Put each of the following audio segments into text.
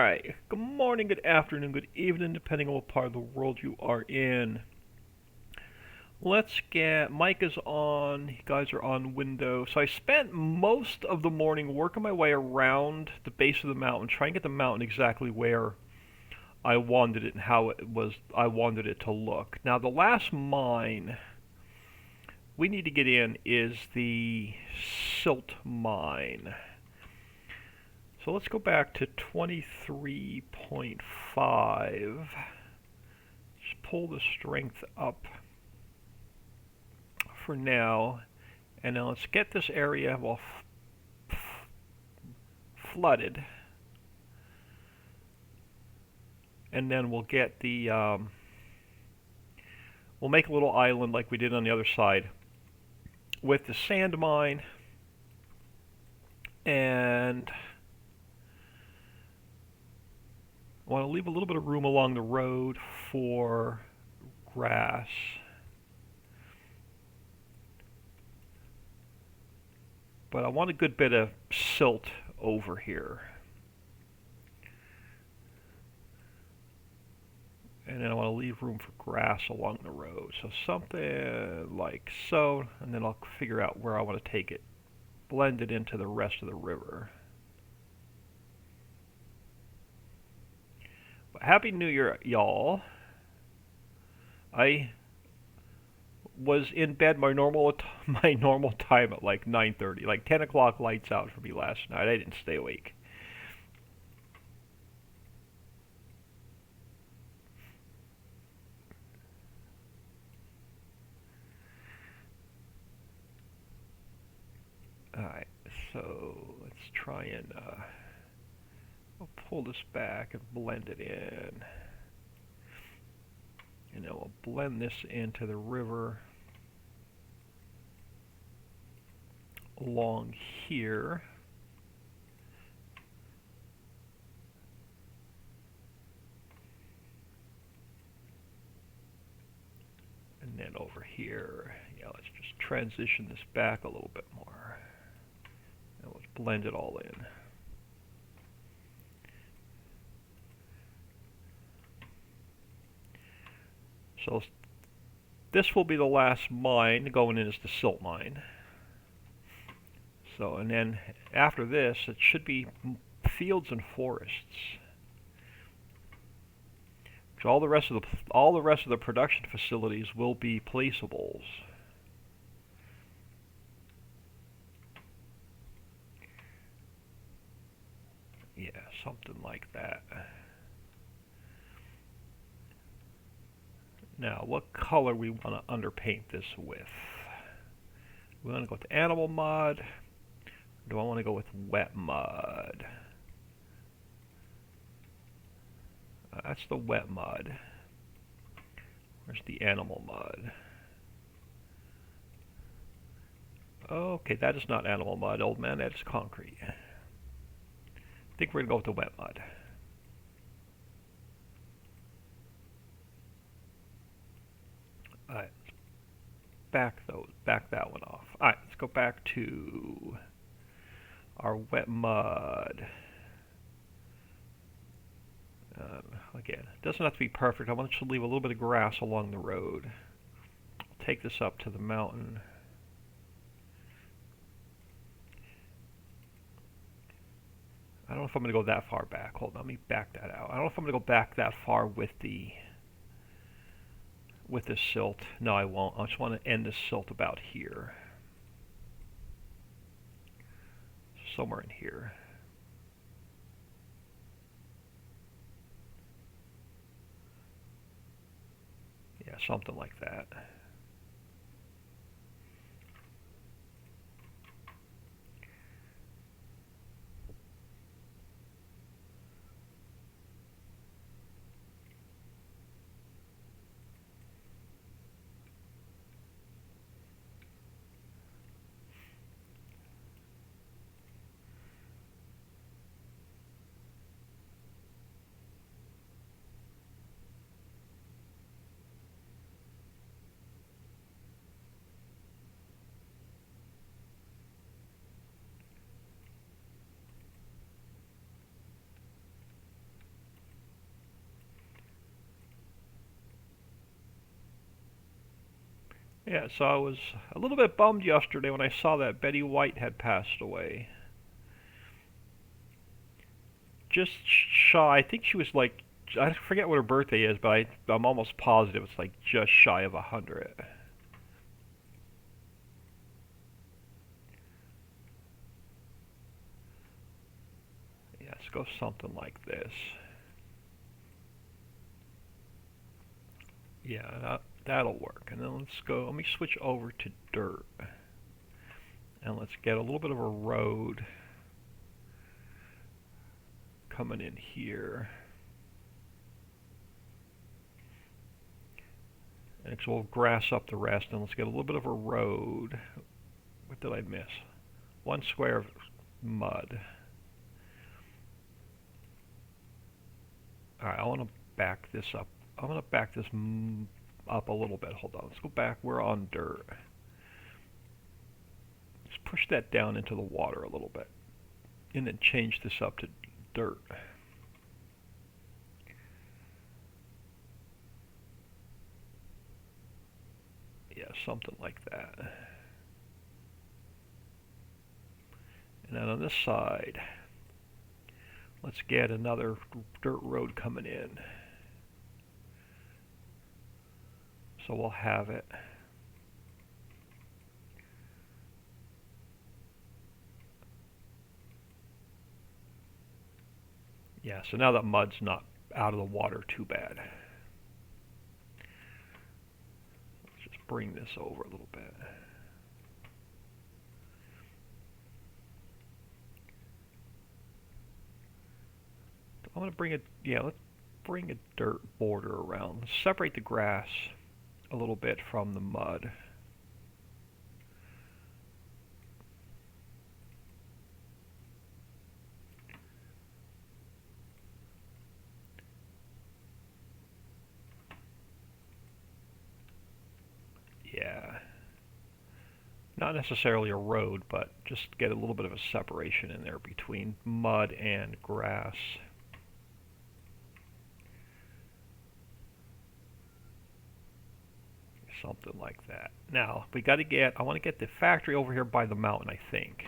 Alright, good morning, good afternoon, good evening, depending on what part of the world you are in. Let's get, mic is on, you guys are on window. So I spent most of the morning working my way around the base of the mountain, trying to get the mountain exactly where I wanted it and how I wanted it to look. Now the last mine we need to get in is the silt mine. So let's go back to 23.5. Just pull the strength up for now. And now let's get this area flooded. And then we'll get the, we'll make a little island like we did on the other side with the sand mine. And I want to leave a little bit of room along the road for grass. But I want a good bit of silt over here. And then I want to leave room for grass along the road. So something like so, and then I'll figure out where I want to take it. Blend it into the rest of the river. Happy New Year, y'all. I was in bed my normal time at like 9:30, like 10 o'clock lights out for me last night. I didn't stay awake. Alright, so let's try and I'll pull this back and blend it in. And then we'll blend this into the river along here. And then over here, yeah, let's just transition this back a little bit more. And let's blend it all in. So this will be the last mine going in, is the silt mine. So, and then after this, it should be fields and forests. So all the rest of the production facilities will be placeables. Yeah, something like that. Now, what color we want to underpaint this with? We want to go with animal mud. Or do I want to go with wet mud? That's the wet mud. Where's the animal mud? Okay, that is not animal mud, old man. That is concrete. I think we're going to go with the wet mud. Alright, back that one off. Alright, let's go back to our wet mud. Again, it doesn't have to be perfect. I want to leave a little bit of grass along the road. Take this up to the mountain. I don't know if I'm going to go that far back. Hold on, let me back that out. I don't know if I'm going to go back that far with the silt. No, I won't. I just want to end the silt about here. Somewhere in here. Yeah, something like that. Yeah, so I was a little bit bummed yesterday when I saw that Betty White had passed away. Just shy. I think she was like, I forget what her birthday is, but I'm almost positive it's like just shy of 100. Yeah, let's go something like this. Yeah, that'll work. And then let's go, let me switch over to dirt. And let's get a little bit of a road coming in here. And so we'll grass up the rest, and let's get a little bit of a road. What did I miss? One square of mud. Alright, I want to back this up. I want to back this up a little bit. Hold on. Let's go back. We're on dirt. Let's push that down into the water a little bit. And then change this up to dirt. Yeah, something like that. And then on this side, let's get another dirt road coming in. So we'll have it. Yeah, so now that mud's not out of the water too bad. Let's just bring this over a little bit. I'm going to bring it, yeah, let's bring a dirt border around. Let's separate the grass a little bit from the mud. Yeah. Not necessarily a road, but just get a little bit of a separation in there between mud and grass. Something like that. Now, we got to get, I want to get the factory over here by the mountain, I think.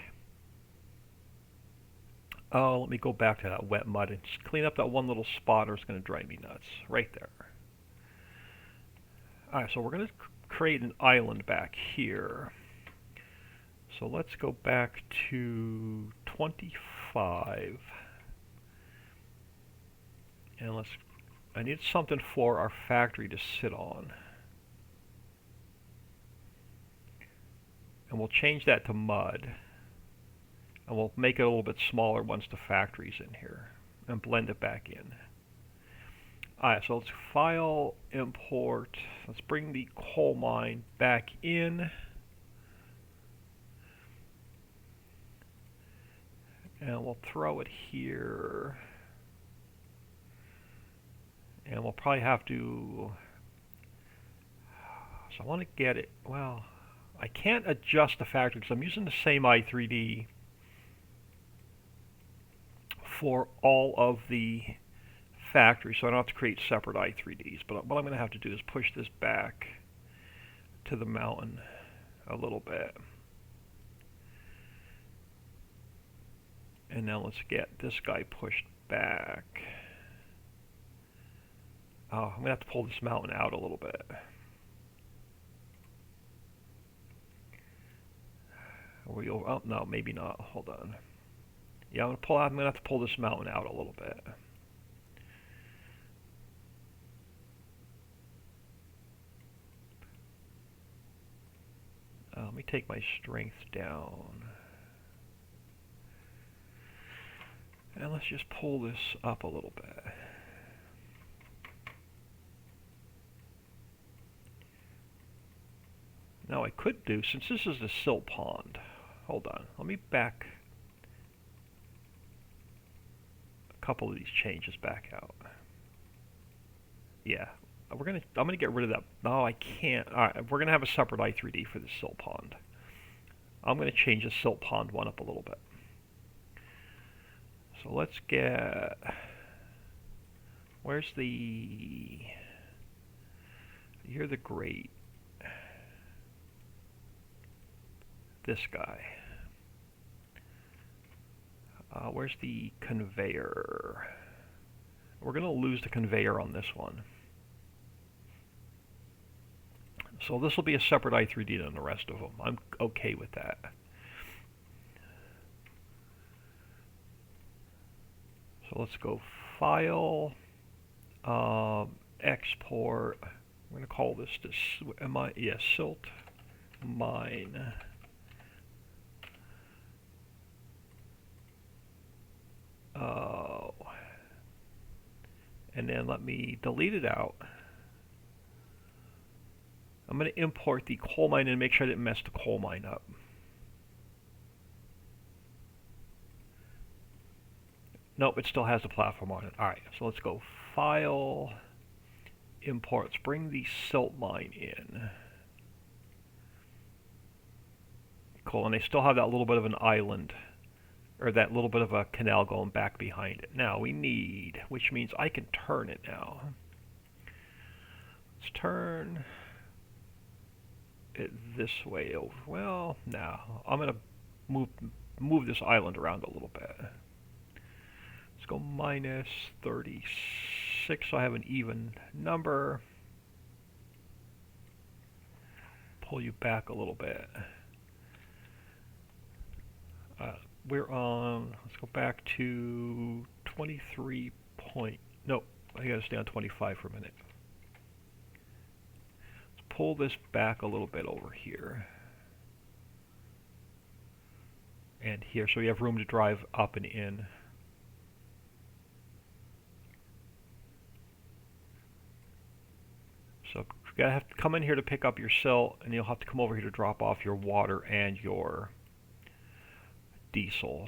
Oh, let me go back to that wet mud and just clean up that one little spot or it's going to drive me nuts. Right there. Alright, so we're going to create an island back here. So let's go back to 25. And I need something for our factory to sit on. And we'll change that to mud. And we'll make it a little bit smaller once the factory's in here. And blend it back in. Alright, so let's file, import. Let's bring the coal mine back in. And we'll throw it here. And we'll probably have to... So I want to get it... Well, I can't adjust the factory because I'm using the same i3D for all of the factories, so I don't have to create separate i3Ds. But what I'm going to have to do is push this back to the mountain a little bit. And now let's get this guy pushed back. Oh, I'm going to have to pull this mountain out a little bit. Are we over? Oh, no, maybe not. Hold on. Yeah, I'm going to have to pull this mountain out a little bit. Let me take my strength down. And let's just pull this up a little bit. Now I could do, since this is the silt pond, hold on, let me back a couple of these changes back out. Yeah, I'm gonna get rid of that. No, I can't. Alright, we're gonna have a separate i3D for the silt pond. I'm gonna change the silt pond one up a little bit. So let's get, where's the, you're the great, this guy. Where's the conveyor? We're going to lose the conveyor on this one. So this will be a separate I3D than the rest of them. I'm okay with that. So let's go File, Export. I'm going to call this silt mine. And then let me delete it out. I'm going to import the coal mine and make sure I didn't mess the coal mine up. Nope, it still has the platform on it. Alright, so let's go File, Import. Let's bring the silt mine in. Cool, and they still have that little bit of an island, or that little bit of a canal going back behind it. Now we need, which means I can turn it now. Let's turn it this way over. Well, now I'm going to move this island around a little bit. Let's go minus 36 so I have an even number. Pull you back a little bit. We're on, let's go back to 23 point, no, I gotta stay on 25 for a minute. Let's pull this back a little bit over here. And here, so you have room to drive up and in. So you're gonna have to come in here to pick up your silt, and you'll have to come over here to drop off your water and your diesel.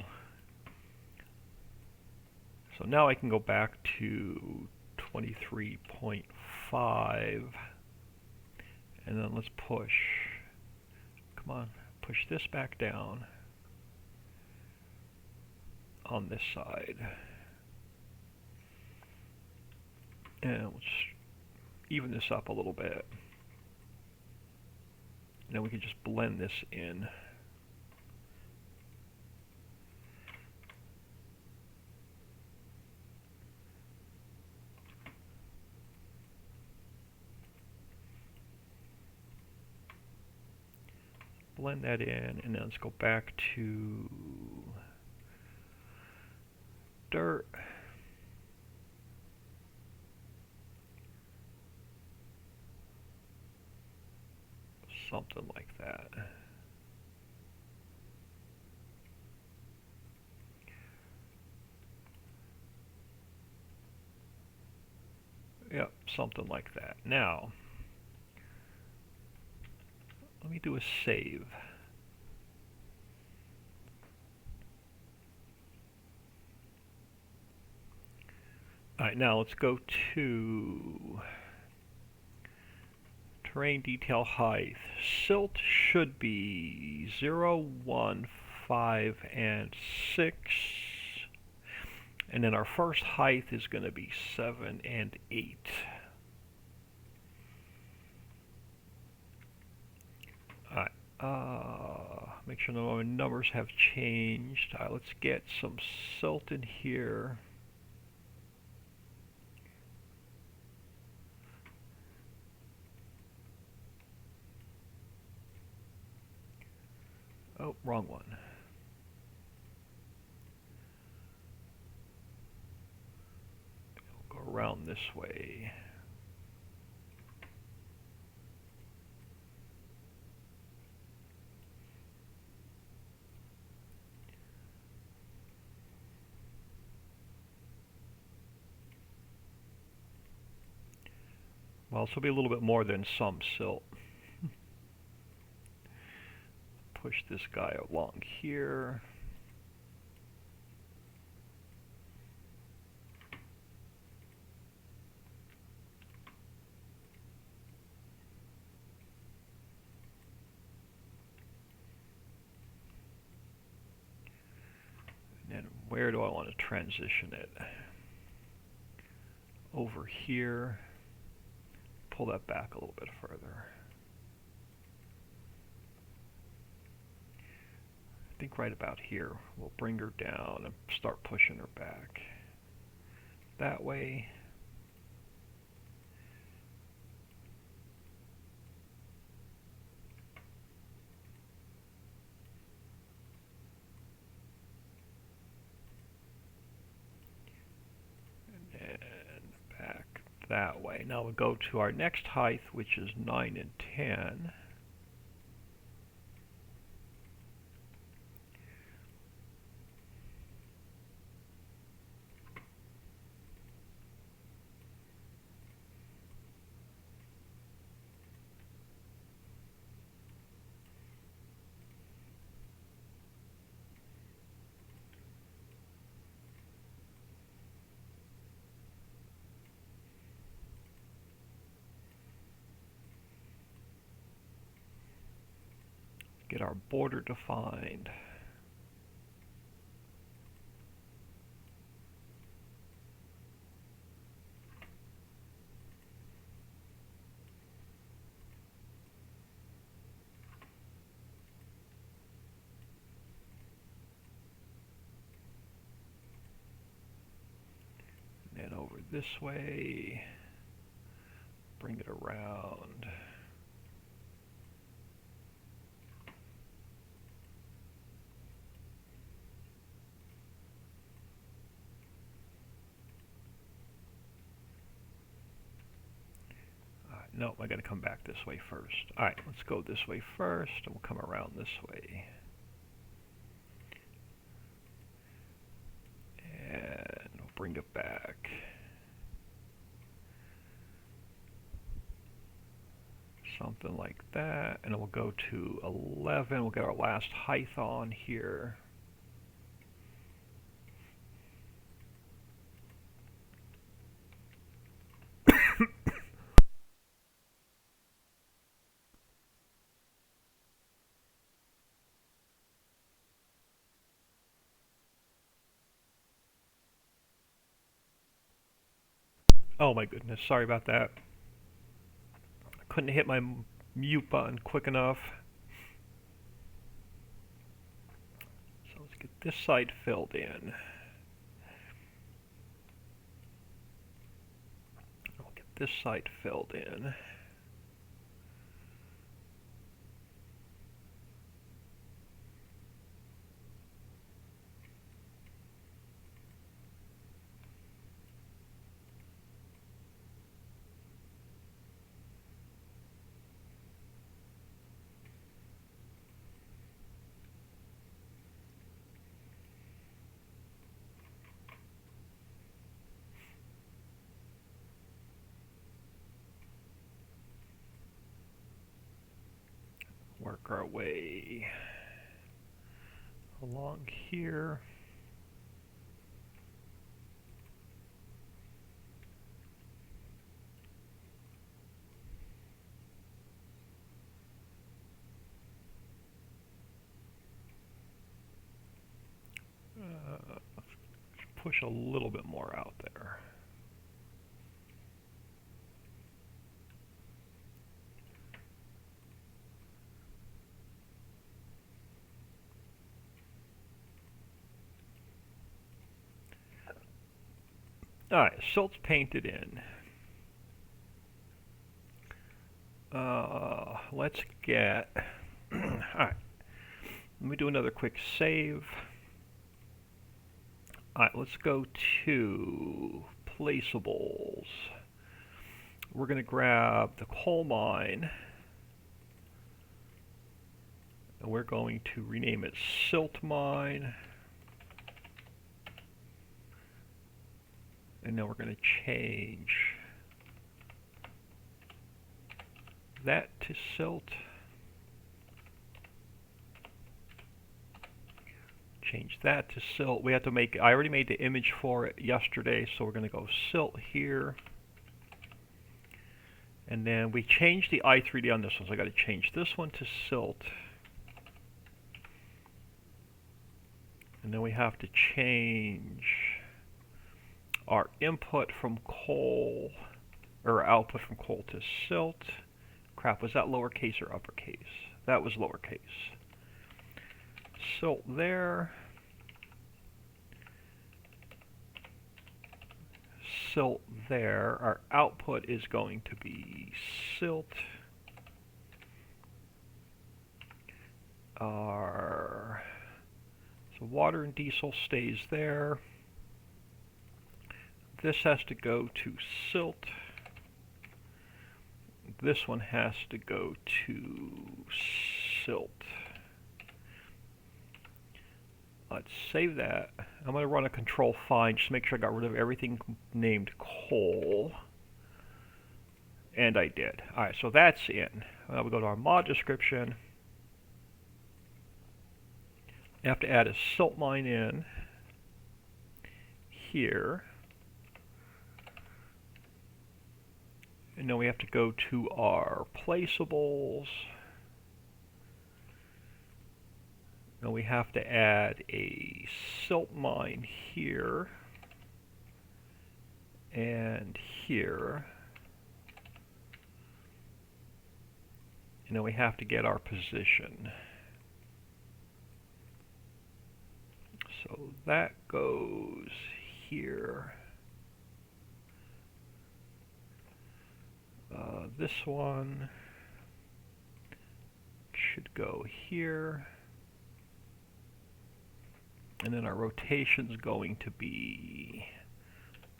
So now I can go back to 23.5, and then let's push. Come on, push this back down on this side. And let's even this up a little bit. And then we can just blend this in. Blend that in, and then let's go back to dirt. Something like that. Yep, something like that. Now, let me do a save. Alright, now let's go to terrain detail height. Silt should be 0, 1, 5, and 6. And then our first height is going to be 7 and 8. Make sure no numbers have changed. Let's get some silt in here. Oh, wrong one. We'll go around this way. Well, this will be a little bit more than some silt. Push this guy along here. And then where do I want to transition it? Over here. Pull that back a little bit further. think right about here. We'll bring her down and start pushing her back. That way. And back that way. Now we'll go to our next height, which is 9 and 10. Get our border defined. And then over this way, bring it around. No, I got to come back this way first. All right, let's go this way first, and we'll come around this way. And we'll bring it back. Something like that, and then we'll go to 11. We'll get our last height on here. Oh my goodness, sorry about that. I couldn't hit my mute button quick enough. So let's get this side filled in. We'll get this side filled in. Work our way along here. Let's push a little bit more out there. Alright, silt's painted in. Let's get... Alright, let me do another quick save. Alright, let's go to placeables. We're going to grab the coal mine, and we're going to rename it Silt Mine. And then we're going to change that to silt. Change that to silt. We have to make, I already made the image for it yesterday, so we're going to go silt here. And then we changed the i3D on this one, so I got to change this one to silt. And then we have to change our input from coal, or output from coal to silt. Crap, was that lowercase or uppercase? That was lowercase. silt there. Silt there. Our output is going to be silt. So water and diesel stays there. This has to go to silt. This one has to go to silt. Let's save that. I'm going to run a control find just to make sure I got rid of everything named coal. And I did. Alright, so that's in. Now we go to our mod description. We have to add a silt mine in here. And then we have to go to our placeables. And we have to add a silt mine here and here. And then we have to get our position. So that goes here. This one should go here. And then our rotation's going to be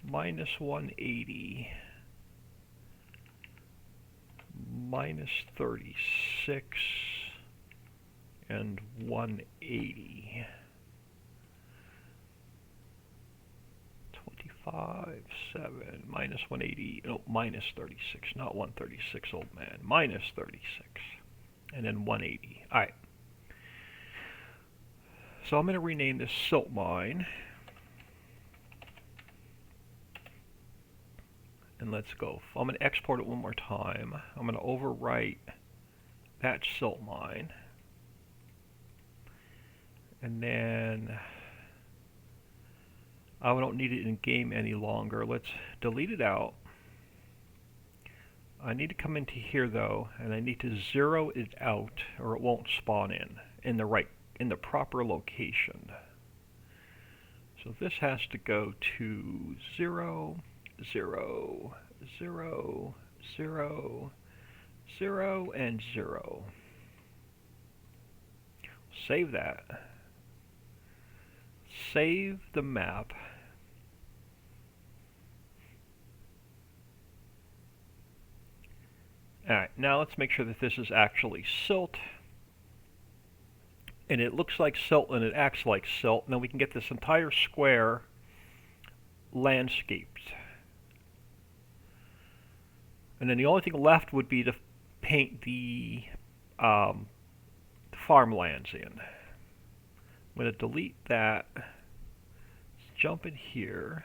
minus 180, minus 36, and 180. 25, 7, minus 180, no, minus 36, not 136, old man, minus 36, and then 180. All right. So I'm going to rename this silt mine. And let's go. I'm going to export it one more time. I'm going to overwrite that silt mine. And then I don't need it in game any longer. Let's delete it out. I need to come into here though, and I need to zero it out or it won't spawn in the proper location. So this has to go to 0, 0, 0, 0, 0, and 0. Save that. Save the map. Alright, now let's make sure that this is actually silt. And it looks like silt and it acts like silt. Now we can get this entire square landscaped. And then the only thing left would be to paint the farmlands in. I'm going to delete that. Let's jump in here.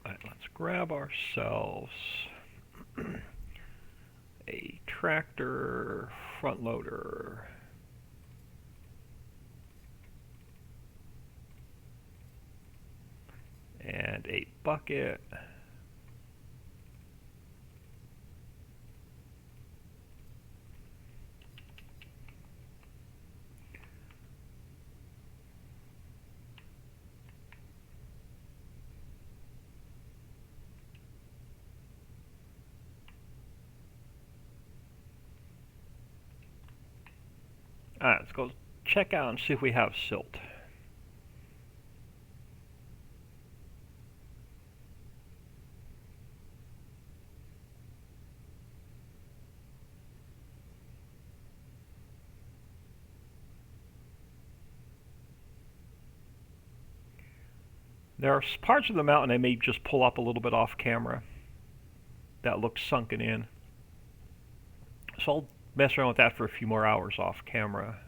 Alright, let's grab ourselves a tractor front loader. And a bucket. Alright, let's go check out and see if we have silt. There are parts of the mountain I may just pull up a little bit off camera that look sunken in. So I'll mess around with that for a few more hours off camera.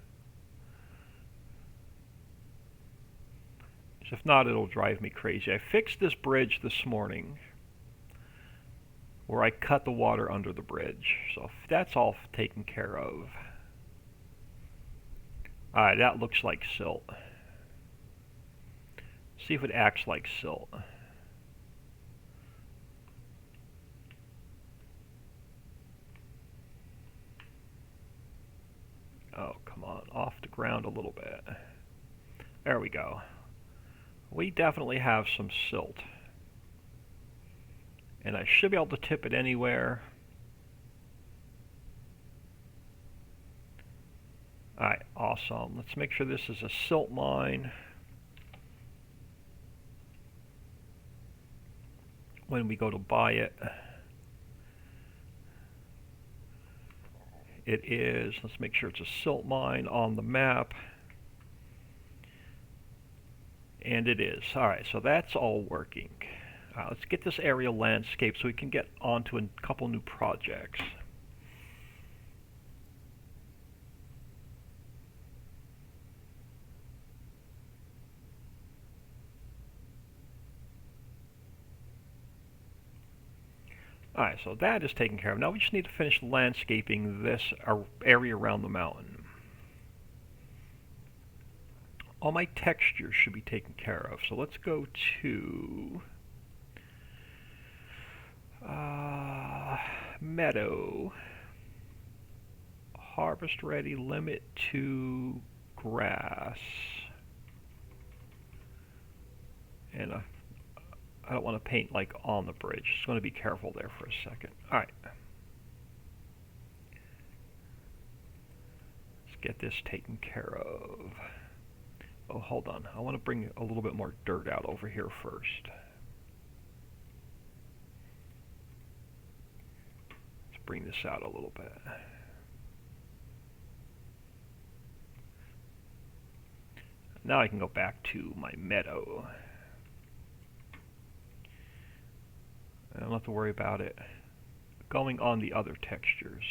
If not, it'll drive me crazy. I fixed this bridge this morning where I cut the water under the bridge. So that's all taken care of. Alright, that looks like silt. See if it acts like silt. Oh, come on, off the ground a little bit. There we go. We definitely have some silt. And I should be able to tip it anywhere. Alright, awesome. Let's make sure this is a silt mine. When we go to buy it, it is. Let's make sure it's a silt mine on the map. And it is. Alright, so that's all working. Let's get this area landscaped so we can get onto a couple new projects. Alright, so that is taken care of. Now we just need to finish landscaping this area around the mountain. All my textures should be taken care of. So let's go to meadow. Harvest ready, limit to grass. And I don't want to paint like on the bridge. Just want to be careful there for a second. Alright. Let's get this taken care of. Oh, hold on. I want to bring a little bit more dirt out over here first. Let's bring this out a little bit. Now I can go back to my meadow. I don't have to worry about it going on the other textures.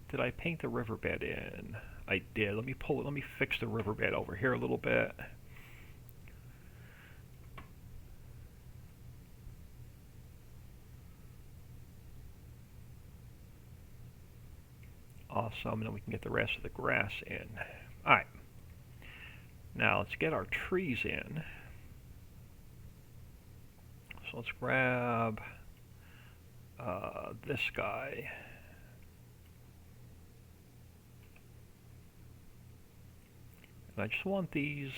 Did I paint the riverbed in? I did. Let me fix the riverbed over here a little bit. Awesome, and then we can get the rest of the grass in. Alright. Now let's get our trees in. So let's grab this guy. And I just want these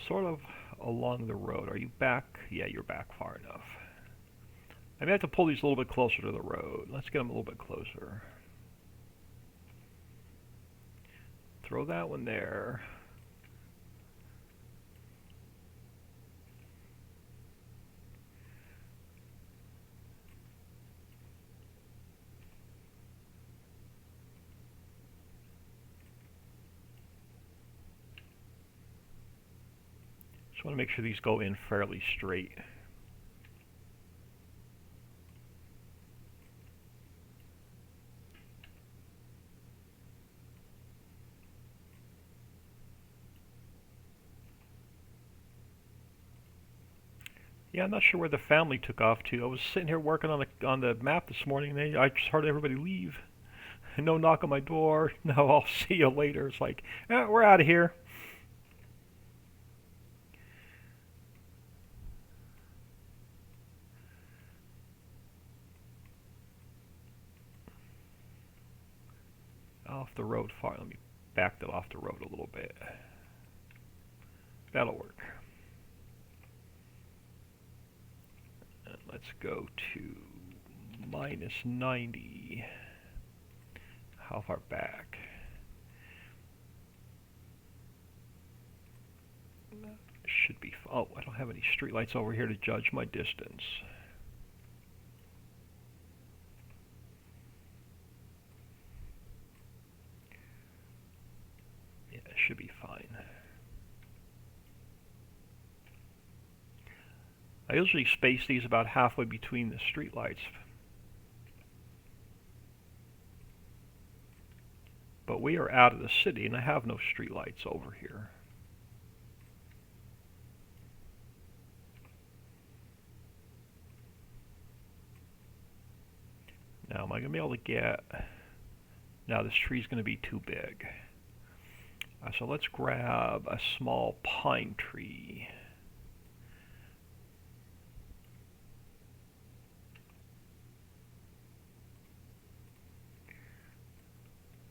sort of along the road. Are you back? Yeah, you're back far enough. I may have to pull these a little bit closer to the road. Let's get them a little bit closer. Throw that one there. Just want to make sure these go in fairly straight. Yeah, I'm not sure where the family took off to. I was sitting here working on the map this morning, and I just heard everybody leave. No knock on my door. No, I'll see you later. It's like, we're out of here. Off the road far. Let me backed it off the road a little bit. That'll work. And let's go to minus 90. How far back? Should be. Oh, I don't have any streetlights over here to judge my distance. Yeah, it should be fine. I usually space these about halfway between the streetlights. But we are out of the city and I have no streetlights over here. Now, am I going to be able to get... Now, this tree's going to be too big. So let's grab a small pine tree.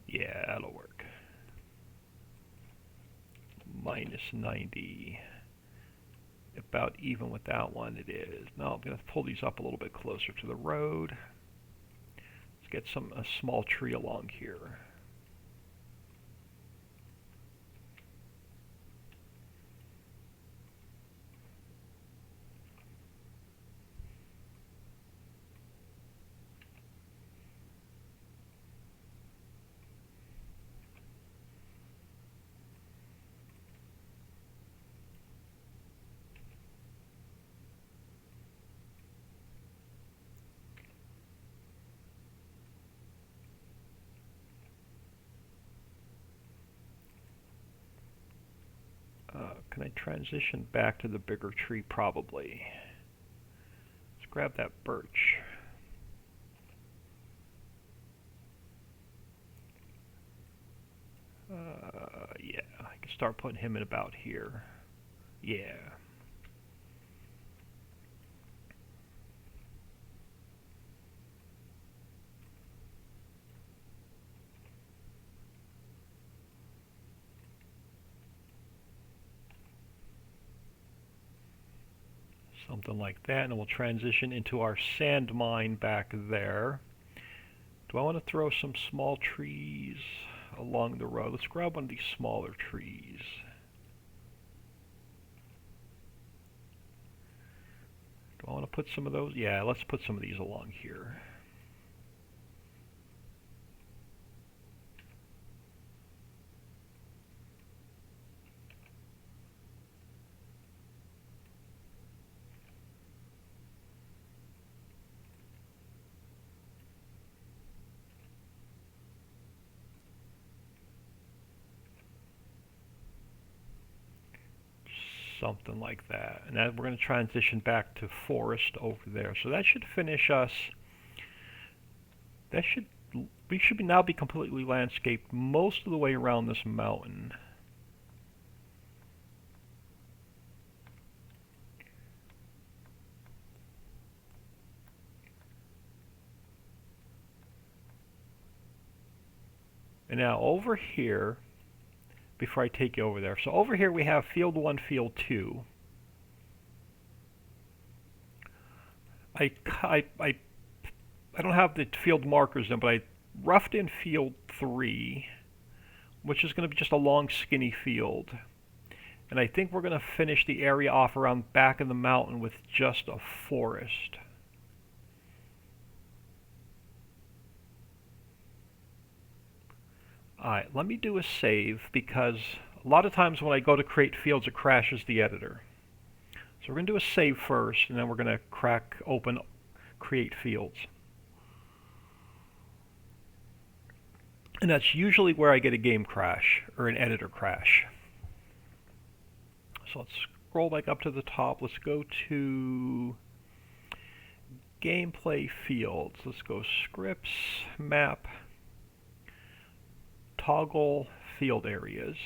Yeah, that'll work. Minus 90. About even with that one it is. Now I'm going to pull these up a little bit closer to the road. Let's get a small tree along here. Can I transition back to the bigger tree? Probably. Let's grab that birch. Yeah, I can start putting him in about here. Yeah. Something like that, and we'll transition into our sand mine back there. Do I want to throw some small trees along the road? Let's grab one of these smaller trees. Do I want to put some of those? Yeah, let's put some of these along here. Something like that. And then we're going to transition back to forest over there. So that should finish us. We should now be completely landscaped most of the way around this mountain. And now over here, before I take you over there. So over here we have field 1, field 2. I don't have the field markers in, but I roughed in field 3, which is going to be just a long skinny field. And I think we're going to finish the area off around back of the mountain with just a forest. Alright, let me do a save because a lot of times when I go to create fields it crashes the editor. So we're going to do a save first and then we're going to crack open create fields. And that's usually where I get a game crash or an editor crash. So let's scroll back up to the top. Let's go to gameplay fields. Let's go scripts, map, toggle field areas.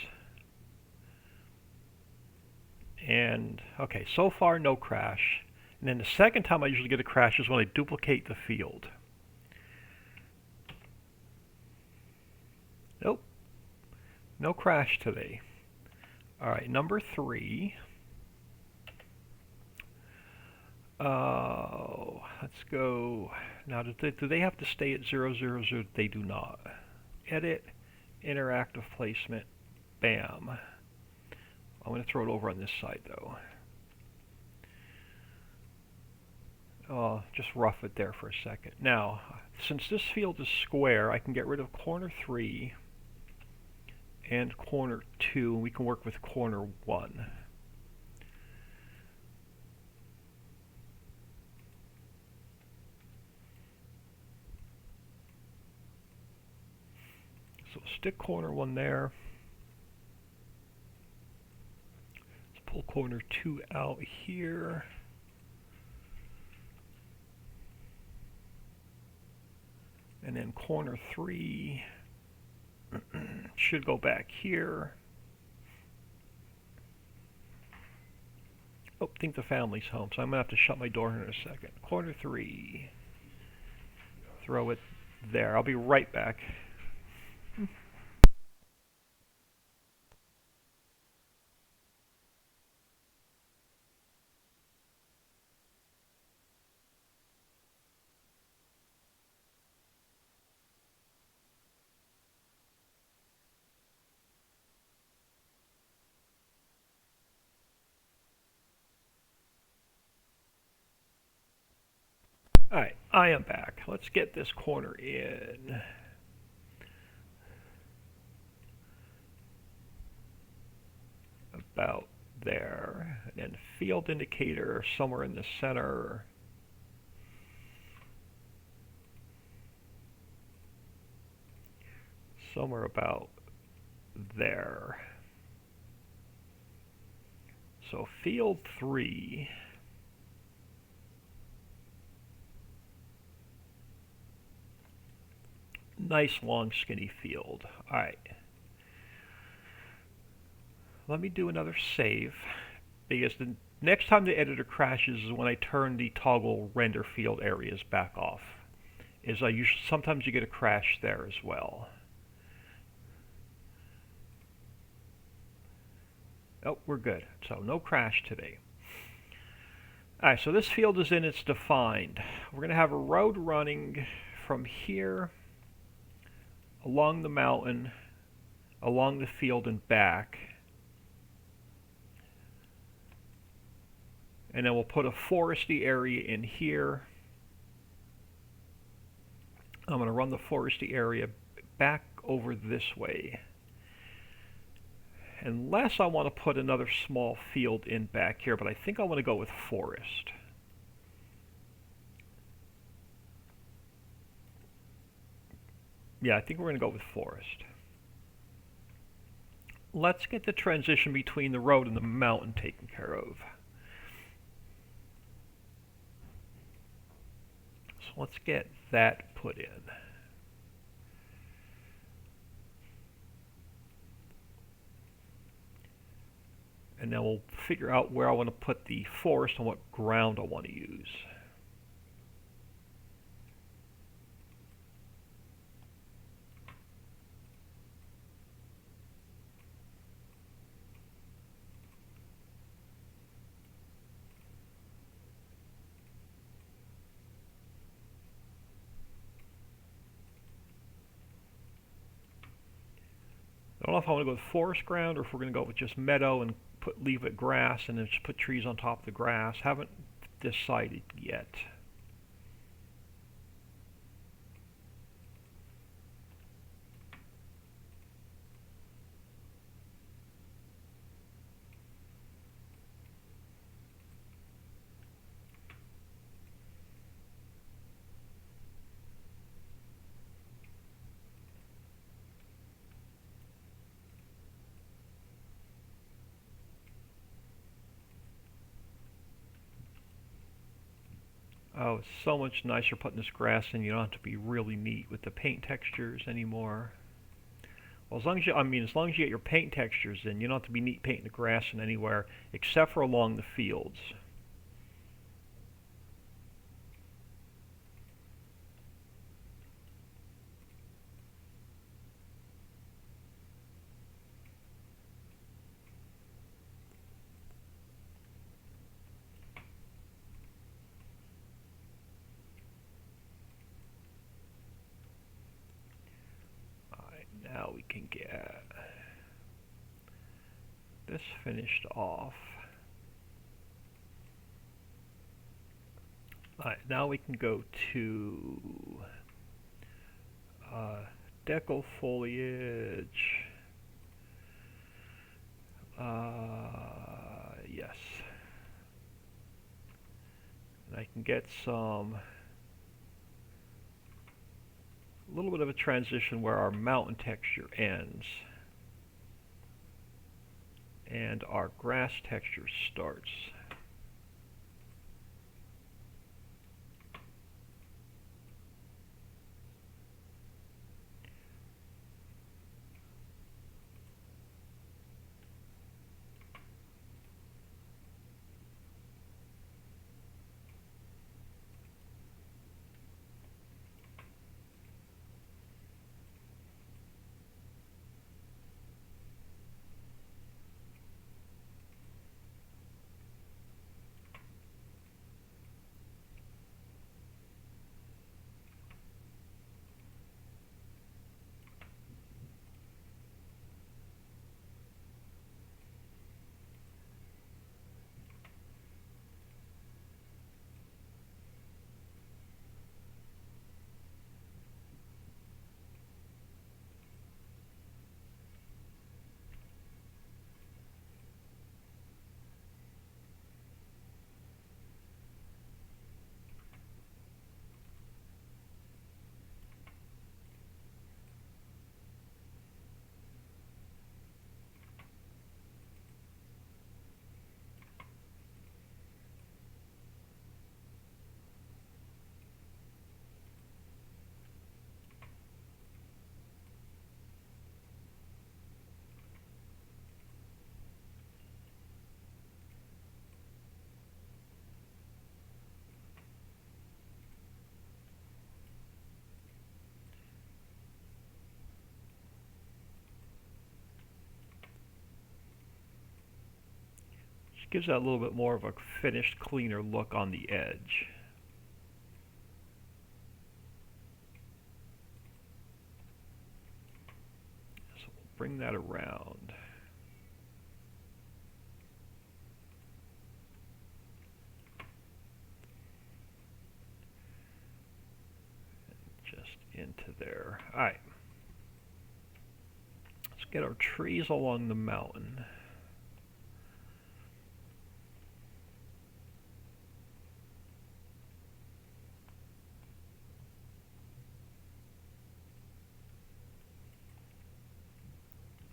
And okay, so far no crash. And then the second time I usually get a crash is when I duplicate the field. Nope. No crash today. Alright, number 3. Let's go. Now, do they have to stay at 000? They do not. Edit, interactive placement, bam. I'm going to throw it over on this side though. Just rough it there for a second. Now, since this field is square, I can get rid of corner 3 and corner 2, and we can work with corner 1. So stick corner 1 there. Let's pull corner 2 out here. And then corner 3 should go back here. Oh, I think the family's home, so I'm going to have to shut my door here in a second. Corner 3. Throw it there. I'll be right back. Alright, I am back. Let's get this corner in. About there. And then field indicator somewhere in the center. Somewhere about there. So field 3. Nice long skinny field. Alright. Let me do another save, because the next time the editor crashes is when I turn the toggle render field areas back off. Sometimes you get a crash there as well. Oh, we're good. So no crash today. Alright, so this field is in, it's defined. We're going to have a road running from here along the mountain, along the field and back. And then we'll put a foresty area in here. I'm going to run the foresty area back over this way. Unless I want to put another small field in back here, but I think I want to go with forest. Yeah, I think we're going to go with forest. Let's get the transition between the road and the mountain taken care of. So let's get that put in. And then we'll figure out where I want to put the forest and what ground I want to use. I don't know if I want to go with forest ground or if we're going to go with just meadow and leave it grass and then just put trees on top of the grass. Haven't decided yet. Oh, it's so much nicer putting this grass in. You don't have to be really neat with the paint textures anymore. Well, as long as you get your paint textures in, you don't have to be neat painting the grass in anywhere except for along the fields. Now we can get this finished off. Alright, now we can go to deco foliage. Yes. And I can get a little bit of a transition where our mountain texture ends and our grass texture starts. Gives that a little bit more of a finished, cleaner look on the edge. So we'll bring that around. Just into there. Alright. Let's get our trees along the mountain.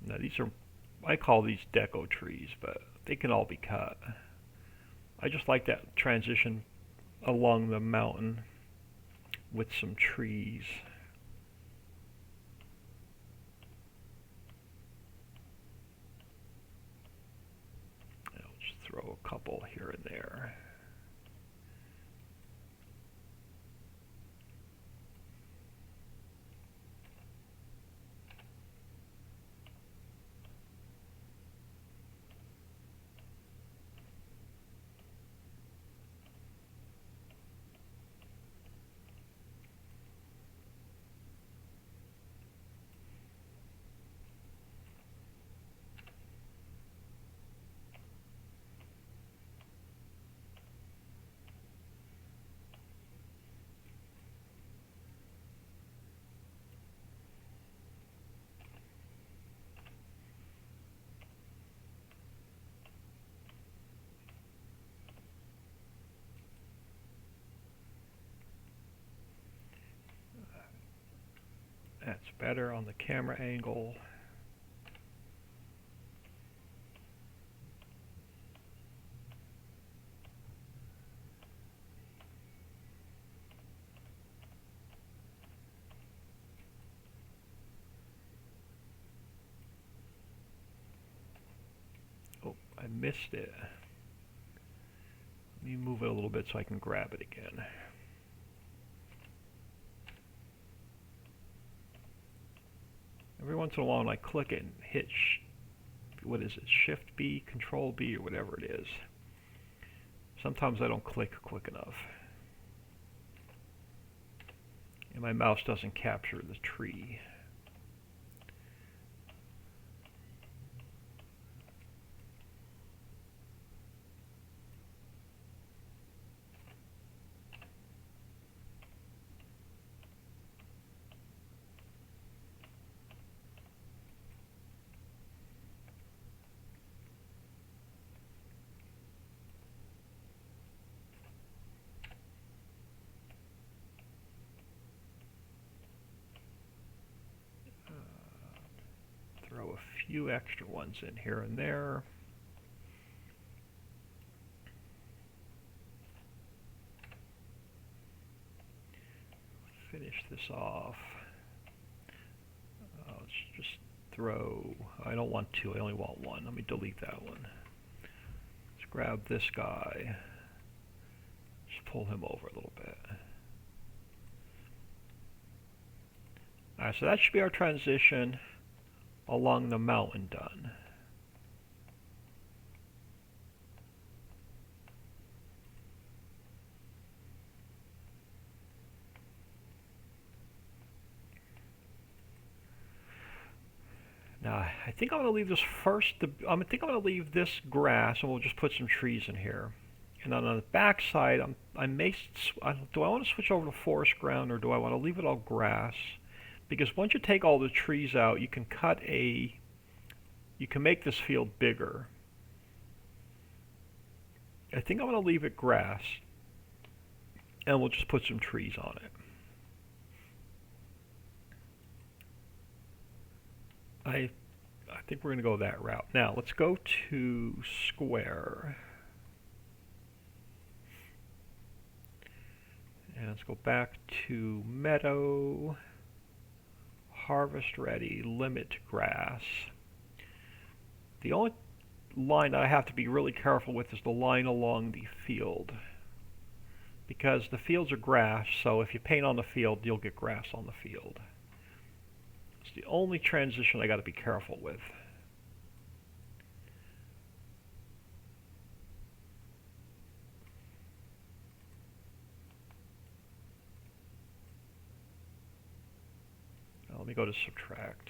Now these are, I call these deco trees, but they can all be cut. I just like that transition along the mountain with some trees. I'll just throw a couple here and there. That's better on the camera angle. Oh, I missed it. Let me move it a little bit so I can grab it again. Every once in a while when I click it and hit, what is it, Shift B, Control B, or whatever it is, sometimes I don't click quick enough. And my mouse doesn't capture the tree. a few extra ones in here and there. Finish this off. Let's just throw, I don't want two, I only want one. Let me delete that one. Let's grab this guy. Just pull him over a little bit. Alright, so that should be our transition along the mountain done. Now, I think I'm going to leave this first. I think I'm going to leave this grass, and we'll just put some trees in here. And then on the back side, do I want to switch over to forest ground, or do I want to leave it all grass? Because once you take all the trees out, you can make this field bigger. I think I'm going to leave it grass, and we'll just put some trees on it. I think we're going to go that route. Now, let's go to square. And let's go back to meadow, harvest ready, limit grass. The only line that I have to be really careful with is the line along the field. Because the fields are grass, so if you paint on the field, you'll get grass on the field. It's the only transition I got to be careful with. Now let me go to subtract.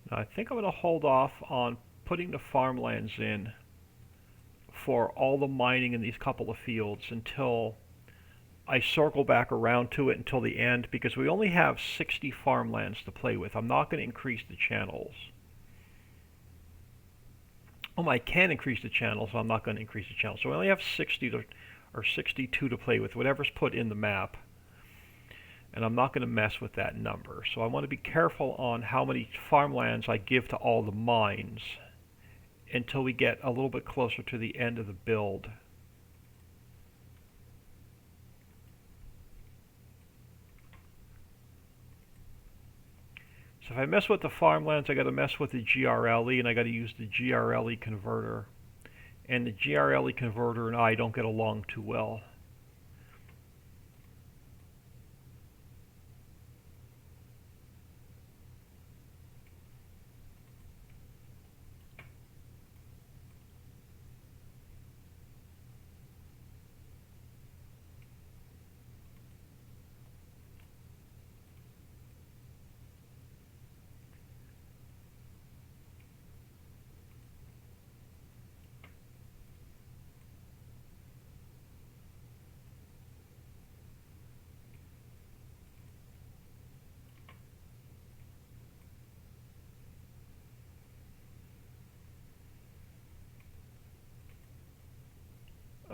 Now I think I'm going to hold off on putting the farmlands in for all the mining in these couple of fields until I circle back around to it until the end, because we only have 60 farmlands to play with. I'm not going to increase the channels. I can increase the channels, but I'm not going to increase the channels. So we only have 62 to play with, whatever's put in the map. And I'm not going to mess with that number. So I want to be careful on how many farmlands I give to all the mines until we get a little bit closer to the end of the build. So if I mess with the farmlands, I got to mess with the GRLE, and I got to use the GRLE converter. And the GRLE converter and I don't get along too well.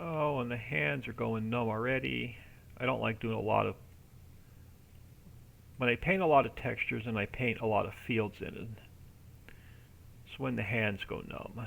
Oh, and the hands are going numb already. I don't like doing a lot of... When I paint a lot of textures and I paint a lot of fields in it, it's when the hands go numb.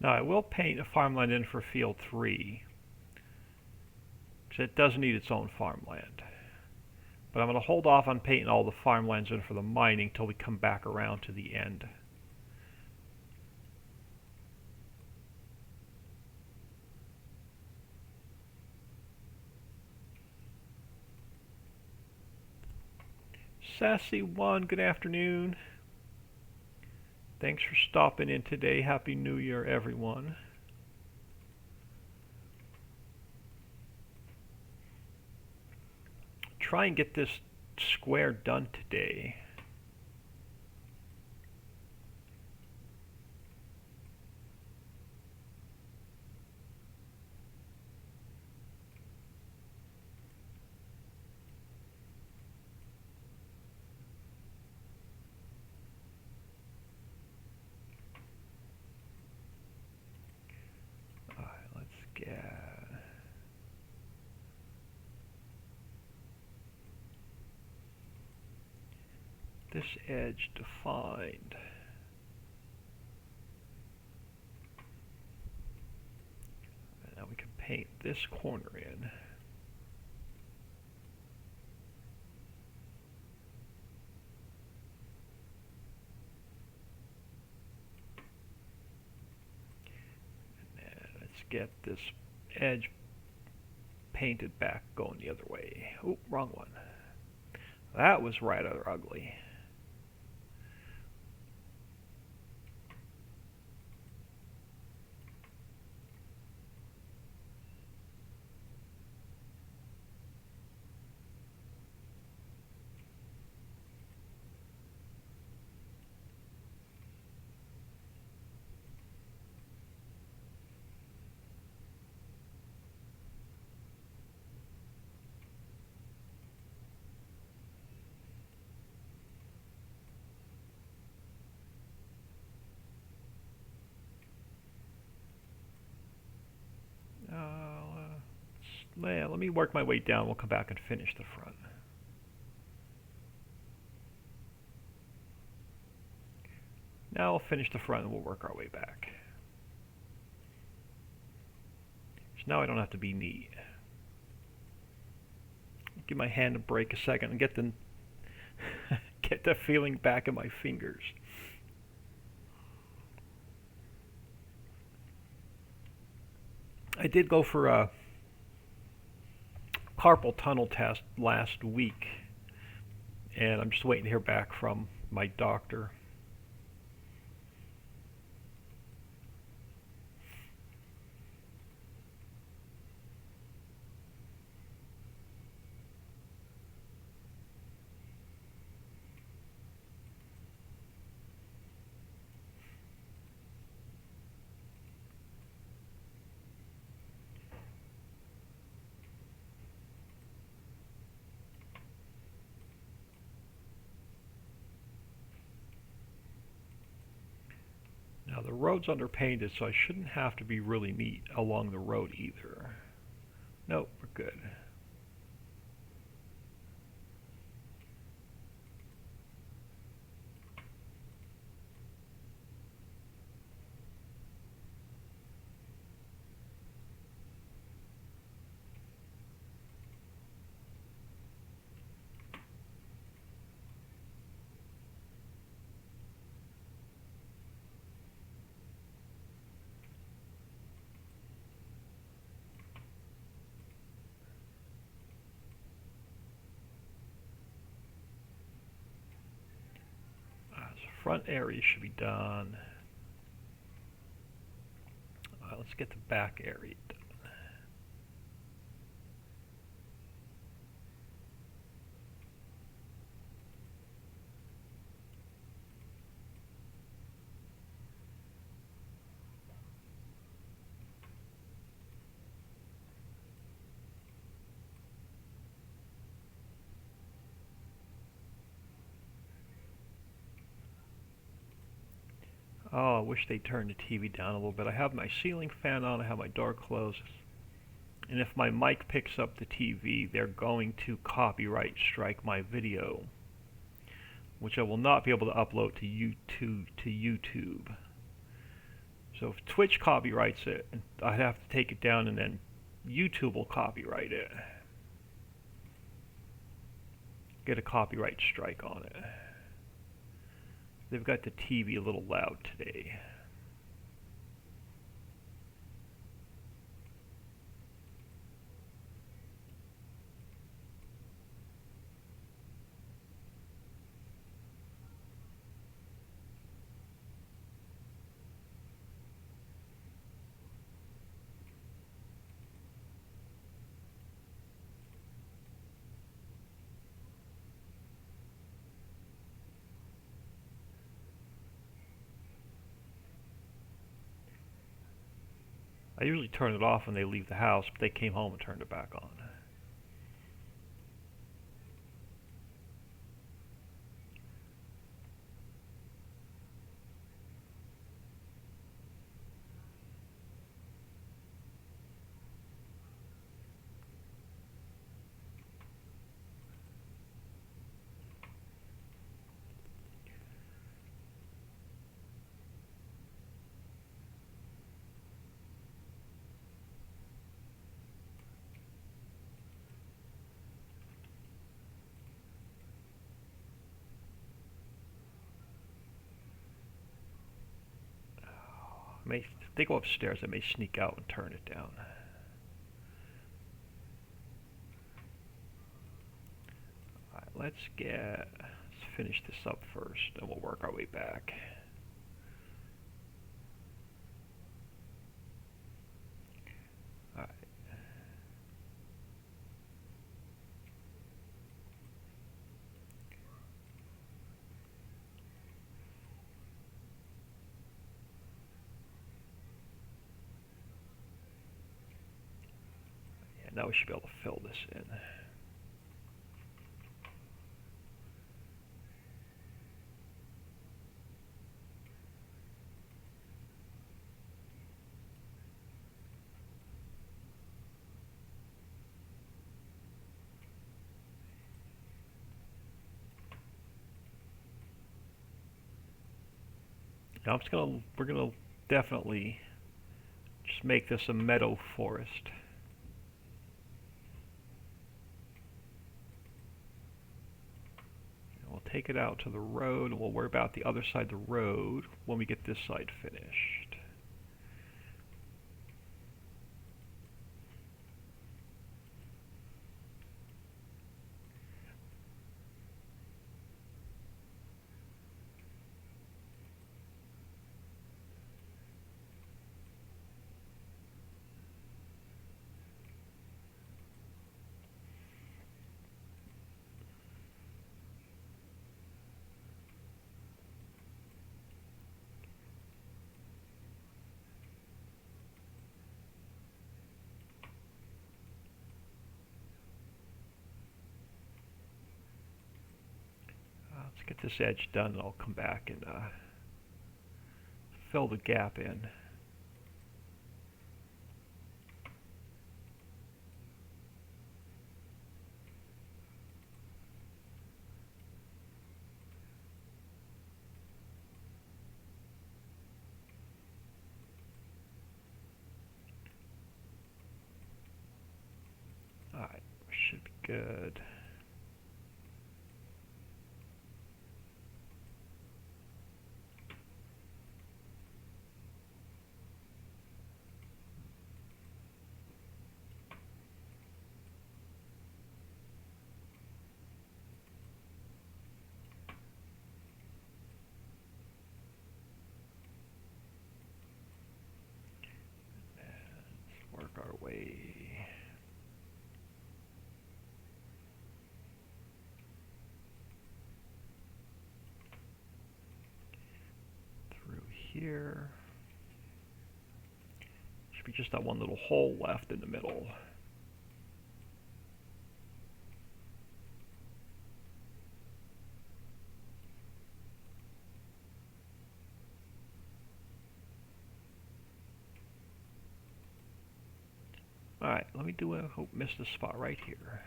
Now I will paint a farmland in for field 3, because it does need its own farmland. But I'm going to hold off on painting all the farmlands in for the mining till we come back around to the end. Sassy1, good afternoon. Thanks for stopping in today. Happy New Year, everyone. Try and get this square done today. All right, let's get this edge defined. And now we can paint this corner in. And let's get this edge painted back going the other way. Oh, wrong one. That was rather ugly. Let me work my way down. We'll come back and finish the front. Now we'll finish the front and we'll work our way back. So now I don't have to be neat. Give my hand a break a second and get the get the feeling back in my fingers. I did go for a carpal tunnel test last week, and I'm just waiting to hear back from my doctor. Now the road's underpainted, so I shouldn't have to be really neat along the road either. Nope, we're good. Front area should be done. Let's get the back area done. Oh, I wish they turned the TV down a little bit. I have my ceiling fan on, I have my door closed. And if my mic picks up the TV, they're going to copyright strike my video, which I will not be able to upload to YouTube. So if Twitch copyrights it, I'd have to take it down, and then YouTube will copyright it. Get a copyright strike on it. They've got the TV a little loud today. I usually turn it off when they leave the house, but they came home and turned it back on. If they go upstairs, I may sneak out and turn it down. Alright, let's finish this up first, and we'll work our way back. Alright. Yeah, now we should be able to fill this in. Now we're gonna definitely just make this a meadow forest. And we'll take it out to the road, and we'll worry about the other side of the road when we get this side finished. Let's get this edge done, and I'll come back and fill the gap in. Alright, should be good. Work our way through here. Should be just that one little hole left in the middle. Alright, let me do a miss the spot right here.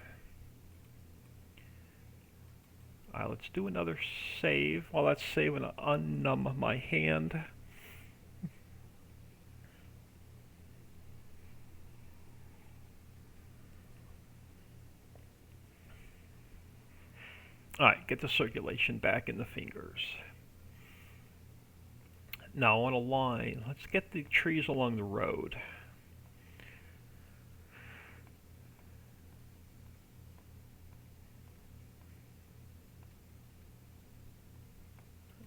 Alright, let's do another save. While that's saving, unnumb my hand. Alright, get the circulation back in the fingers. Now on a line, let's get the trees along the road.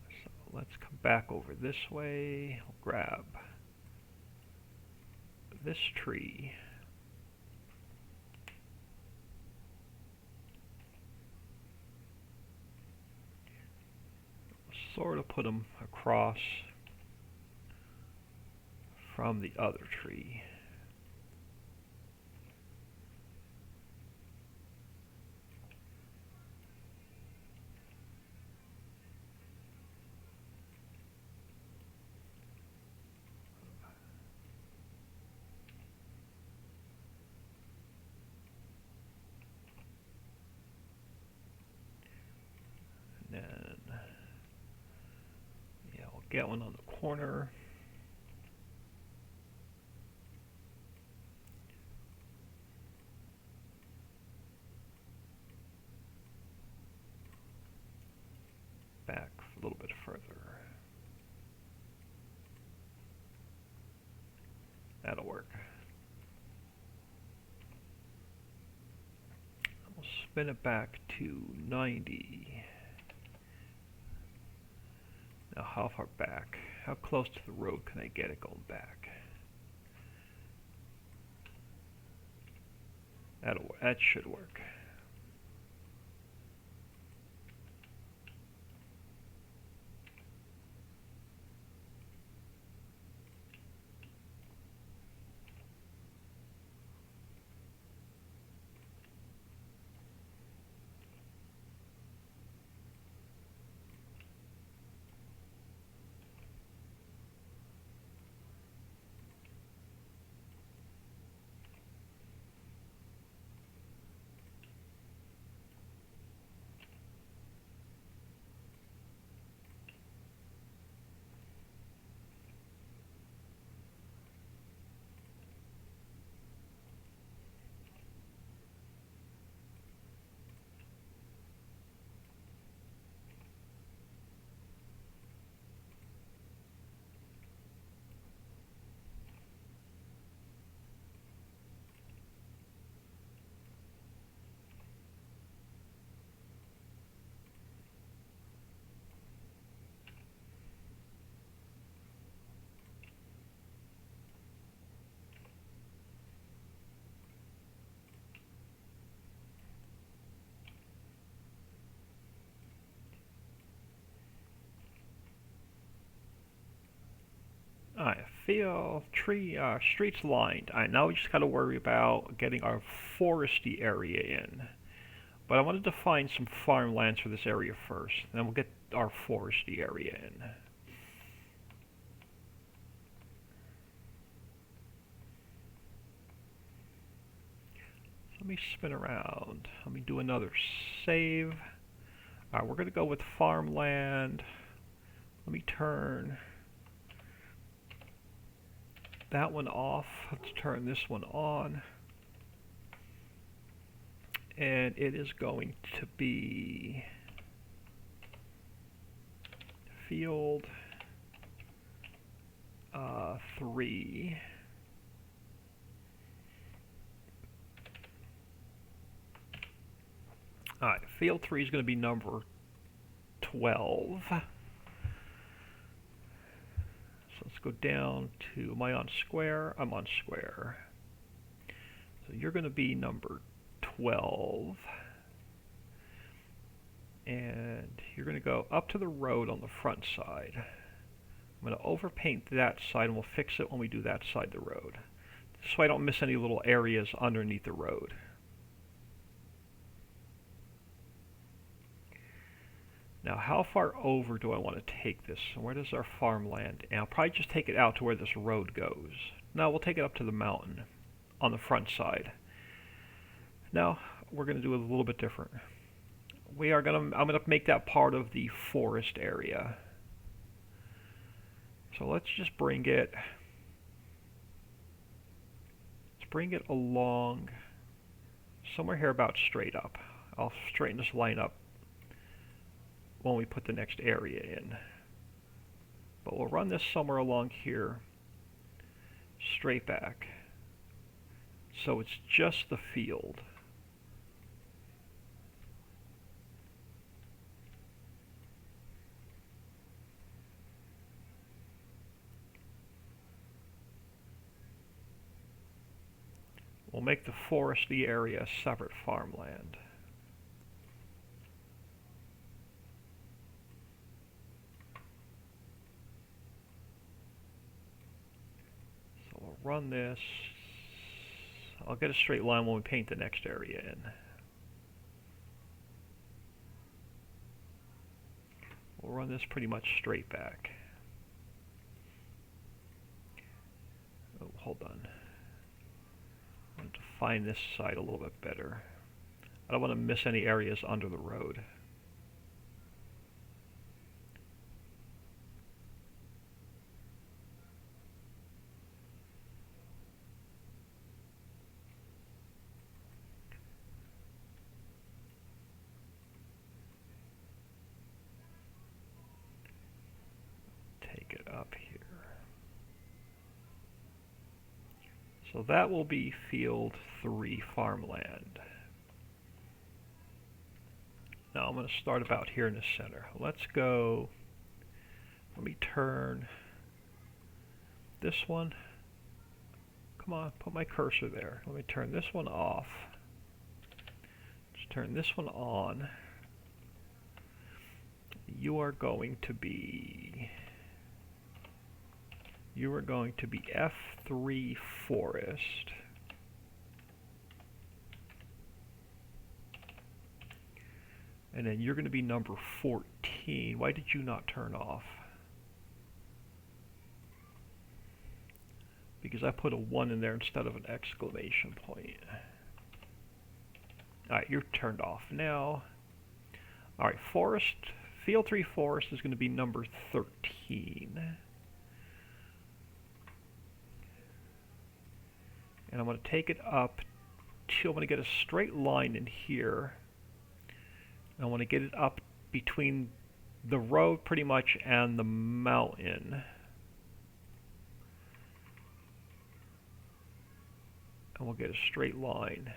So let's come back over this way. We'll grab this tree. Sort of put them across from the other tree. And then, yeah, we'll get one on the corner. Back a little bit further. That'll work. We'll spin it back to 90. Now how far back? How close to the road can I get it going back? That should work. I feel streets lined. Now we just got to worry about getting our foresty area in. But I wanted to find some farmlands for this area first. Then we'll get our foresty area in. Let me spin around. Let me do another save. Alright, we're going to go with farmland. Let me turn that one off. Let's turn this one on. And it is going to be field 3. Alright, field 3 is going to be number 12. So let's go down to, am I on square? I'm on square. So you're going to be number 12. And you're going to go up to the road on the front side. I'm going to overpaint that side and we'll fix it when we do that side of the road, so I don't miss any little areas underneath the road. Now how far over do I want to take this? Where does our farmland? And I'll probably just take it out to where this road goes. No, we'll take it up to the mountain on the front side. Now we're going to do it a little bit different. I'm going to make that part of the forest area. So let's just bring it along somewhere here about straight up. I'll straighten this line up when we put the next area in. But we'll run this somewhere along here, straight back. So it's just the field. We'll make the foresty area separate farmland. So we'll run this. I'll get a straight line when we paint the next area in. We'll run this pretty much straight back. Oh, hold on. I want to define this side a little bit better. I don't want to miss any areas under the road. Take it up here. So that will be field 3 farmland. Now I'm going to start about here in the center. Let's go, let me turn this one, come on, put my cursor there. Let me turn this one off. Just turn this one on. You are going to be F3 forest. And then you're going to be number 14. Why did you not turn off? Because I put a 1 in there instead of an exclamation point. Alright, you're turned off now. Alright, forest, field 3 forest is going to be number 13. And I'm going to take it up till I'm going to get a straight line in here. I want to get it up between the road pretty much and the mountain. And we'll get a straight line.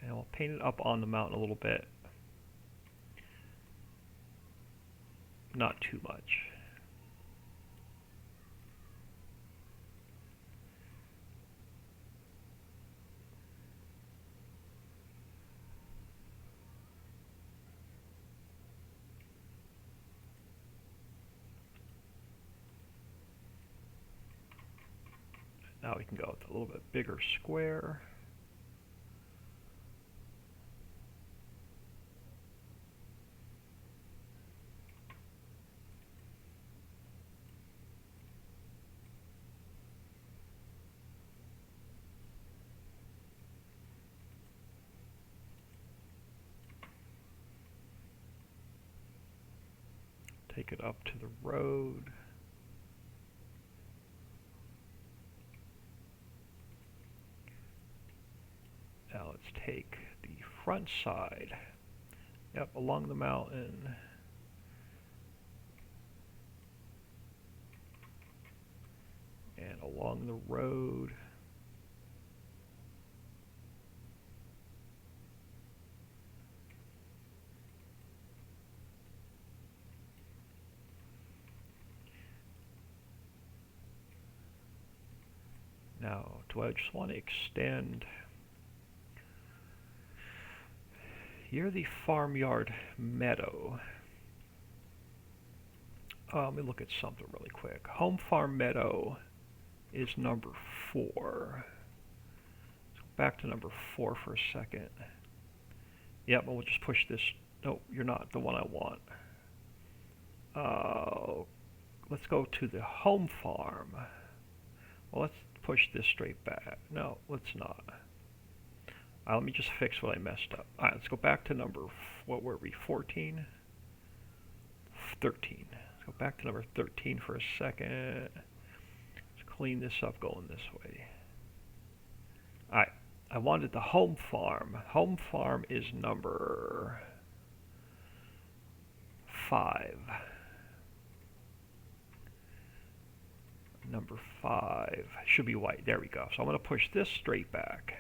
And we'll paint it up on the mountain a little bit. Not too much. Now we can go with a little bit bigger square. Take it up to the road. Now let's take the front side, yep, along the mountain, and along the road. Now, do I just want to extend? You're the farmyard meadow. Let me look at something really quick. Home farm meadow is number 4. Let's go back to number 4 for a second. Yep, we'll just push this. No, you're not the one I want. Let's go to the home farm. Well, let's push this straight back. No, let's not. Let me just fix what I messed up. Alright, let's go back to number, what were we, 14? 13. Let's go back to number 13 for a second. Let's clean this up going this way. Alright, I wanted the home farm. Home farm is number 5. Number 5 should be white. There we go. So I'm going to push this straight back.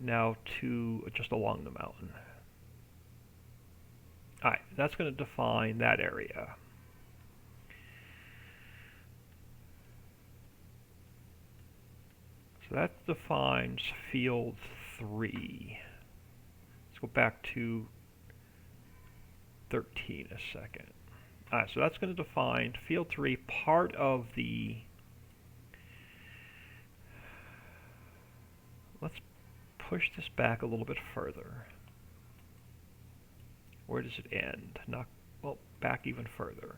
Now to just along the mountain. Alright, that's going to define that area. So that defines field 3. Let's go back to 13 a second. Alright, so that's going to define field 3, part of the... Let's push this back a little bit further. Where does it end? Not, well, back even further.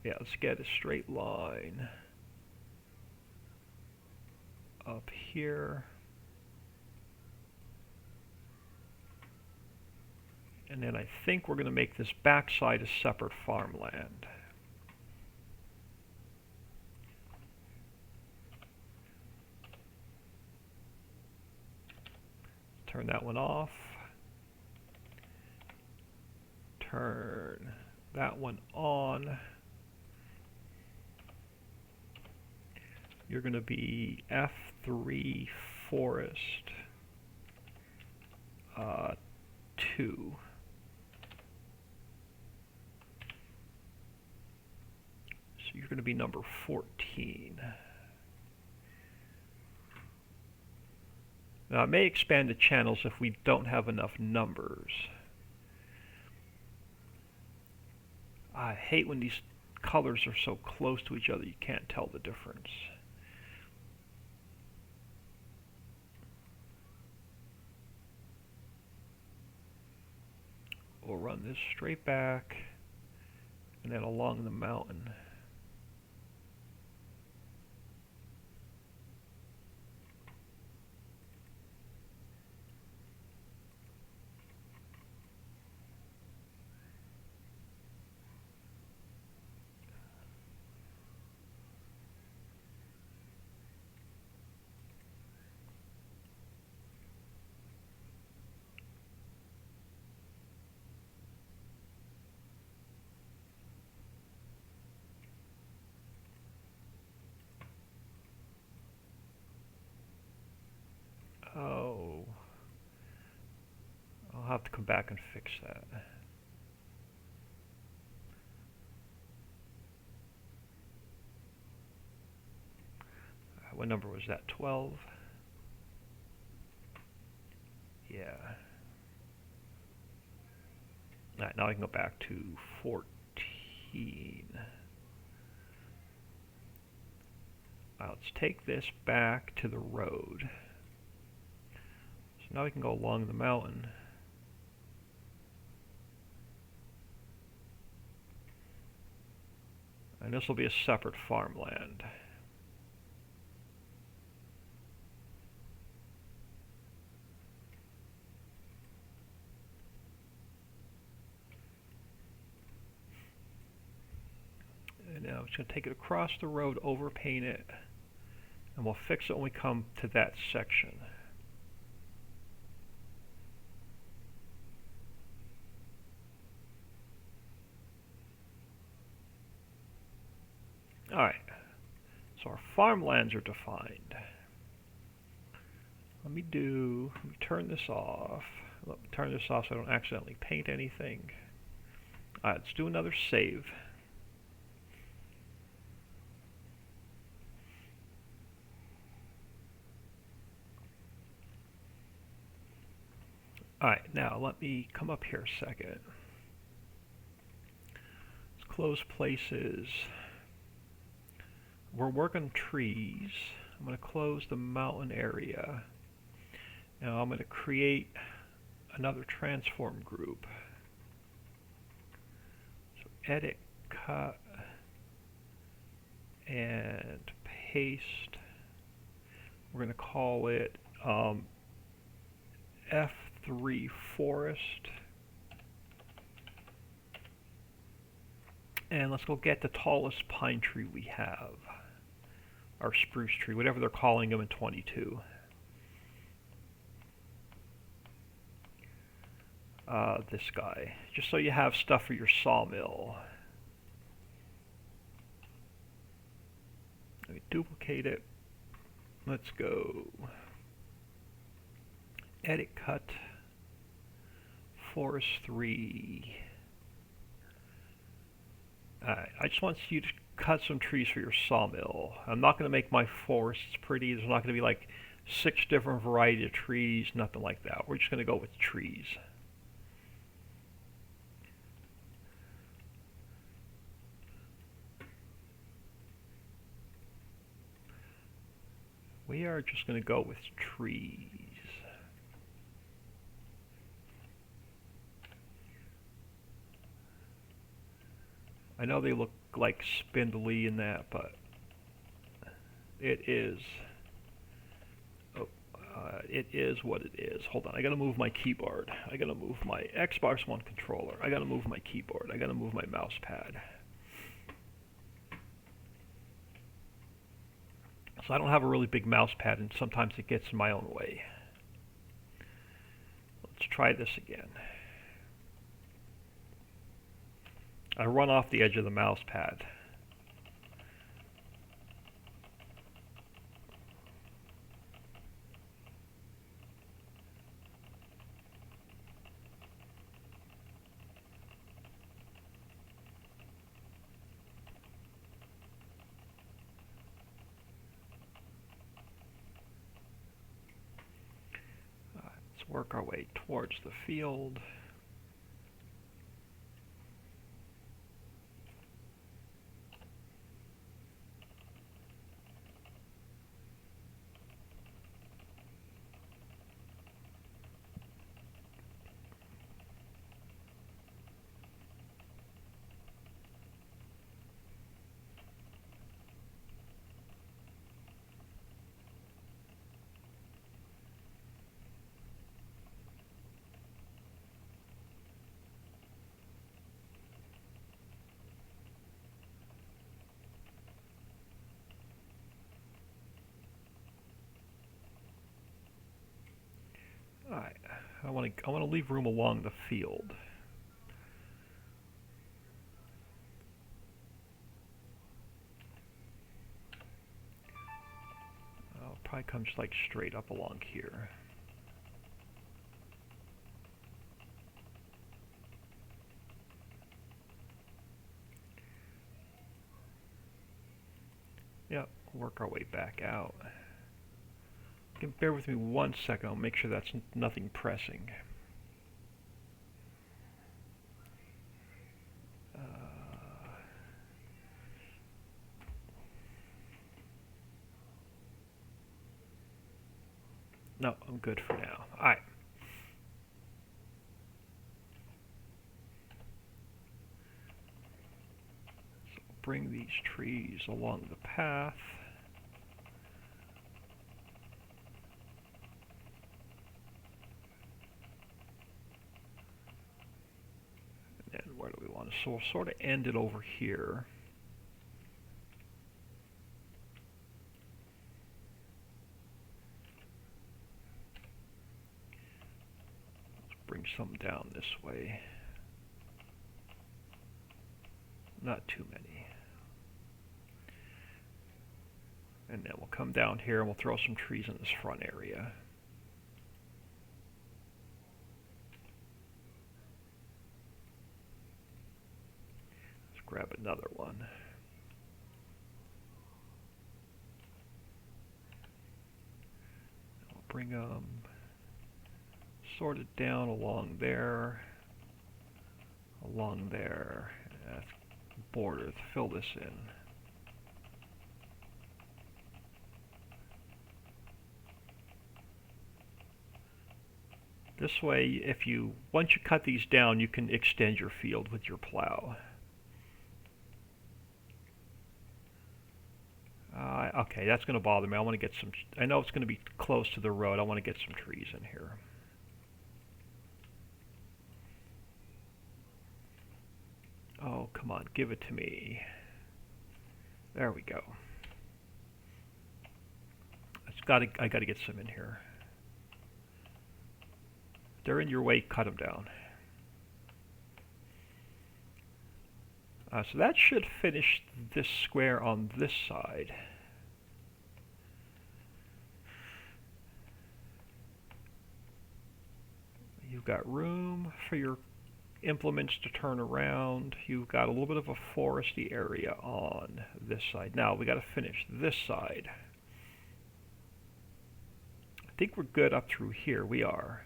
Yeah, let's get a straight line up here. And then I think we're going to make this backside a separate farmland. Turn that one off. Turn that one on. You're going to be F3 forest 2. So you're going to be number 14. Now I may expand the channels if we don't have enough numbers. I hate when these colors are so close to each other you can't tell the difference. We'll run this straight back and then along the mountain. Oh, I'll have to come back and fix that. What number was that? 12? Yeah. Alright, now I can go back to 14. Let's take this back to the road. So now we can go along the mountain. And this will be a separate farmland. And now I'm just going to take it across the road, overpaint it, and we'll fix it when we come to that section. Alright, so our farmlands are defined. Let me turn this off. Let me turn this off so I don't accidentally paint anything. Alright, let's do another save. Alright, now let me come up here a second. Let's close places. We're working trees. I'm going to close the mountain area. Now I'm going to create another transform group. So edit, cut, and paste. We're going to call it F3 forest. And let's go get the tallest pine tree we have. or spruce tree, whatever they're calling them in 22. This guy, just so you have stuff for your sawmill. Let me duplicate it. Let's go. Edit cut. Forest 3. Alright, I just want you to cut some trees for your sawmill. I'm not going to make my forests pretty. There's not going to be like 6 different varieties of trees, nothing like that. We're just going to go with trees. We are just going to go with trees. I know they look like spindly in that, but it is. It is what it is. Hold on, I gotta move my keyboard. I gotta move my Xbox One controller. I gotta move my keyboard. I gotta move my mouse pad. So I don't have a really big mouse pad, and sometimes it gets in my own way. Let's try this again. I run off the edge of the mouse pad. Let's work our way towards the field. Alright, I want to leave room along the field. I'll probably come just like straight up along here. Yep, we'll work our way back out. You can bear with me 1 second, I'll make sure that's nothing pressing. No, I'm good for now. Alright. So bring these trees along the path. And where do we want to sort of end it over here? Bring some down this way. Not too many. And then we'll come down here and we'll throw some trees in this front area. Let's grab another one. I'll bring them sorted down along there, that's border, fill this in. This way, once you cut these down, you can extend your field with your plow. Okay, that's going to bother me. I want to get some, I know it's going to be close to the road. I want to get some trees in here. Oh, come on, give it to me. There we go. I gotta get some in here. If they're in your way, cut them down. So that should finish this square on this side. You've got room for your implements to turn around. You've got a little bit of a foresty area on this side. Now we got to finish this side. I think we're good up through here. We are.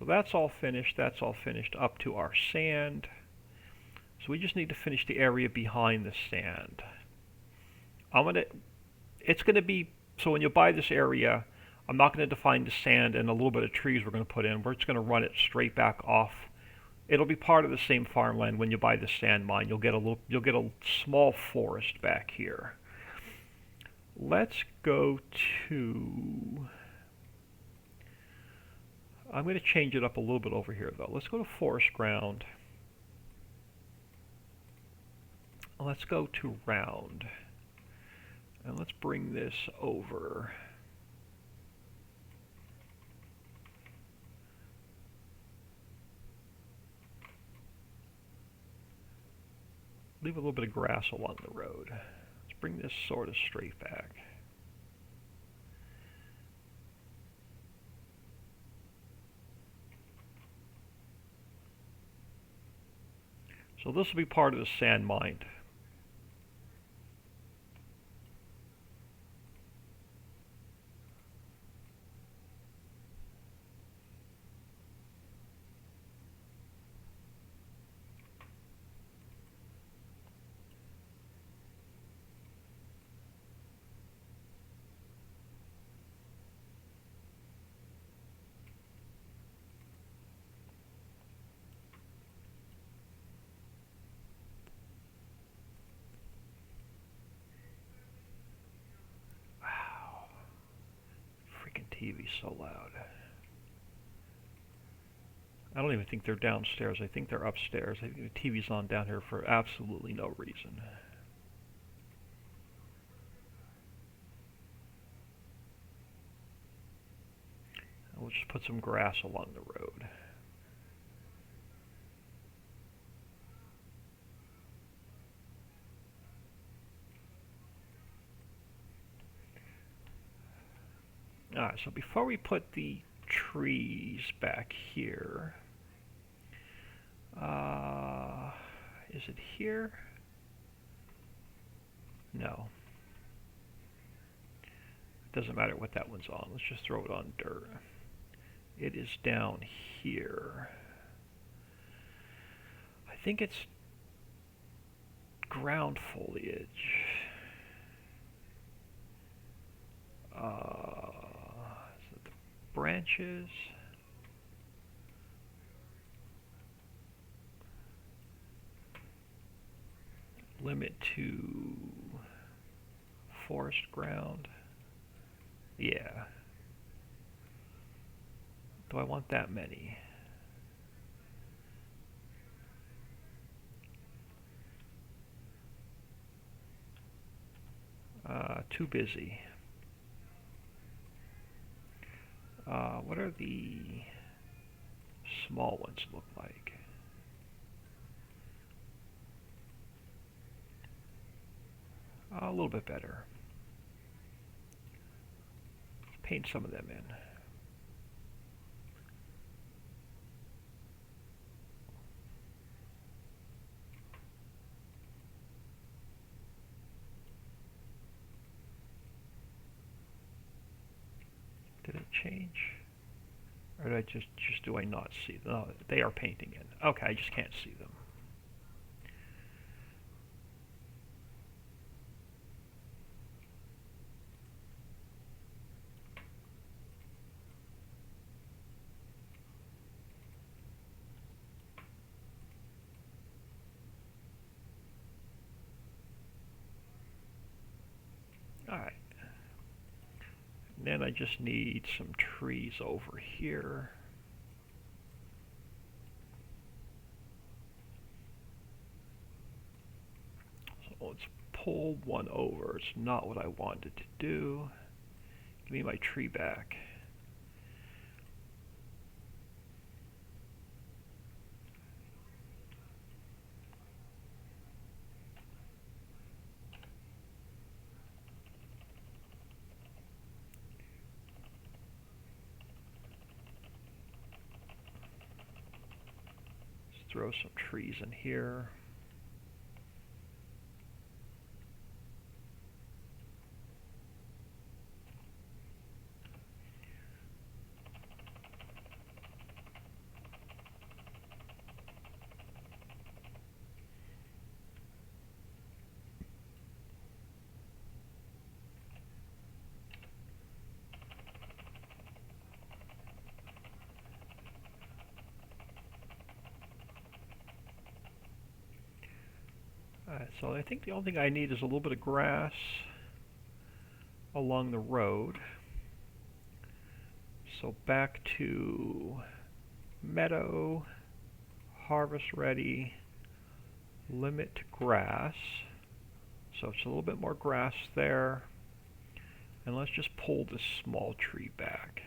So that's all finished. That's all finished up to our sand. So we just need to finish the area behind the sand. It's gonna be, so when you buy this area, I'm not gonna define the sand and a little bit of trees we're gonna put in. We're just gonna run it straight back off. It'll be part of the same farmland when you buy the sand mine. You'll get a small forest back here. Let's go to, I'm gonna change it up a little bit over here though. Let's go to forest ground. Let's go to round, and let's bring this over. Leave a little bit of grass along the road. Let's bring this sort of straight back. So this will be part of the sand mine. TV's so loud. I don't even think they're downstairs. I think they're upstairs. I think the TV's on down here for absolutely no reason. We'll just put some grass along the road. Alright, so before we put the trees back here, is it here? No. It doesn't matter what that one's on. Let's just throw it on dirt. It is down here. I think it's ground foliage. Is it the branches? Limit to forest ground. Yeah. Do I want that many? Too busy. What are the small ones look like? A little bit better. Let's paint some of them in. Did it change? Or did I just do I not see them? No, they are painting in. Okay, I just can't see them. Alright. Then I just need some trees over here. So let's pull one over. It's not what I wanted to do. Give me my tree back. Let's throw some trees in here. So I think the only thing I need is a little bit of grass along the road. So back to meadow, harvest ready, limit to grass. So it's a little bit more grass there. And let's just pull this small tree back.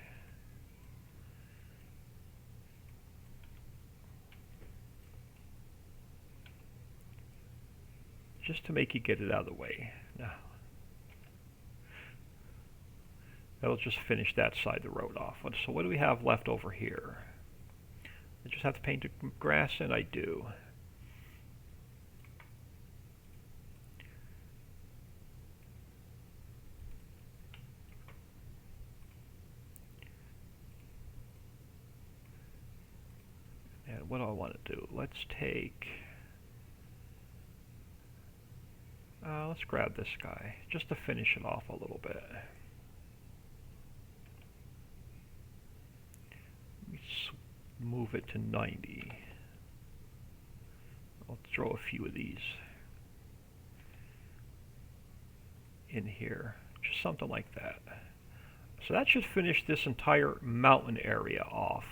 Just to make you get it out of the way. Now, that'll just finish that side of the road off. So what do we have left over here? I just have to paint the grass in, I do. And what do I want to do? Let's take... let's grab this guy, just to finish it off a little bit. Let me move it to 90. I'll throw a few of these in here, just something like that. So that should finish this entire mountain area off.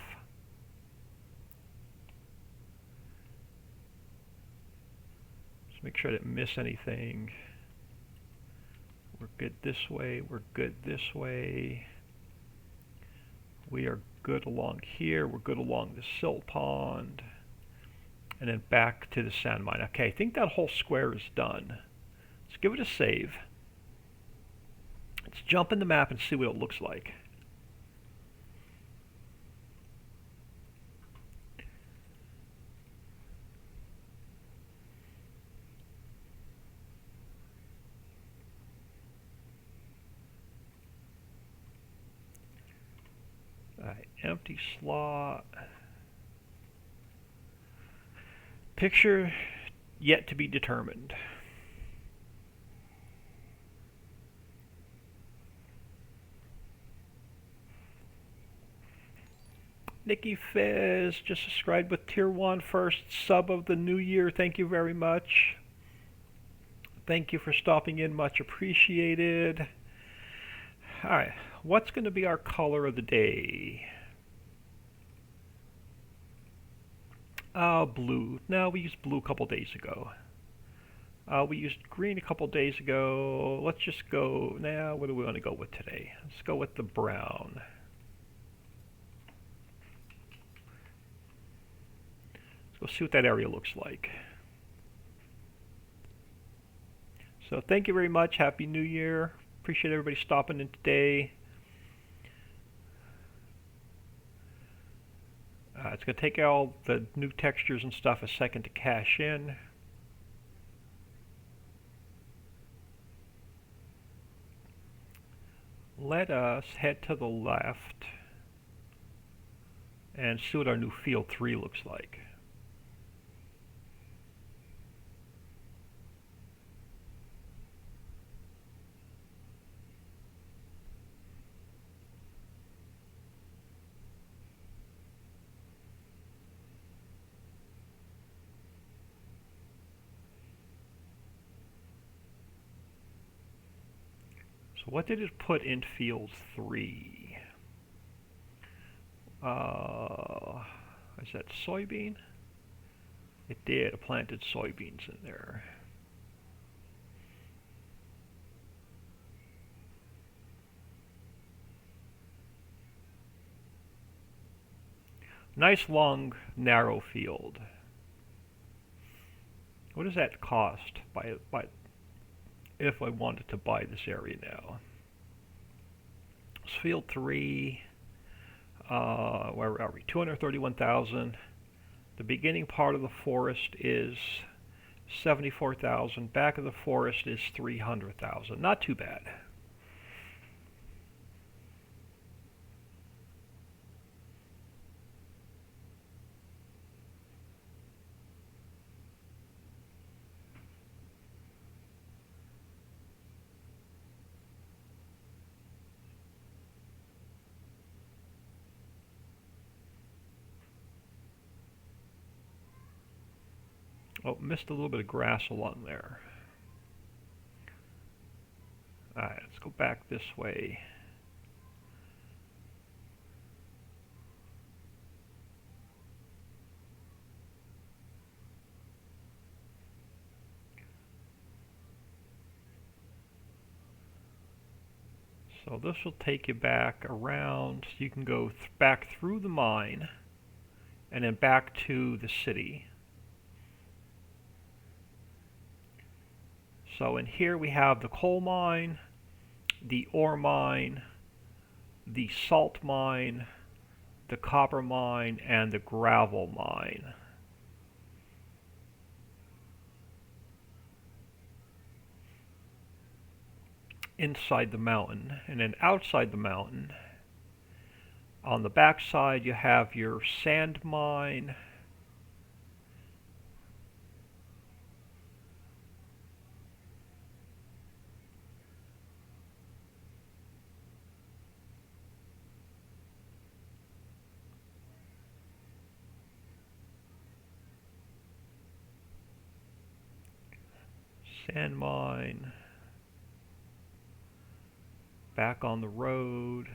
Just make sure I didn't miss anything. We're good this way, we're good this way. We are good along here, we're good along the silt pond. And then back to the sand mine. Okay, I think that whole square is done. Let's give it a save. Let's jump in the map and see what it looks like. Alright, empty slot. Picture yet to be determined. Nikki Fizz just subscribed with Tier 1 first sub of the new year. Thank you very much. Thank you for stopping in. Much appreciated. Alright, what's going to be our color of the day? Blue. No, we used blue a couple days ago. We used green a couple days ago. Let's just go... Now, what do we want to go with today? Let's go with the brown. Let's go see what that area looks like. So thank you very much. Happy New Year. Appreciate everybody stopping in today. It's going to take all the new textures and stuff a second to cache in. Let us head to the left and see what our new field 3 looks like. So what did it put in field 3? Is that soybean? It did. It planted soybeans in there. Nice long narrow field. What does that cost by if I wanted to buy this area now? It's field 3. Where are we? 231,000. The beginning part of the forest is 74,000. Back of the forest is 300,000. Not too bad. Oh, missed a little bit of grass along there. Alright, let's go back this way. So this will take you back around, so you can go back through the mine and then back to the city. So in here we have the coal mine, the ore mine, the salt mine, the copper mine, and the gravel mine. Inside the mountain, and then outside the mountain, on the back side you have your sand mine, back on the road,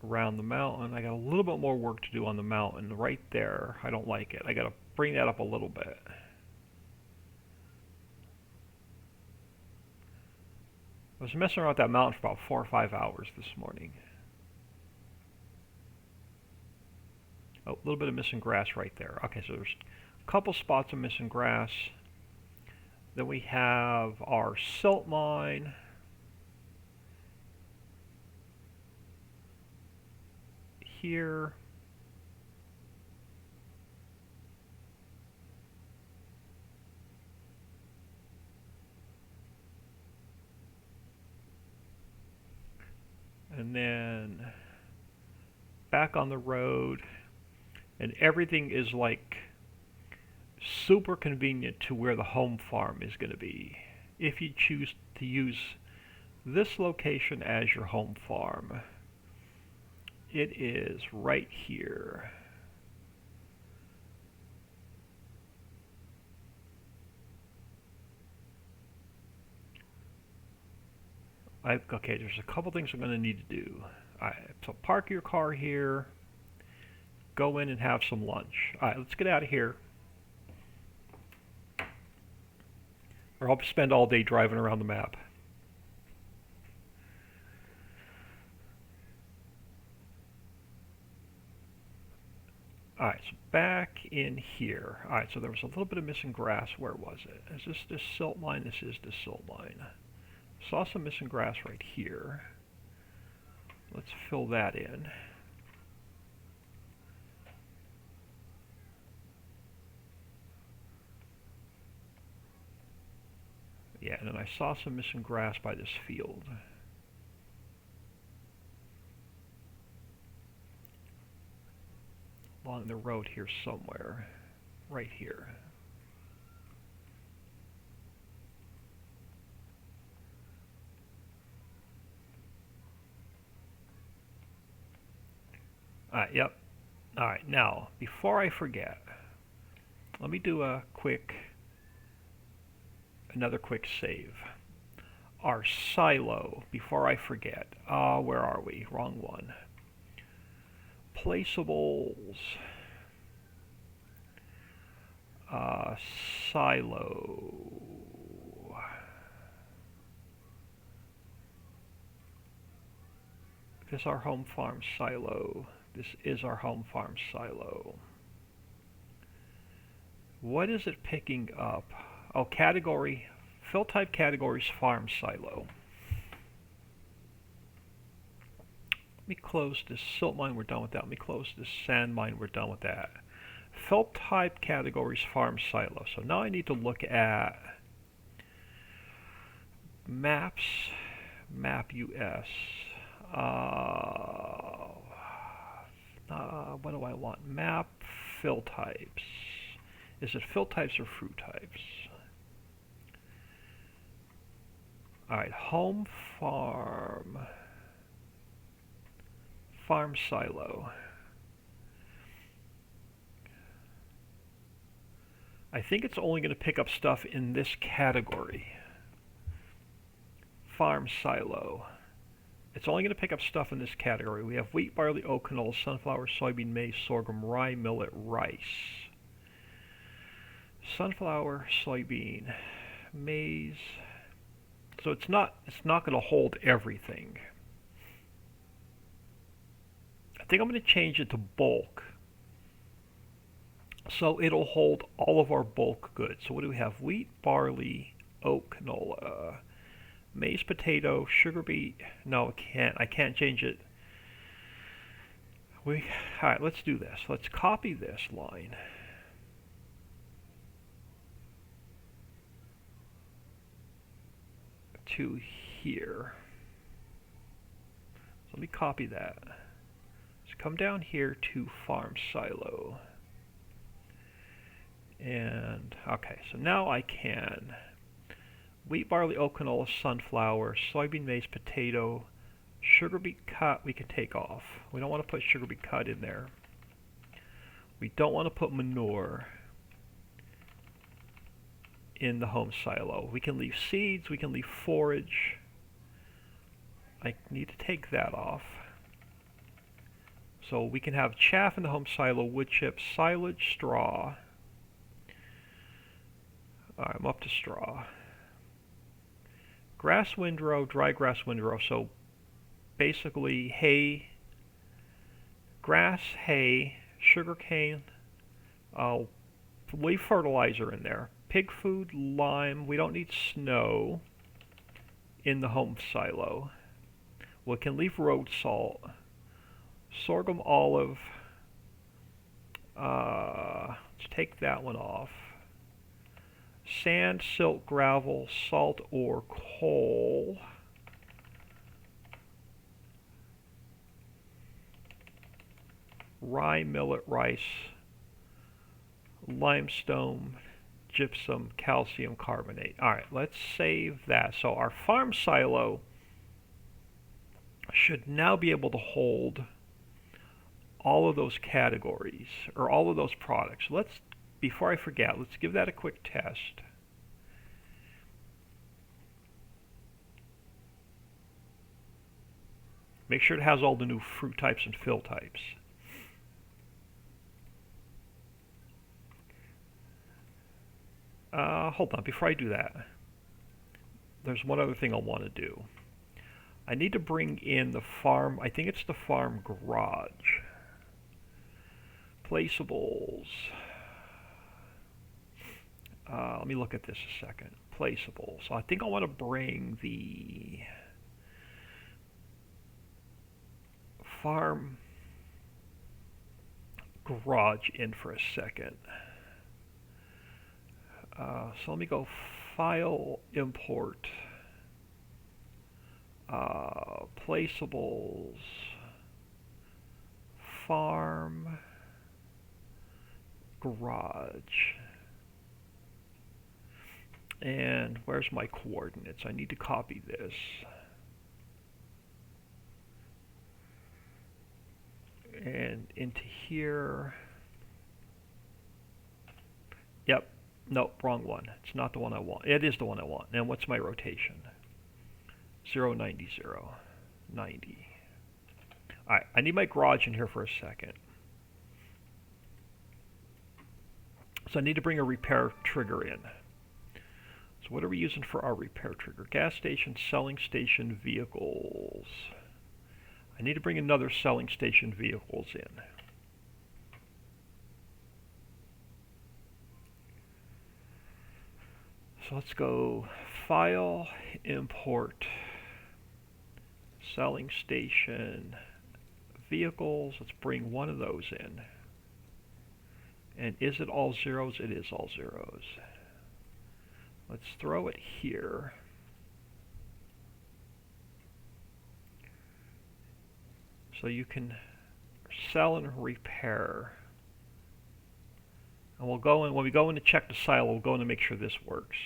around the mountain. I got a little bit more work to do on the mountain right there. I don't like it. I got to bring that up a little bit. I was messing around with that mountain for about 4 or 5 hours this morning. Oh, a little bit of missing grass right there. Okay, so there's a couple spots of missing grass. Then we have our silt mine. Here. And then back on the road. And everything is like super convenient to where the home farm is going to be. If you choose to use this location as your home farm, it is right here. Okay, there's a couple things I'm going to need to do. So park your car here, go in and have some lunch. Alright, let's get out of here, or I'll spend all day driving around the map. Alright, so back in here. Alright, so there was a little bit of missing grass. Where was it? Is this silt mine? This is the silt mine. Saw some missing grass right here. Let's fill that in. Yeah, and then I saw some missing grass by this field. Along the road here somewhere. Right here. Yep. Alright, now, before I forget, let me do another quick save. Our silo, before I forget. Where are we? Wrong one. Placeables. Silo. This is our home farm silo. This is our home farm silo. What is it picking up? Oh, category, fill type categories farm silo. Let me close this silt mine, we're done with that. Let me close this sand mine, we're done with that. Fill type categories farm silo. So now I need to look at maps, map US. What do I want? Map fill types. Is it fill types or fruit types? Alright, home farm. Farm silo. I think it's only going to pick up stuff in this category. Farm silo. It's only going to pick up stuff in this category. We have wheat, barley, oat, canola, sunflower, soybean, maize, sorghum, rye, millet, rice. Sunflower, soybean, maize. So it's not going to hold everything. I think I'm going to change it to bulk. So it'll hold all of our bulk goods. So what do we have? Wheat, barley, oat, canola, maize, potato, sugar beet. No, I can't change it. All right, let's do this. Let's copy this line. To here. So let me copy that. Let's come down here to farm silo. And okay, so now I can wheat, barley, oat, canola, sunflower, soybean, maize, potato, sugar beet cut we can take off. We don't want to put sugar beet cut in there. We don't want to put manure in the home silo. We can leave seeds, we can leave forage. I need to take that off. So we can have chaff in the home silo, wood chips, silage, straw. I'm up to straw. Grass windrow, dry grass windrow. So basically hay, grass, hay, sugar cane. I'll leave fertilizer in there. Pig food, lime. We don't need snow in the home silo. We can leave road salt. Sorghum, olive. Let's take that one off. Sand, silt, gravel, salt, or coal. Rye, millet, rice, limestone, gypsum, calcium carbonate. Alright, let's save that. So our farm silo should now be able to hold all of those categories, or all of those products. Before I forget, let's give that a quick test. Make sure it has all the new fruit types and fill types. Hold on, before I do that, there's one other thing I want to do. I need to bring in the farm, I think it's the farm garage. Placeables. Let me look at this a second. Placeables. So I think I want to bring the farm garage in for a second. So let me go File, Import, Placeables, Farm, Garage. And where's my coordinates? I need to copy this. And into here. Yep. Nope, wrong one. It's not the one I want. It is the one I want. And what's my rotation? 0, 90, 0, 90. Alright, I need my garage in here for a second. So I need to bring a repair trigger in. So what are we using for our repair trigger? Gas station, selling station, vehicles. I need to bring another selling station vehicles in. So let's go File, Import, Selling Station, Vehicles. Let's bring one of those in. And is it all zeros? It is all zeros. Let's throw it here. So you can sell and repair. And we'll go in, when we go in to check the silo, we'll go in to make sure this works.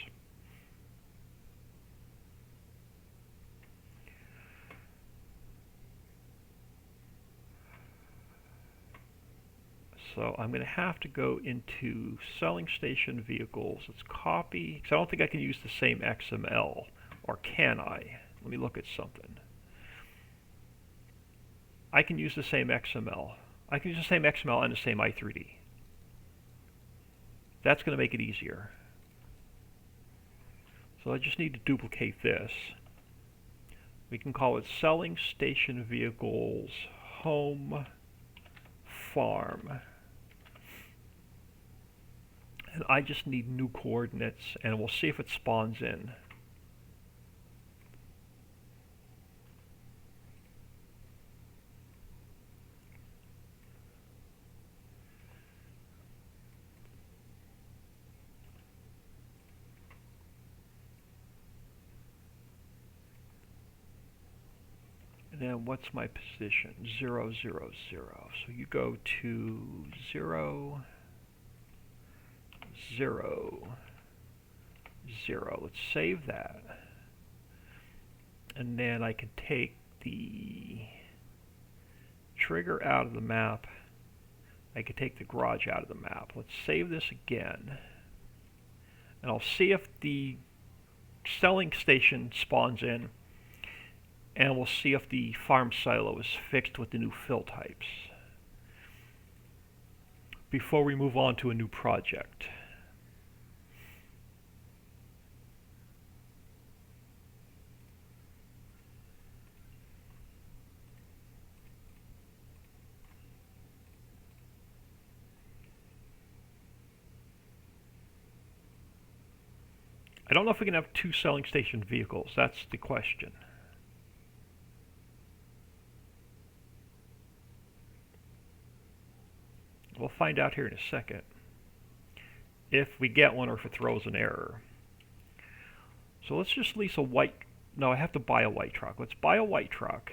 So I'm going to have to go into selling station vehicles. Let's copy, because I don't think I can use the same XML, or can I? Let me look at something. I can use the same XML. I can use the same XML and the same i3D. That's going to make it easier. So I just need to duplicate this. We can call it selling station vehicles home farm. And I just need new coordinates, and we'll see if it spawns in. And then what's my position? 0, 0, 0. So you go to 0, 0, 0. Let's save that. And then I can take the trigger out of the map. I can take the garage out of the map. Let's save this again. And I'll see if the selling station spawns in. And we'll see if the farm silo is fixed with the new fill types before we move on to a new project. I don't know if we can have two selling station vehicles. That's the question. We'll find out here in a second if we get one or if it throws an error. So let's just lease a white, no, I have to buy a white truck. Let's buy a white truck.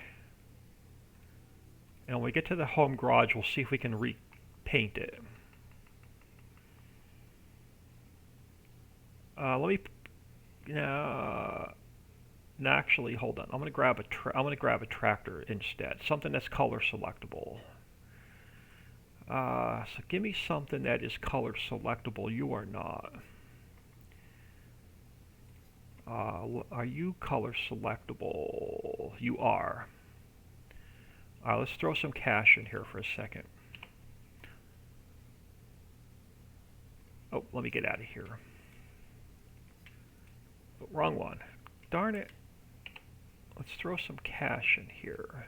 And when we get to the home garage, we'll see if we can repaint it. Let me, actually, hold on. I'm gonna grab a tractor instead, something that's color selectable. So give me something that is color selectable. You are not. Are you color selectable? You are. Let's throw some cash in here for a second. Oh, let me get out of here. Oh, wrong one. Darn it. Let's throw some cash in here.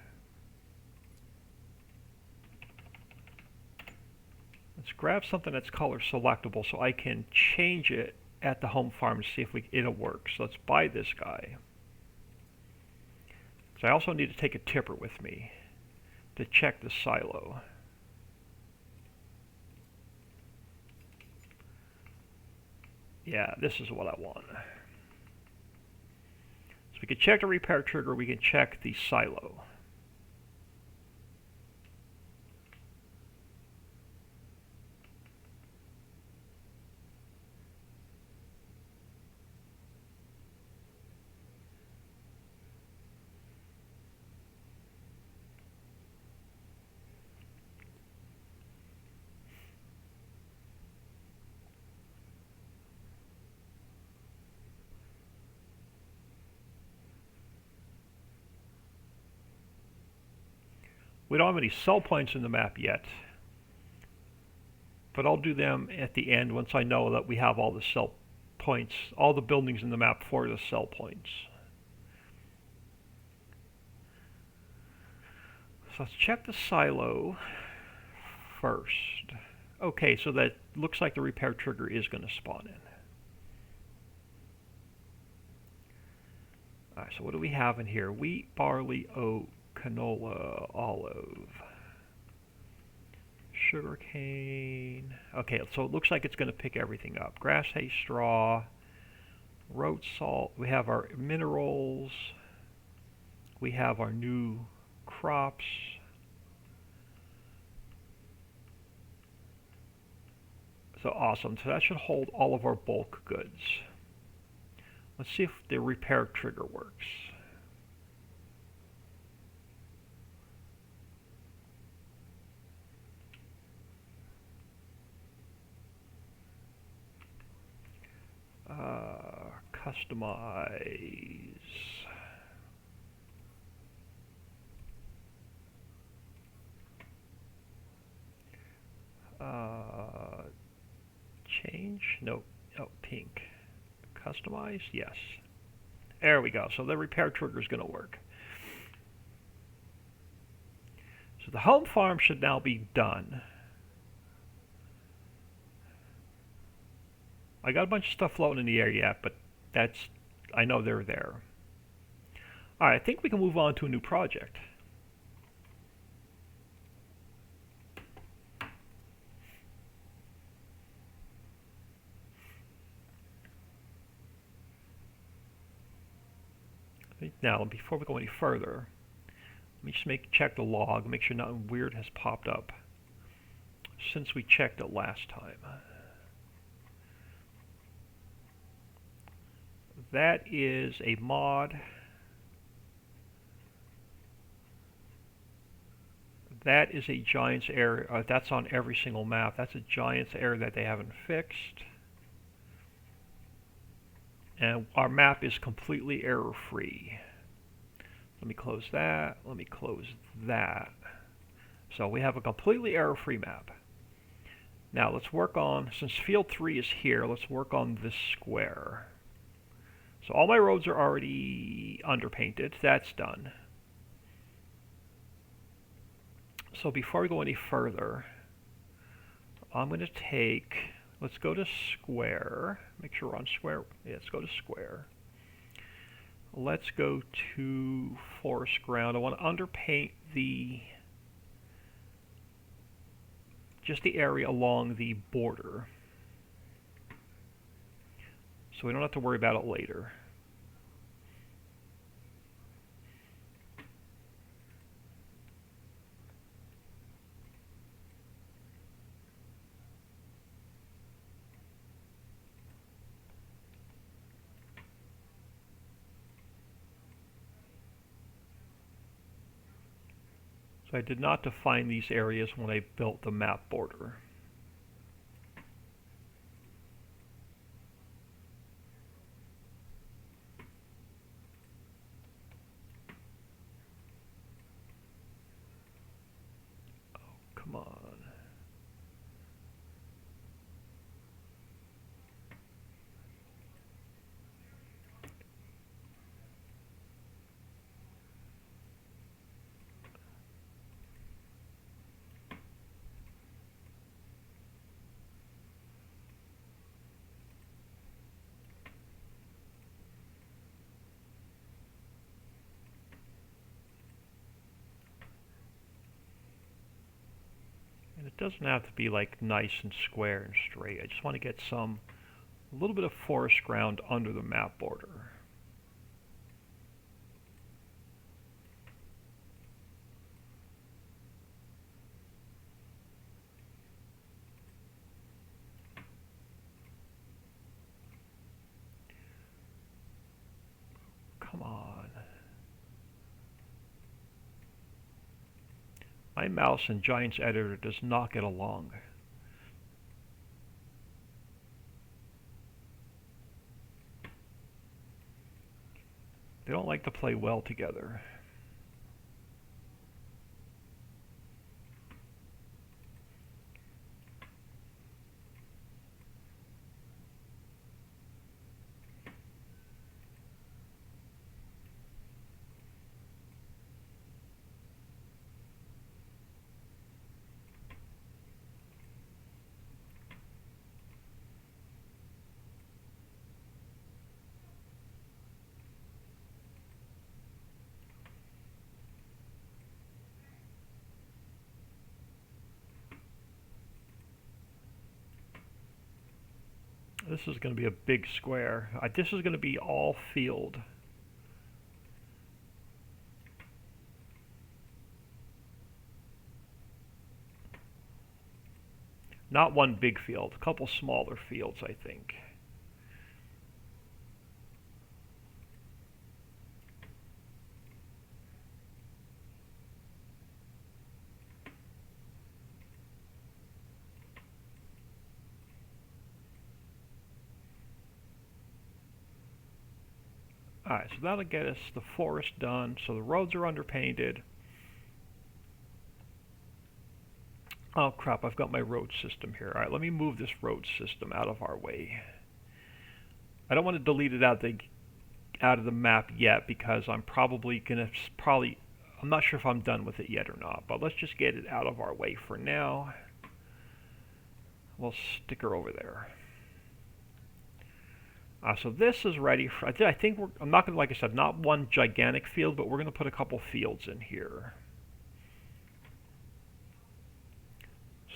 Let's grab something that's color selectable so I can change it at the home farm to see if it'll work. So let's buy this guy. So I also need to take a tipper with me to check the silo. Yeah, this is what I want. So we can check the repair trigger, we can check the silo. We don't have any sell points in the map yet, but I'll do them at the end once I know that we have all the sell points, all the buildings in the map for the sell points. let's check the silo first. Okay, so that looks like the repair trigger is going to spawn in. Alright, so what do we have in here? Wheat, barley, oat, canola, olive, sugarcane. Okay, so it looks like it's going to pick everything up. Grass, hay, straw, road salt. We have our minerals. We have our new crops. So awesome. So that should hold all of our bulk goods. Let's see if the repair trigger works. Customize. Change? Nope. Oh, pink. Customize? Yes. There we go. So the repair trigger is going to work. So the home farm should now be done. I got a bunch of stuff floating in the air yet, but I know they're there. Alright, I think we can move on to a new project. Now, before we go any further, let me just check the log, make sure nothing weird has popped up since we checked it last time. That is a mod. That is a Giants error. That's on every single map. That's a Giants error that they haven't fixed. And our map is completely error-free. Let me close that. Let me close that. So we have a completely error-free map. Now let's work on, since field 3 is here, let's work on this square. So all my roads are already underpainted. That's done. So before we go any further, I'm going to take, let's go to square. Make sure we're on square. Yeah, let's go to square. Let's go to forest ground. I want to underpaint just the area along the border, so we don't have to worry about it later. So I did not define these areas when I built the map border. Oh, come on. And it doesn't have to be like nice and square and straight. I just want to get a little bit of forest ground under the map border. Come on. My mouse and Giants editor does not get along. They don't like to play well together. This is going to be a big square. This is going to be all field. Not one big field, a couple smaller fields, I think. Alright, so that'll get us the forest done. So the roads are underpainted. Oh crap, I've got my road system here. Alright, let me move this road system out of our way. I don't want to delete it out of the map yet because I'm I'm not sure if I'm done with it yet or not, but let's just get it out of our way for now. We'll stick her over there. So this is ready for, I think I'm not going to, like I said, not one gigantic field, but we're going to put a couple fields in here.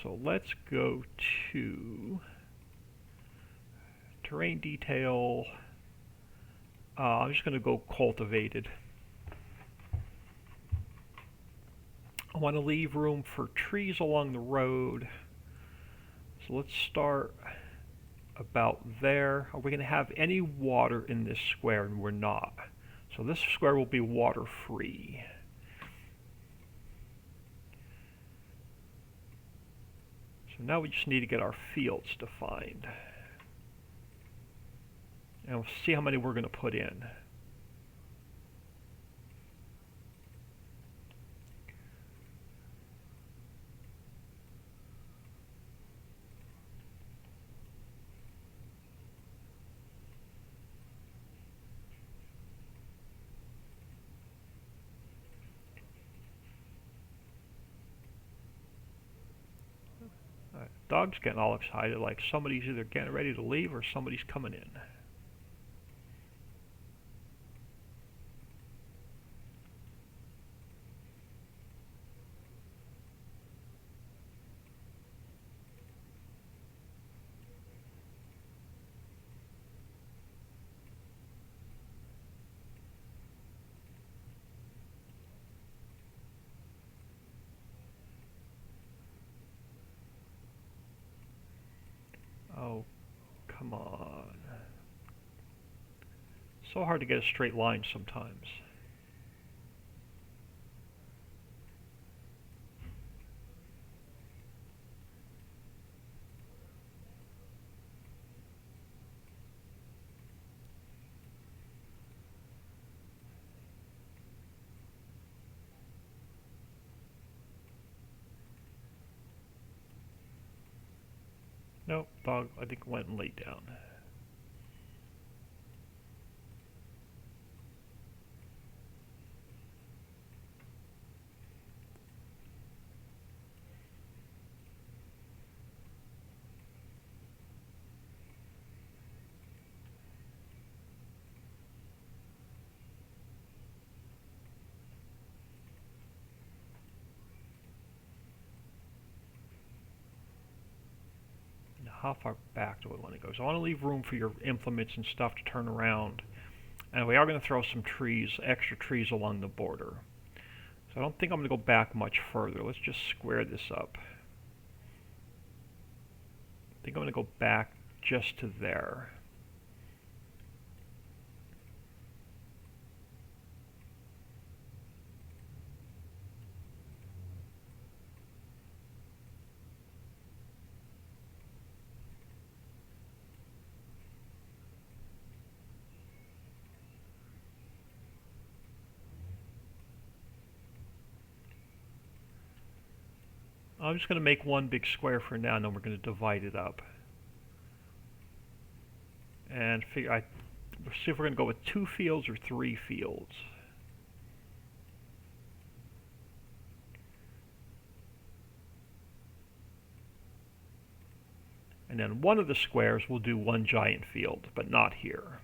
So let's go to terrain detail. I'm just going to go cultivated. I want to leave room for trees along the road. So let's start about there. Are we going to have any water in this square? And we're not. So this square will be water free. So now we just need to get our fields defined. And we'll see how many we're going to put in. Dog's getting all excited, like somebody's either getting ready to leave or somebody's coming in. Oh, come on. So hard to get a straight line sometimes. Nope, dog, I think went and laid down. How far back do we want to go? So I want to leave room for your implements and stuff to turn around. And we are going to throw some trees, extra trees along the border. So I don't think I'm going to go back much further. Let's just square this up. I think I'm going to go back just to there. I'm just going to make one big square for now, and then we're going to divide it up. And see if we're going to go with 2 fields or 3 fields. And then one of the squares will do one giant field, but not here.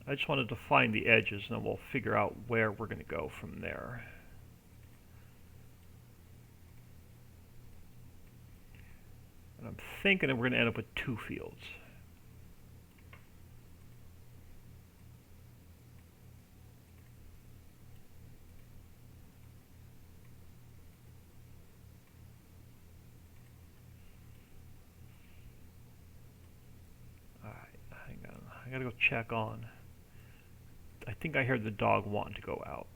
I just wanted to find the edges, and then we'll figure out where we're going to go from there. And I'm thinking that we're going to end up with 2 fields. I gotta go check on. I think I heard the dog wanting to go out.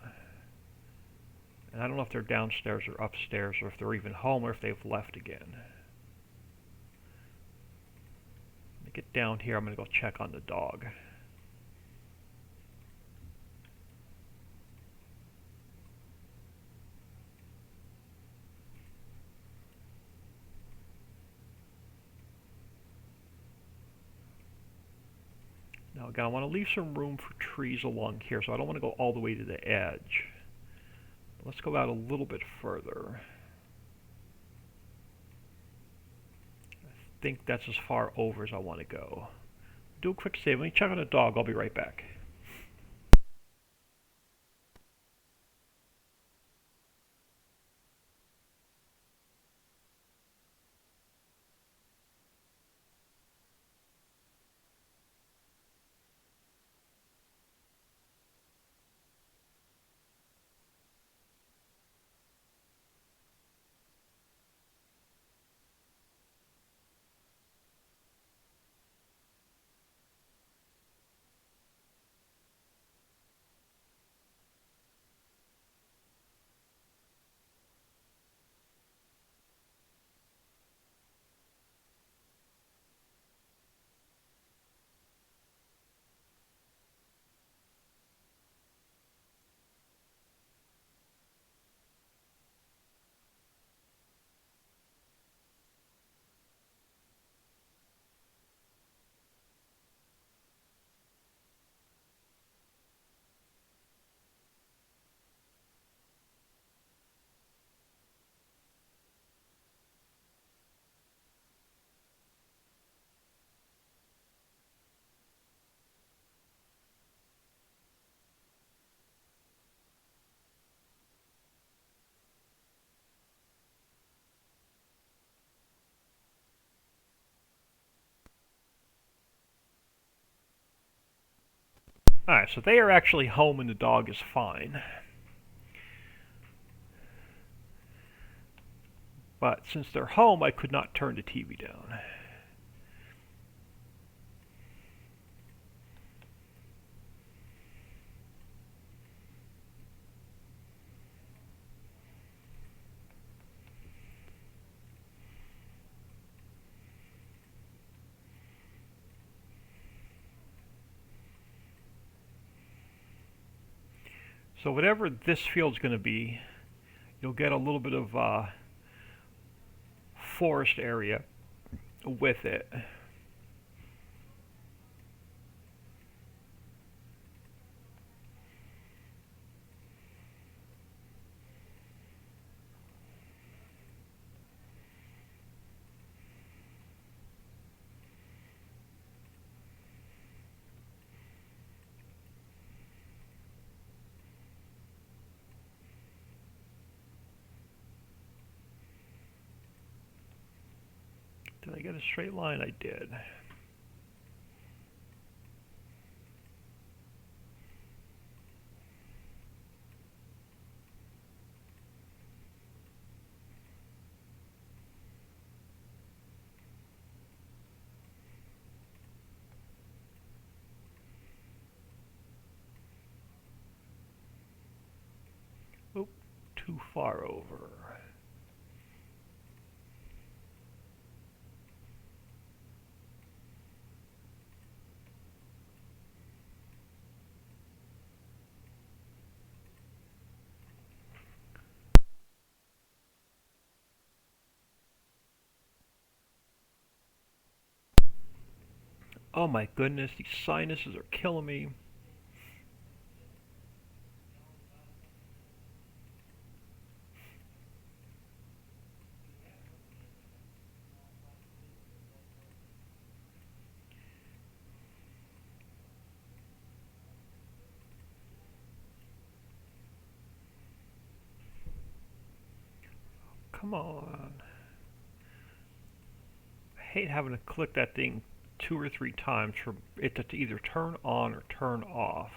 And I don't know if they're downstairs or upstairs, or if they're even home, or if they've left again. Let me get down here. I'm gonna go check on the dog. Now again, I want to leave some room for trees along here, so I don't want to go all the way to the edge. Let's go out a little bit further. I think that's as far over as I want to go. Do a quick save. Let me check on the dog. I'll be right back. Alright, so they are actually home and the dog is fine. But since they're home, I could not turn the TV down. So whatever this field's going to be, you'll get a little bit of forest area with it. Did I get a straight line? I did. Oh, too far over. Oh my goodness, these sinuses are killing me. Come on. I hate having to click that thing 2 or 3 times for it to either turn on or turn off.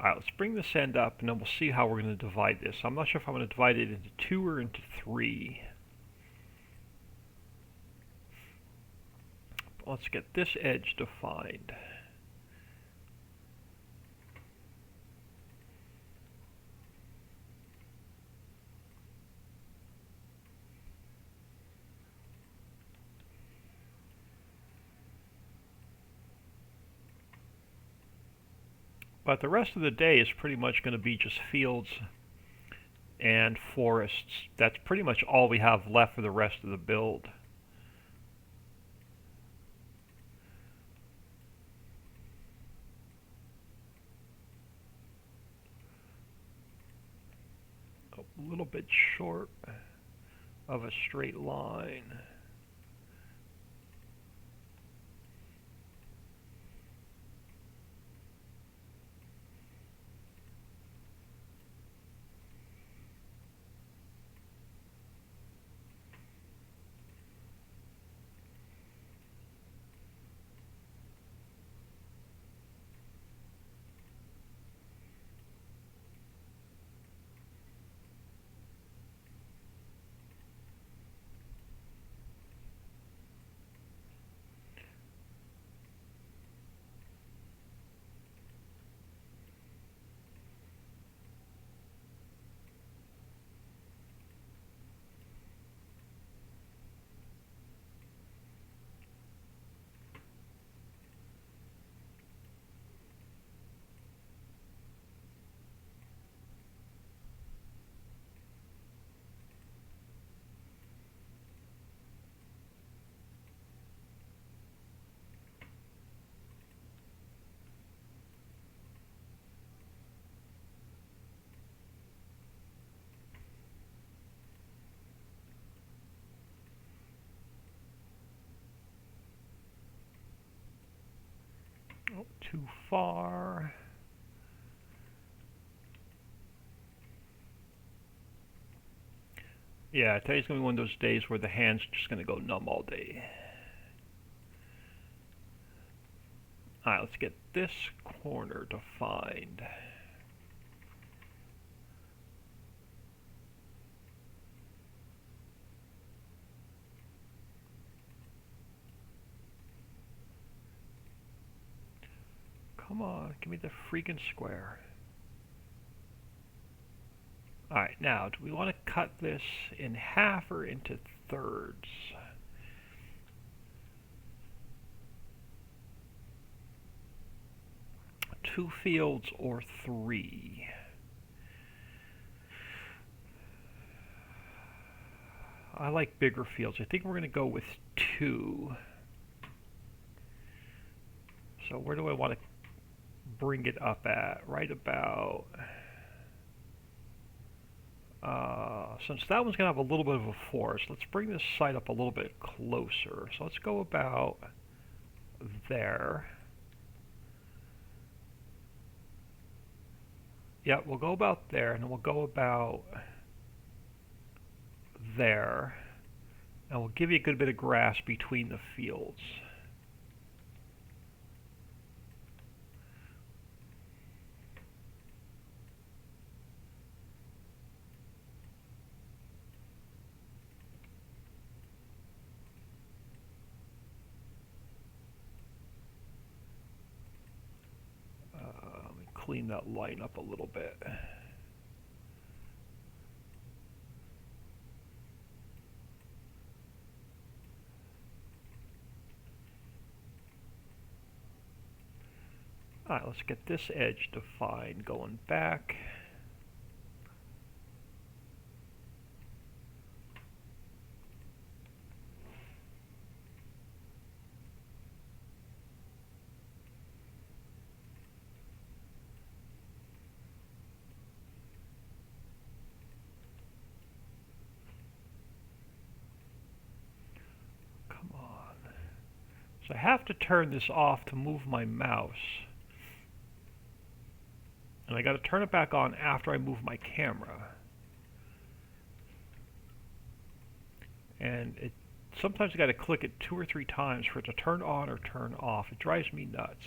Alright, let's bring this end up and then we'll see how we're going to divide this. I'm not sure if I'm going to divide it into 2 or into 3. But let's get this edge defined. But the rest of the day is pretty much going to be just fields and forests. That's pretty much all we have left for the rest of the build. A little bit short of a straight line. Oh, too far. Yeah, today's going to be one of those days where the hand's just going to go numb all day. Alright, let's get this corner defined. Come on, give me the freaking square. Alright, now, do we want to cut this in half or into thirds? Two fields or 3? I like bigger fields. I think we're going to go with 2. So where do I want to bring it up at? Right about... since that one's going to have a little bit of a forest, let's bring this side up a little bit closer. So let's go about there. Yeah, we'll go about there, and then we'll go about there. And we'll give you a good bit of grass between the fields. Let me clean that line up a little bit. Alright, let's get this edge defined going back. Come on. So I have to turn this off to move my mouse. And I got to turn it back on after I move my camera. And sometimes you got to click it 2 or 3 times for it to turn on or turn off. It drives me nuts.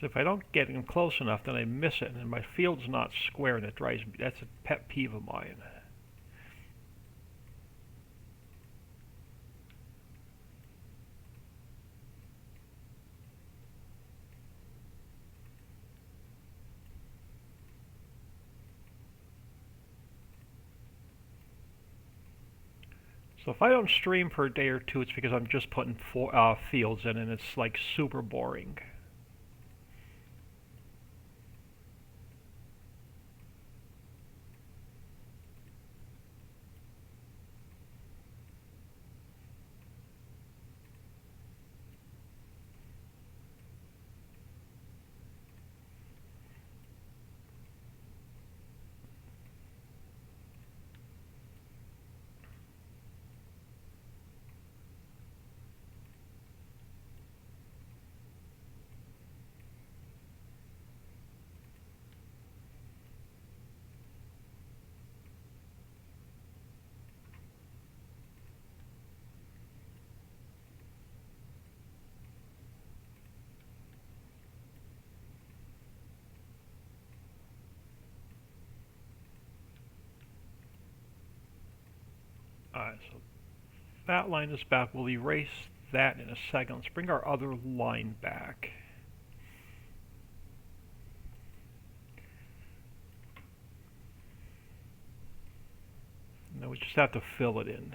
So if I don't get in close enough, then I miss it, and my field's not square, and it drives me. That's a pet peeve of mine. So if I don't stream for a day or two, it's because I'm just putting fields in, and it's like super boring. Alright, so that line is back. We'll erase that in a second. Let's bring our other line back. Now we just have to fill it in.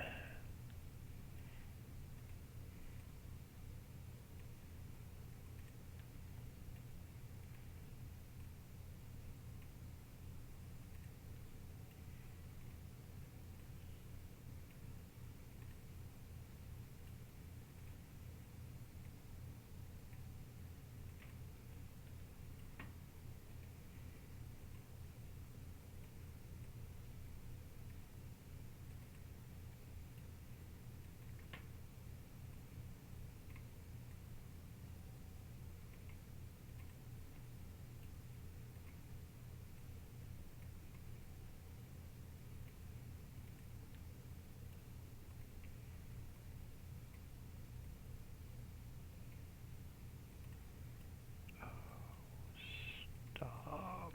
Stop.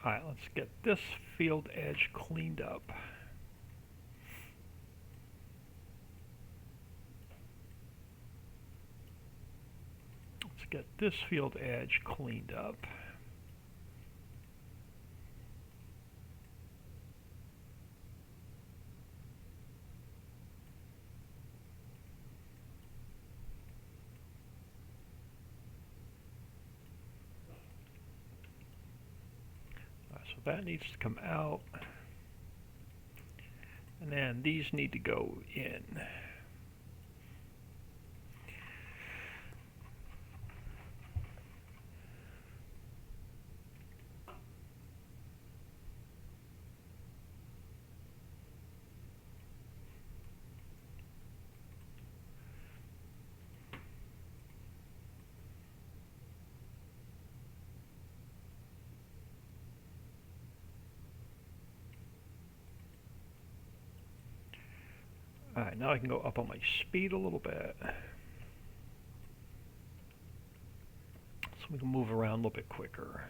Alright, let's get this field edge cleaned up. Let's get this field edge cleaned up. So that needs to come out. And then these need to go in. Alright, now I can go up on my speed a little bit. So we can move around a little bit quicker.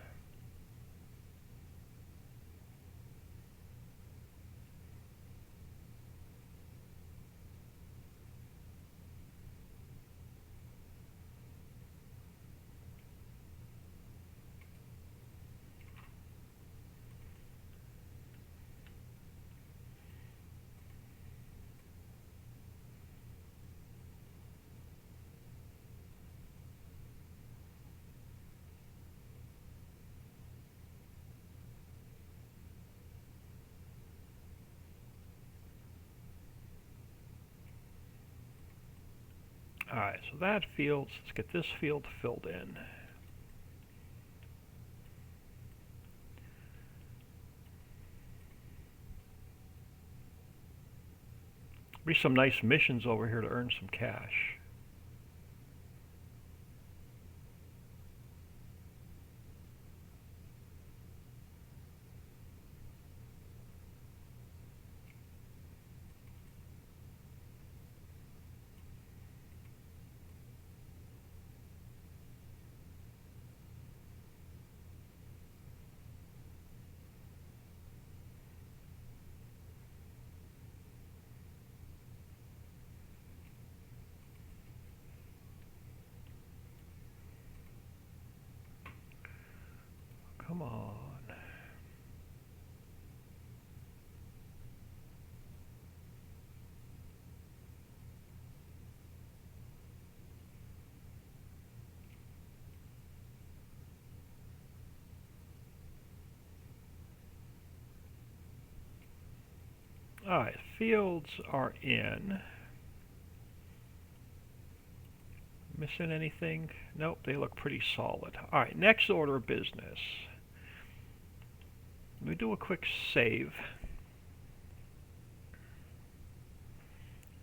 Alright, so that field, let's get this field filled in. Be some nice missions over here to earn some cash. Come on. Alright, fields are in. Missing anything? Nope, they look pretty solid. Alright, next order of business. Let me do a quick save.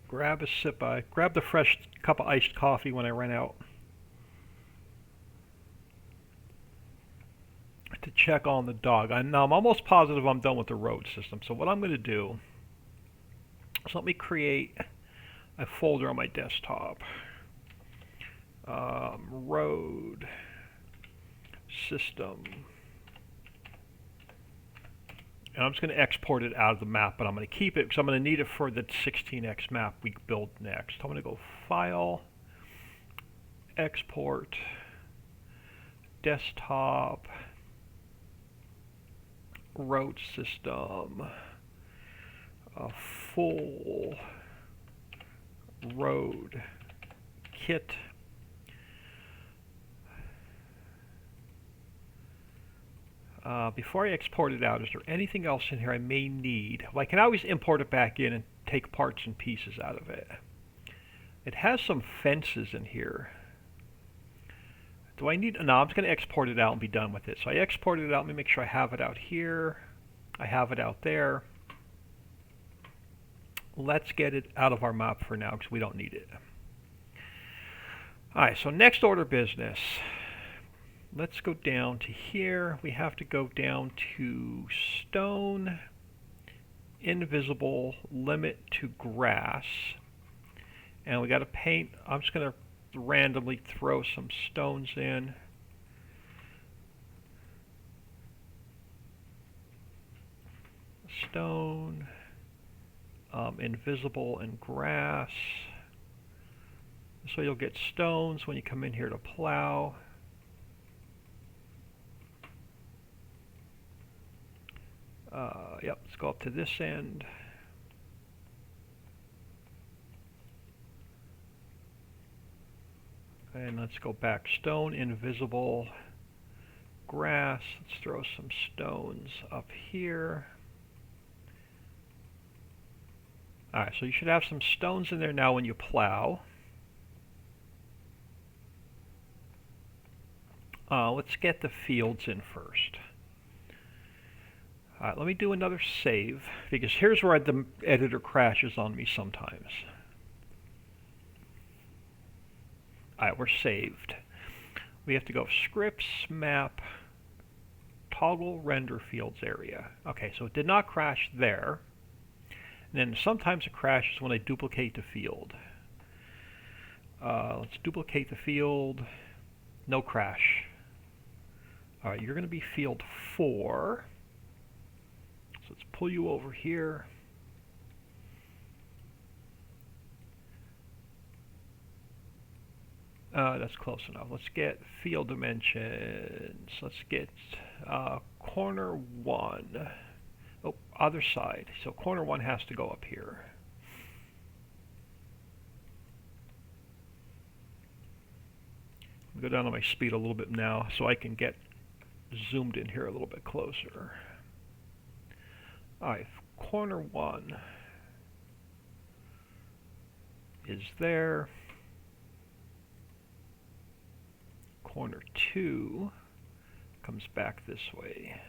Grab a sip. I grabbed a fresh cup of iced coffee when I ran out to check on the dog. Now I'm almost positive I'm done with the road system. So what I'm going to do is let me create a folder on my desktop. Road system. And I'm just going to export it out of the map, but I'm going to keep it because I'm going to need it for the 16x map we build next. I'm going to go File, Export, Desktop, Road System, Full Road Kit. Before I export it out, is there anything else in here I may need? Well, I can always import it back in and take parts and pieces out of it. It has some fences in here. Do I need... No, I'm just going to export it out and be done with it. So I exported it out. Let me make sure I have it out here. I have it out there. Let's get it out of our map for now because we don't need it. Alright, so next order business. Let's go down to here. We have to go down to stone, invisible, limit to grass. And we got to paint. I'm just going to randomly throw some stones in. Stone, invisible, and grass. So you'll get stones when you come in here to plow. Yep, let's go up to this end. And let's go back. Stone, invisible, grass. Let's throw some stones up here. Alright, so you should have some stones in there now when you plow. Let's get the fields in first. Alright, let me do another save, because here's where the editor crashes on me sometimes. Alright, we're saved. We have to go scripts, map, toggle render fields area. Okay, so it did not crash there. And then sometimes it crashes when I duplicate the field. Let's duplicate the field. No crash. Alright, you're going to be field 4. So let's pull you over here. That's close enough. Let's get field dimensions. Let's get corner 1. Oh, other side. So corner 1 has to go up here. I'll go down on my speed a little bit now so I can get zoomed in here a little bit closer. Alright, corner 1 is there. Corner 2 comes back this way.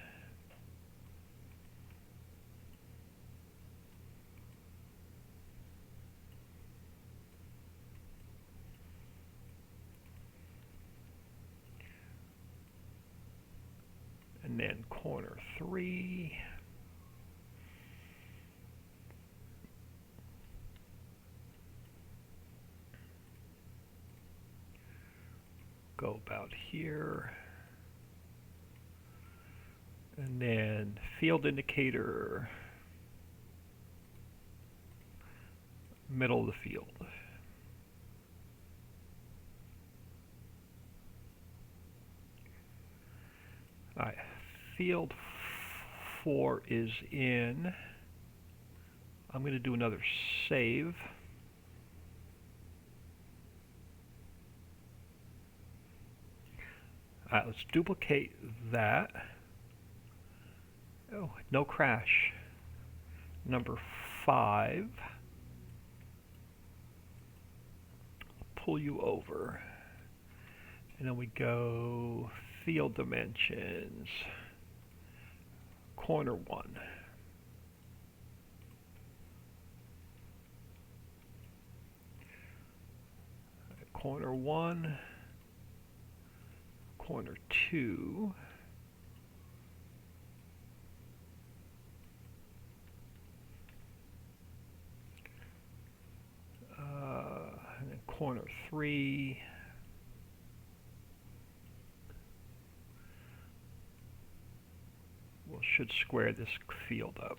And then corner 3. Go about here. And then field indicator, middle of the field. Alright, field 4 is in. I'm going to do another save. Alright, let's duplicate that. Oh, no crash. Number 5. Pull you over. And then we go field dimensions. Corner 1. Corner 1. Corner 2. And then corner 3. We should square this field up.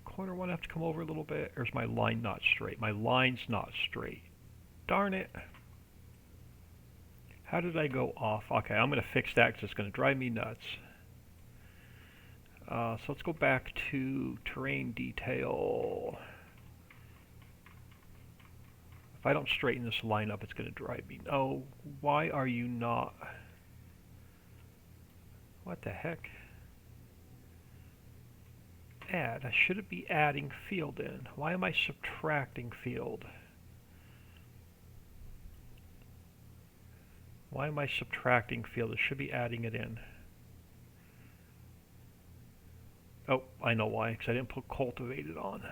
Corner 1 have to come over a little bit. Or is my line not straight? My line's not straight. Darn it. How did I go off? Okay, I'm going to fix that because it's going to drive me nuts. So let's go back to terrain detail. If I don't straighten this line up, it's going to drive me. Oh, why are you not? What the heck? Add. I shouldn't be adding field in. Why am I subtracting field? Why am I subtracting field? I should be adding it in. Oh, I know why, because I didn't put cultivated on.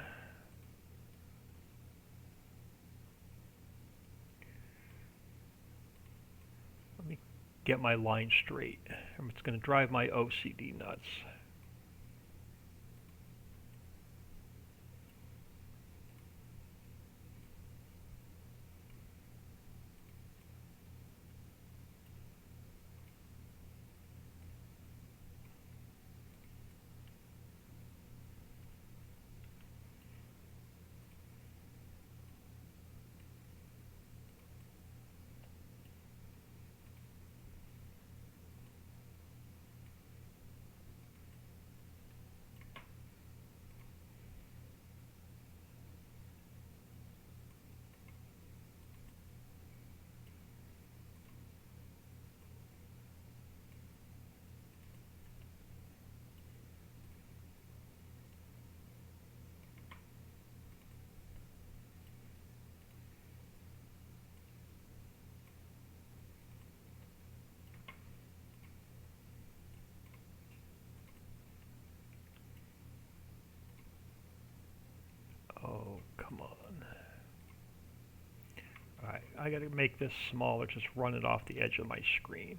Let me get my line straight. It's going to drive my OCD nuts. Oh, come on. Alright, I gotta make this smaller, just run it off the edge of my screen.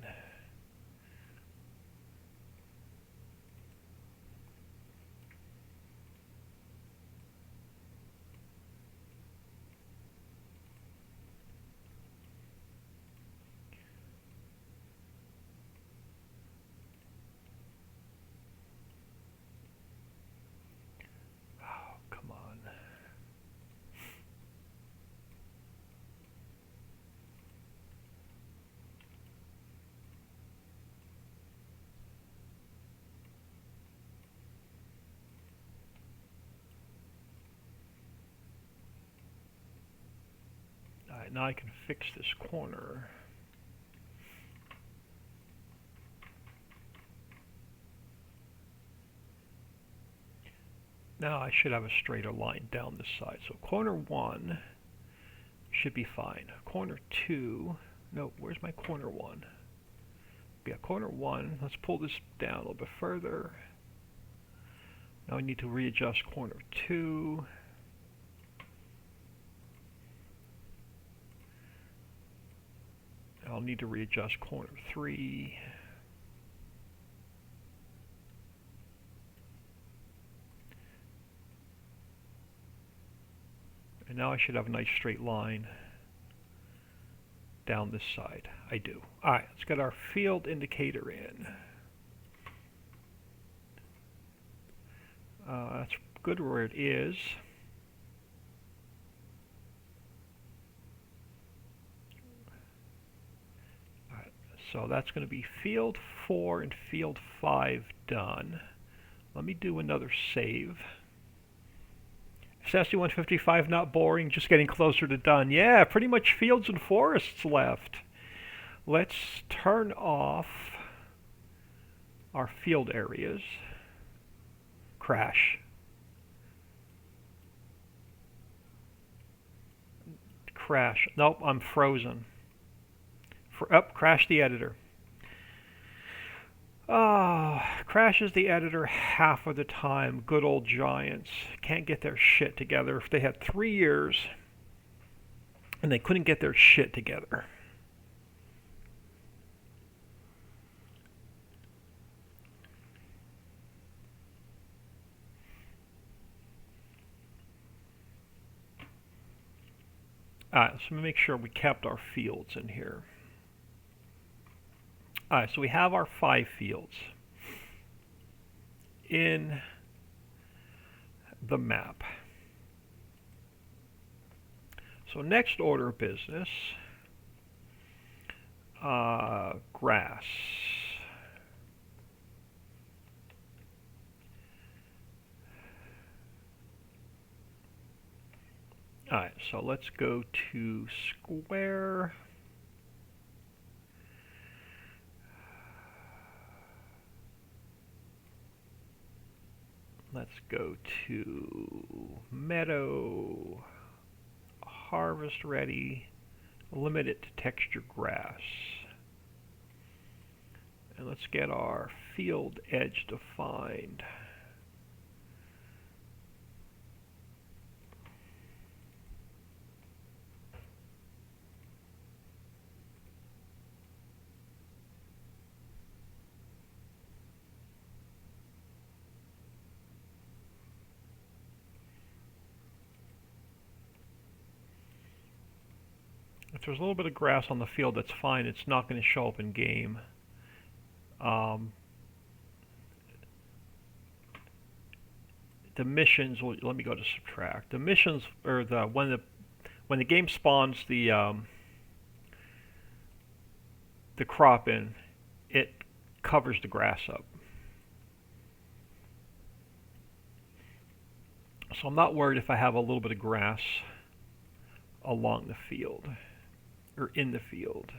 Alright, now I can fix this corner. Now I should have a straighter line down this side. So corner 1 should be fine. Corner 2, no, where's my corner 1? Yeah, corner 1, let's pull this down a little bit further. Now I need to readjust corner 2. I'll need to readjust corner 3. And now I should have a nice straight line down this side. I do. Alright, let's get our field indicator in. That's good where it is. Alright, so that's going to be field 4 and field 5 done. Let me do another save. Sassy 155, not boring, just getting closer to done. Yeah, pretty much fields and forests left. Let's turn off our field areas. Crash. Crash. Nope, I'm frozen. Crash the editor. Crashes the editor half of the time. Good old Giants. Can't get their shit together. If they had 3 years and they couldn't get their shit together. Alright, so let me make sure we kept our fields in here. Alright, so we have our 5 fields in the map. So next order of business, grass. Alright, so let's go to square. Let's go to meadow, harvest ready, limit it to texture grass. And let's get our field edge defined. If there's a little bit of grass on the field, that's fine. It's not going to show up in game. The missions. Well, let me go to subtract. The missions, or when the game spawns the crop in, it covers the grass up. So I'm not worried if I have a little bit of grass along the field. Or in the field.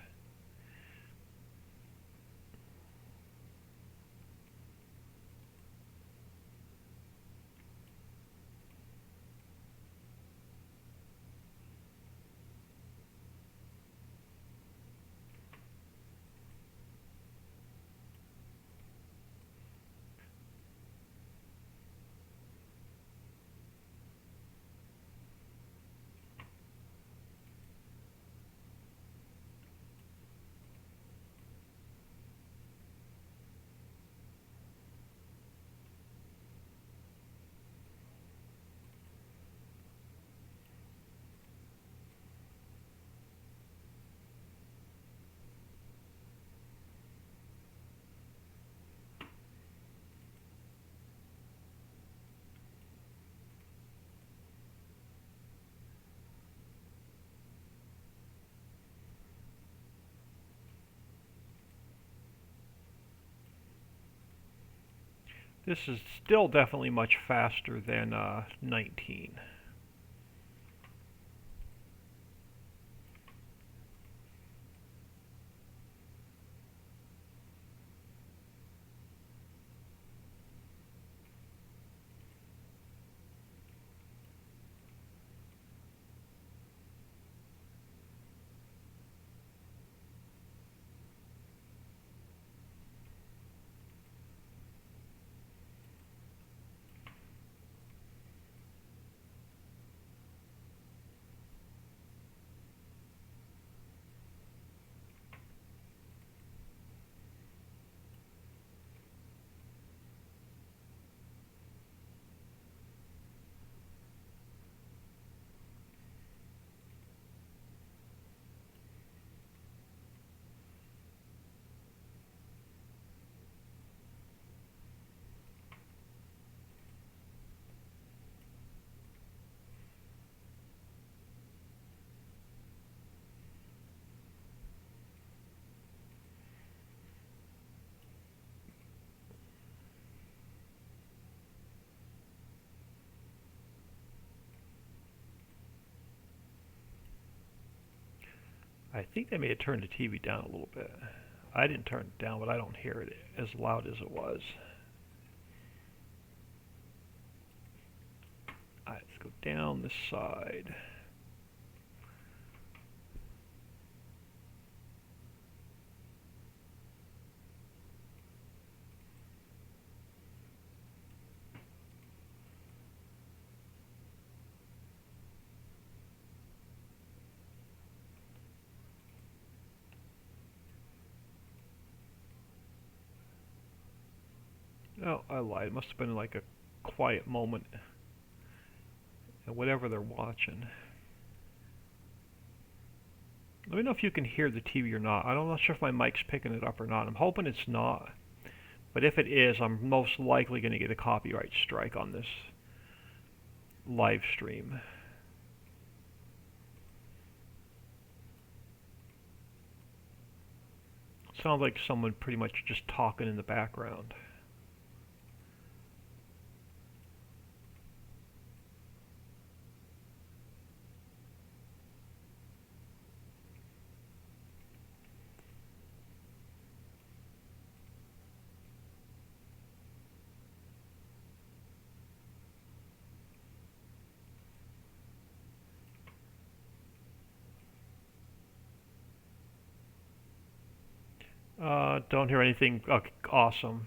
This is still definitely much faster than 19. I think they may have turned the TV down a little bit. I didn't turn it down, but I don't hear it as loud as it was. Alright, let's go down this side. Oh, I lied. It must have been like a quiet moment. And whatever they're watching. Let me know if you can hear the TV or not. I'm not sure if my mic's picking it up or not. I'm hoping it's not. But if it is, I'm most likely going to get a copyright strike on this live stream. Sounds like someone pretty much just talking in the background. Don't hear anything. Okay, awesome.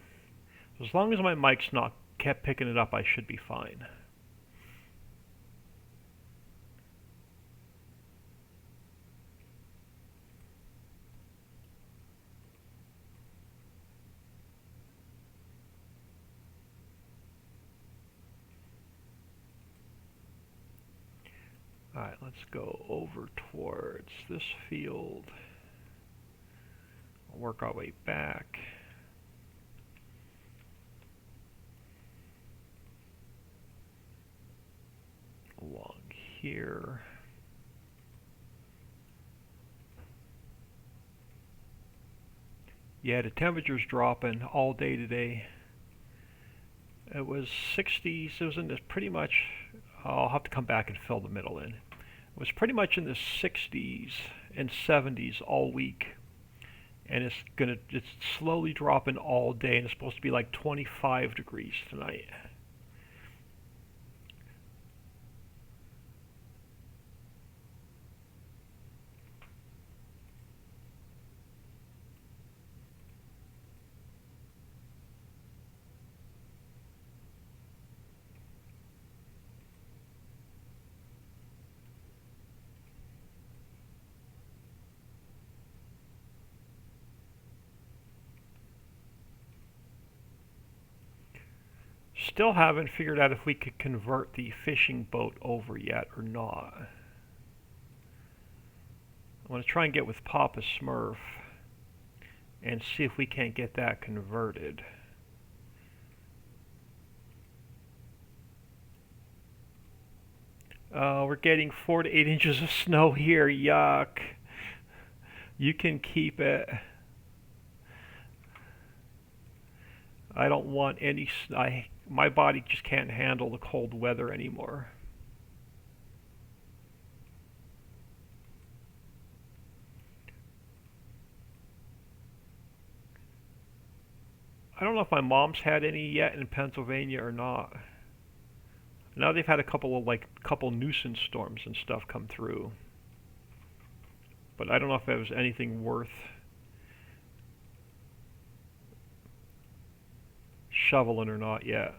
As long as my mic's not kept picking it up, I should be fine. Alright, let's go over towards this field. We'll work our way back. Along here. Yeah, the temperature's dropping all day today. It was 60s. It was in this pretty much. I'll have to come back and fill the middle in. It was pretty much in the 60s and 70s all week, and it's slowly dropping all day, and it's supposed to be like 25 degrees tonight. Still haven't figured out if we could convert the fishing boat over yet or not. I want to try and get with Papa Smurf and see if we can't get that converted. We're getting 4 to 8 inches of snow here. Yuck. You can keep it. I don't want any. My body just can't handle the cold weather anymore. I don't know if my mom's had any yet in Pennsylvania or not. Now they've had a couple nuisance storms and stuff come through. But I don't know if it was anything worth shoveling or not yet.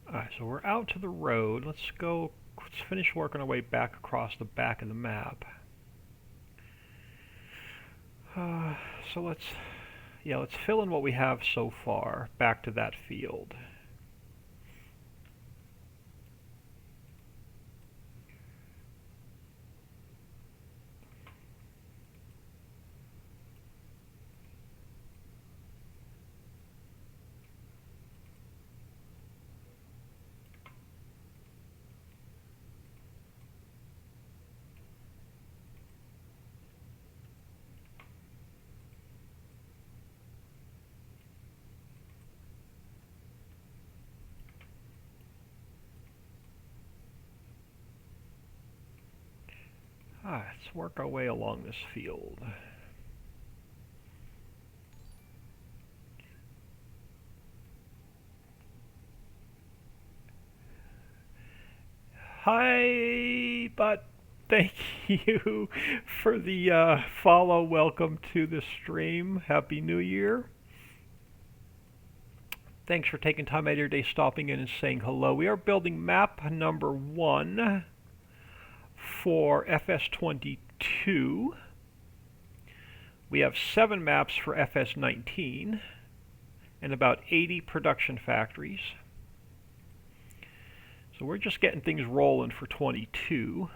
Alright, so we're out to the road. Let's Let's finish working our way back across the back of the map. So let's fill in what we have so far back to that field. Let's work our way along this field. Hi, but thank you for the follow. Welcome to the stream. Happy New Year. Thanks for taking time out of your day, stopping in and saying hello. We are building map number 1 for FS22. We have 7 maps for FS19 and about 80 production factories. So we're just getting things rolling for 22.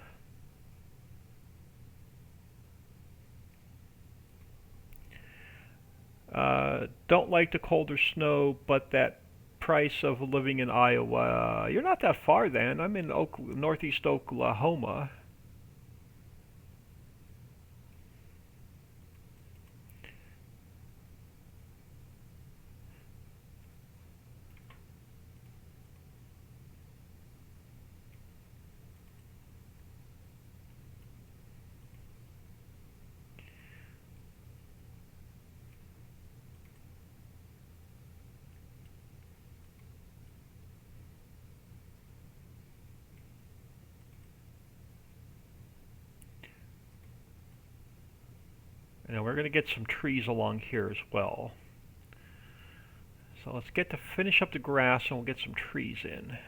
Don't like the colder snow, but that price of living in Iowa, you're not that far then. I'm in northeast Oklahoma. And we're going to get some trees along here as well. So let's finish up the grass and we'll get some trees in.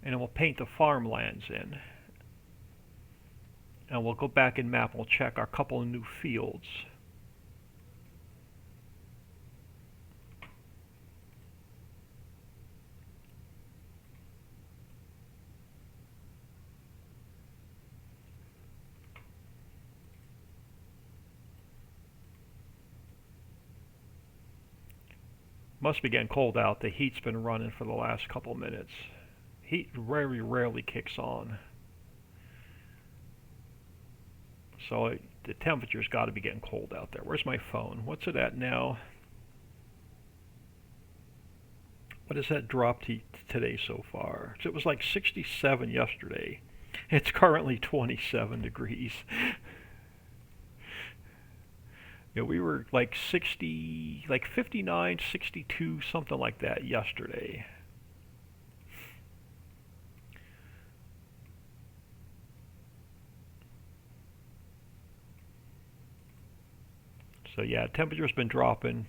And then we'll paint the farmlands in. And we'll go back in map and we'll check our couple of new fields. Must be getting cold out. The heat's been running for the last couple minutes. Heat very rarely kicks on. So the temperature's got to be getting cold out there. Where's my phone? What's it at now? What has that dropped to today so far? It was like 67 yesterday. It's currently 27 degrees. Yeah, we were like 60, like 59, 62, something like that yesterday. So yeah, temperature's been dropping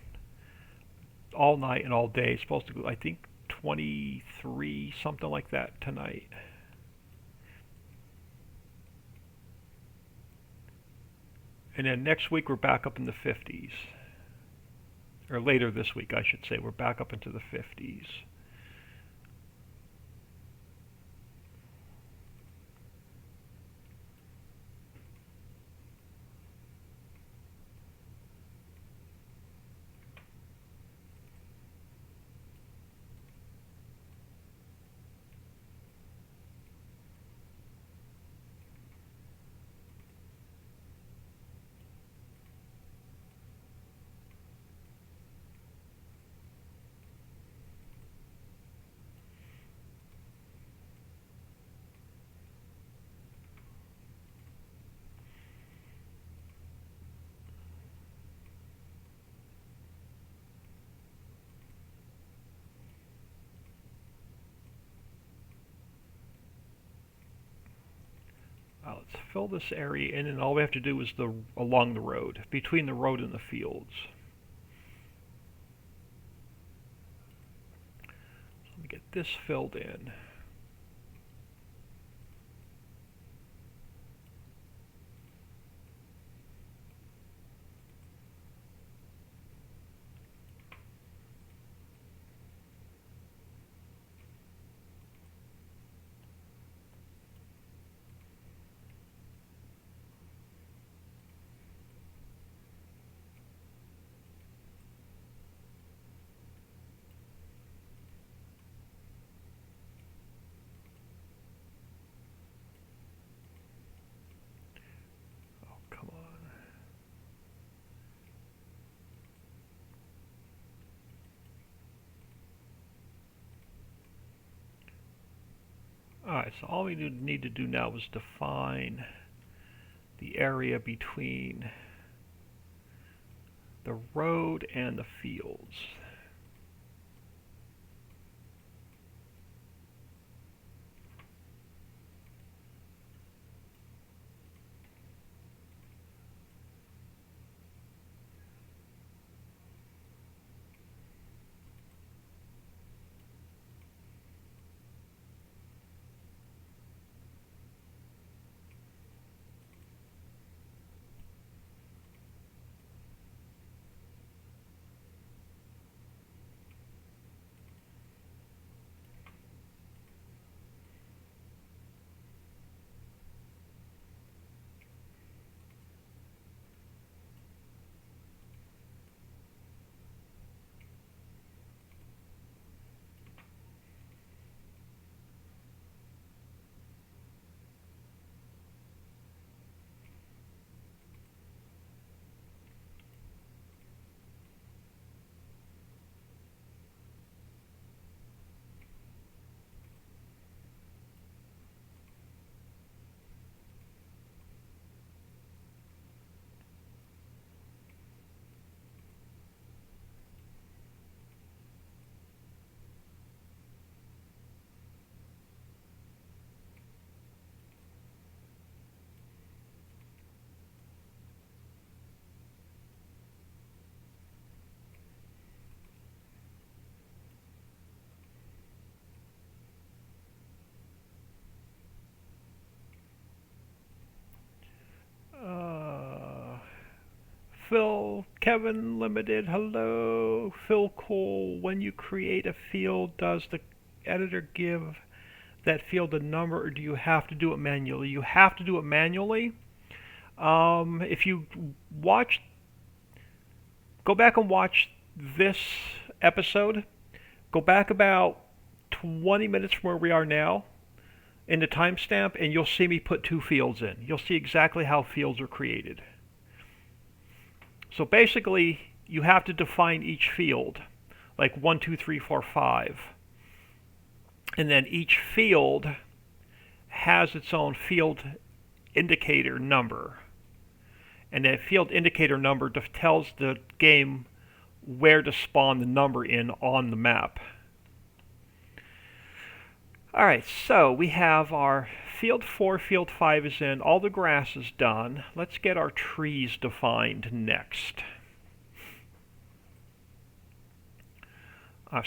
all night and all day. It's supposed to go, I think, 23, something like that tonight. And then next week we're back up in the 50s. Or later this week, I should say, we're back up into the 50s. Let's fill this area in, and all we have to do is along the road, between the road and the fields. So let me get this filled in. Alright, so all we need to do now is define the area between the road and the fields. Phil, Kevin Limited, hello. Phil Cole, when you create a field, does the editor give that field a number, or do you have to do it manually? You have to do it manually. If you watch, go back and watch this episode. Go back about 20 minutes from where we are now in the timestamp, and you'll see me put two fields in. You'll see exactly how fields are created. So basically, you have to define each field, like 1, 2, 3, 4, 5. And then each field has its own field indicator number. And that field indicator number tells the game where to spawn the number in on the map. Alright, so we have our field 4, field 5 is in, all the grass is done. Let's get our trees defined next.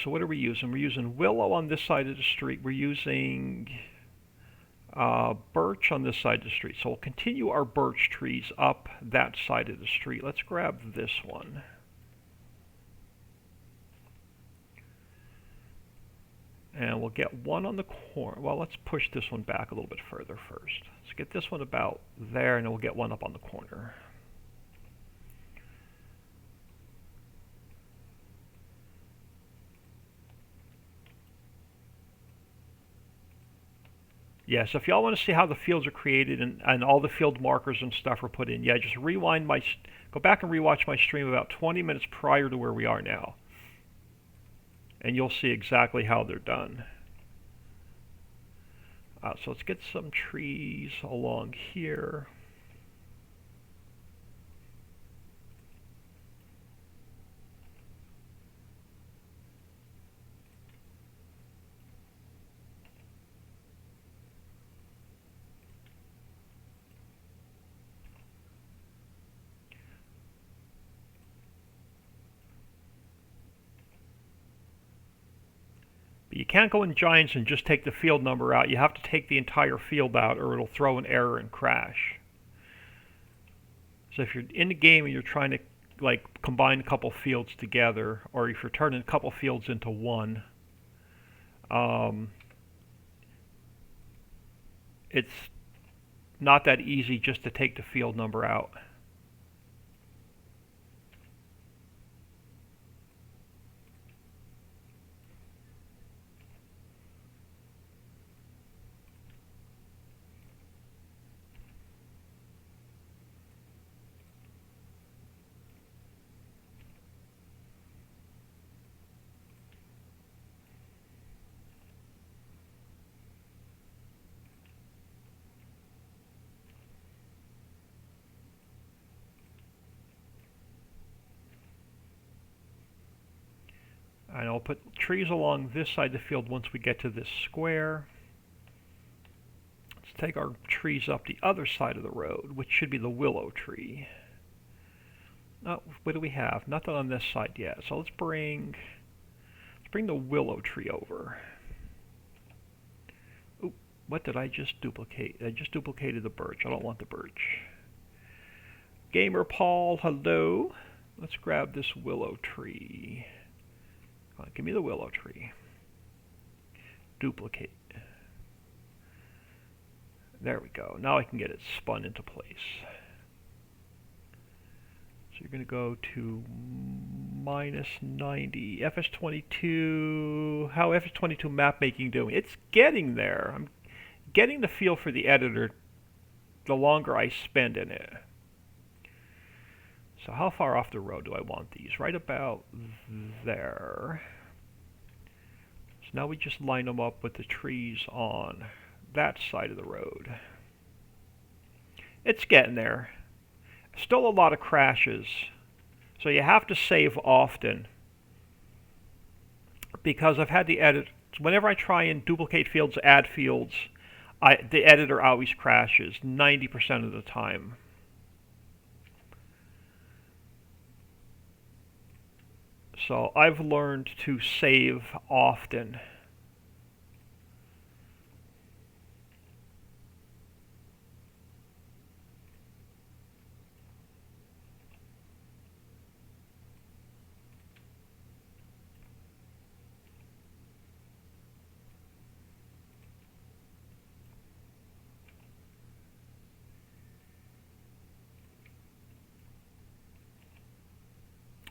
So what are we using? We're using willow on this side of the street. We're using birch on this side of the street. So we'll continue our birch trees up that side of the street. Let's grab this one. And we'll get one on the corner. Well, let's push this one back a little bit further first. Let's get this one about there, and then we'll get one up on the corner. Yeah, so if y'all want to see how the fields are created and all the field markers and stuff are put in, yeah, just go back and rewatch my stream about 20 minutes prior to where we are now. And you'll see exactly how they're done. So let's get some trees along here. But you can't go in Giants and just take the field number out. You have to take the entire field out or it'll throw an error and crash. So if you're in the game and you're trying to like combine a couple fields together, or if you're turning a couple fields into one, it's not that easy just to take the field number out. And I'll put trees along this side of the field once we get to this square. Let's take our trees up the other side of the road, which should be the willow tree. Oh, what do we have? Nothing on this side yet. So let's bring the willow tree over. Oop, what did I just duplicate? I just duplicated the birch. I don't want the birch. Gamer Paul, hello. Let's grab this willow tree. Come on, give me the willow tree. Duplicate. There we go. Now I can get it spun into place. So you're going to go to -90. FS22. How FS22 map making doing? It's getting there. I'm getting the feel for the editor the longer I spend in it. So how far off the road do I want these? Right about there. So now we just line them up with the trees on that side of the road. It's getting there. Still a lot of crashes. So you have to save often. Because I've had the edit. Whenever I try and duplicate fields, add fields, the editor always crashes 90% of the time. So I've learned to save often.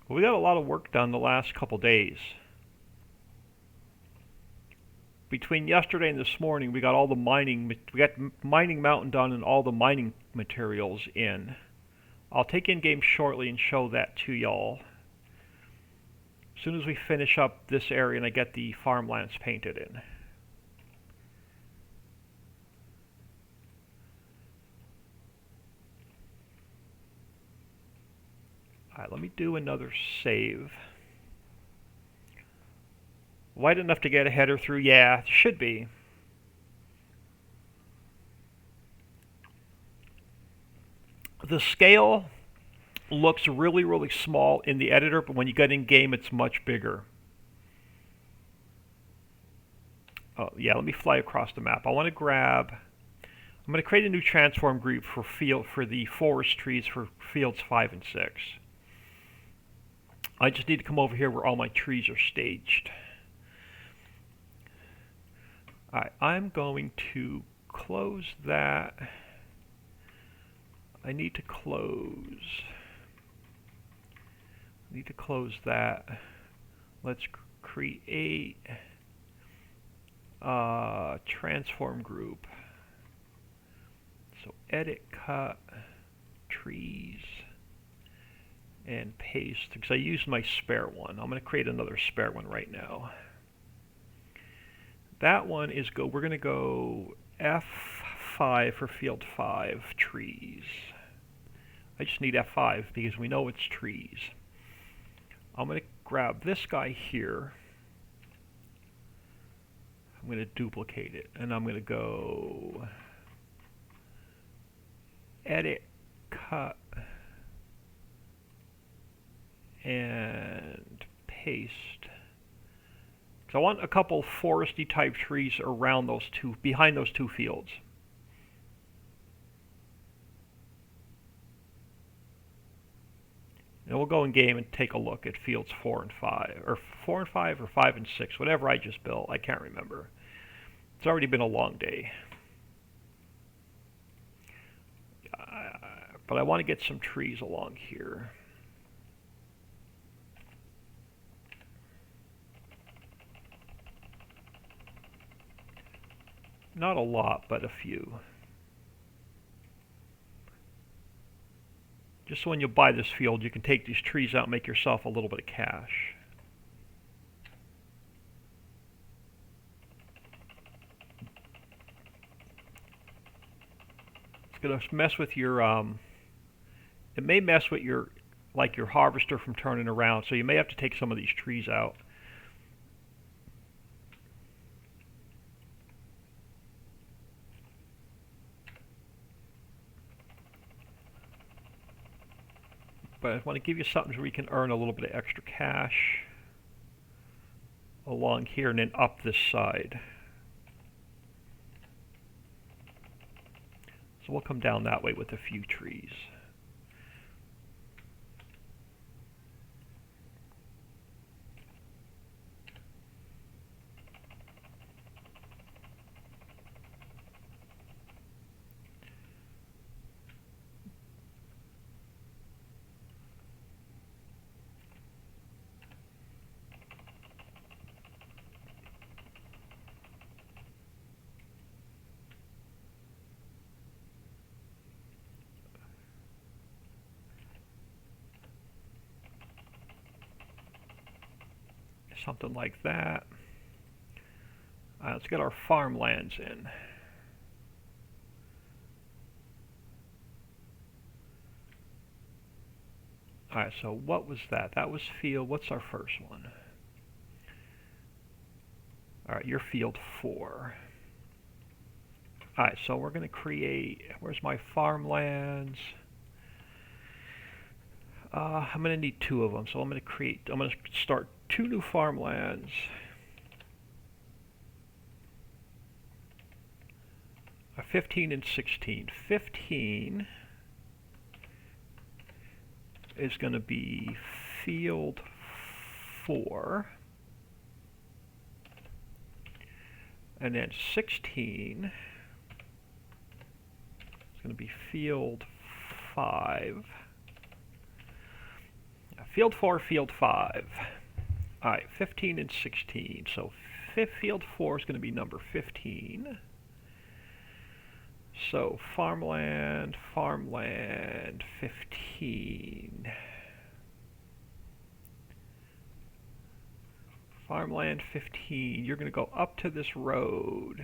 We got a lot of work done the last couple days. Between yesterday and this morning, we got all the mining. We got Mining Mountain done and all the mining materials in. I'll take in game shortly and show that to y'all. As soon as we finish up this area and I get the farmlands painted in. Alright, let me do another save. Wide enough to get a header through? Yeah, should be. The scale looks really, really small in the editor, but when you get in game, it's much bigger. Oh, yeah, let me fly across the map. I want to grab... I'm going to create a new transform group for the forest trees for fields 5 and 6. I just need to come over here where all my trees are staged. Alright, I'm going to close that. I need to close that. Let's create a transform group. So edit, cut, trees, and paste, because I used my spare one. I'm going to create another spare one right now. That one is we're going to go F5 for field 5, trees. I just need F5 because we know it's trees. I'm going to grab this guy here. I'm going to duplicate it, and I'm going to go edit, cut, and paste. So I want a couple foresty type trees around those two, behind those two fields. And we'll go in game and take a look at fields 4 and 5, or 4 and 5, or 5 and 6, whatever I just built. I can't remember. It's already been a long day. But I want to get some trees along here. Not a lot, but a few. Just so when you buy this field, you can take these trees out and make yourself a little bit of cash. It's going to mess with your, it may mess with your, like your harvester from turning around, so you may have to take some of these trees out. But I want to give you something where you can earn a little bit of extra cash along here and then up this side. So we'll come down that way with a few trees. Something like that. Let's get our farmlands in. Alright, so what was that? That was field. What's our first one? Alright, you're field 4. Alright, so we're going to create, where's my farmlands? I'm going to need 2 of them, so I'm going to start 2 new farmlands. A 15 and 16. 15 is going to be field 4. And then 16 is going to be field 5. Field 4, field 5. Alright, 15 and 16. So field 4 is going to be number 15. So farmland, farmland, 15. Farmland 15. You're going to go up to this road.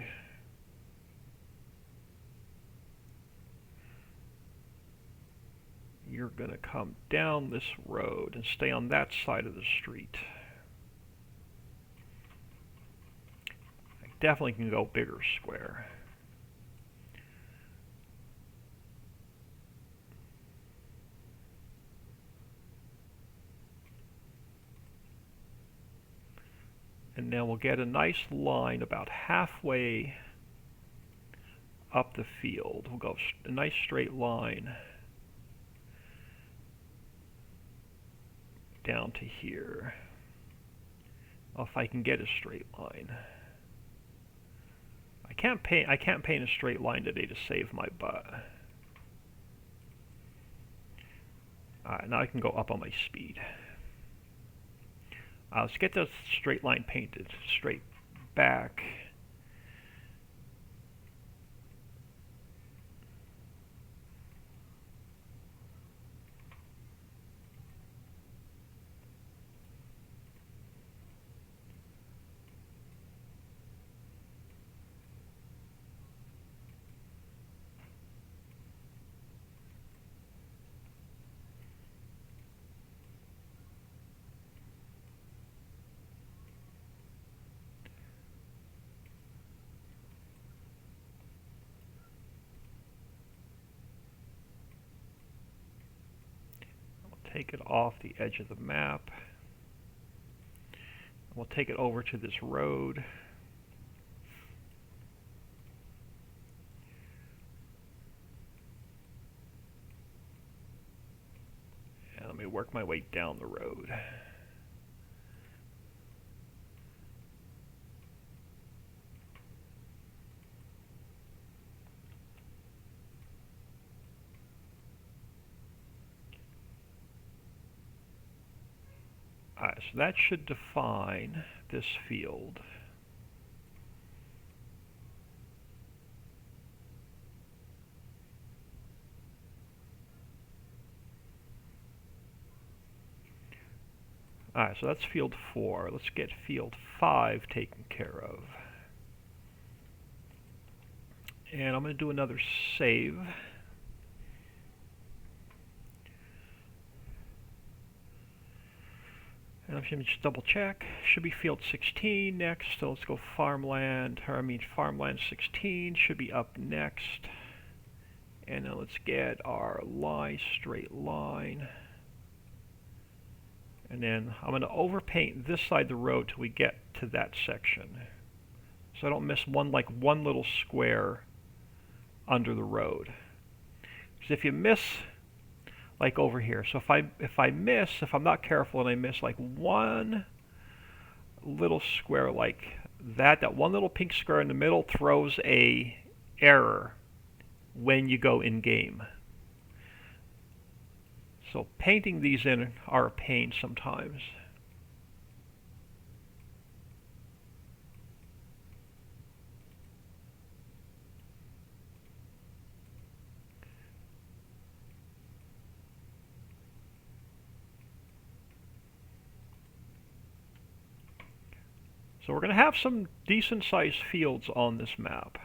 You're going to come down this road and stay on that side of the street. I definitely can go bigger square. And then we'll get a nice line about halfway up the field. We'll go a nice straight line down to here. Well, if I can get a straight line. I can't paint a straight line today to save my butt. Alright, now I can go up on my speed. Let's get the straight line painted straight back. Take it off the edge of the map. We'll take it over to this road. And let me work my way down the road. Alright, so that should define this field. Alright, so that's field 4. Let's get field 5 taken care of. And I'm going to do another save. And I'm going to just double check. Should be field 16 next. So let's go farmland, farmland 16 should be up next. And then let's get our straight line. And then I'm going to overpaint this side of the road till we get to that section, so I don't miss one little square under the road. Because if you miss, like over here, so if I'm not careful and I miss like one little square like that one little pink square in the middle throws a error when you go in game. So painting these in are a pain sometimes. So we're going to have some decent sized fields on this map.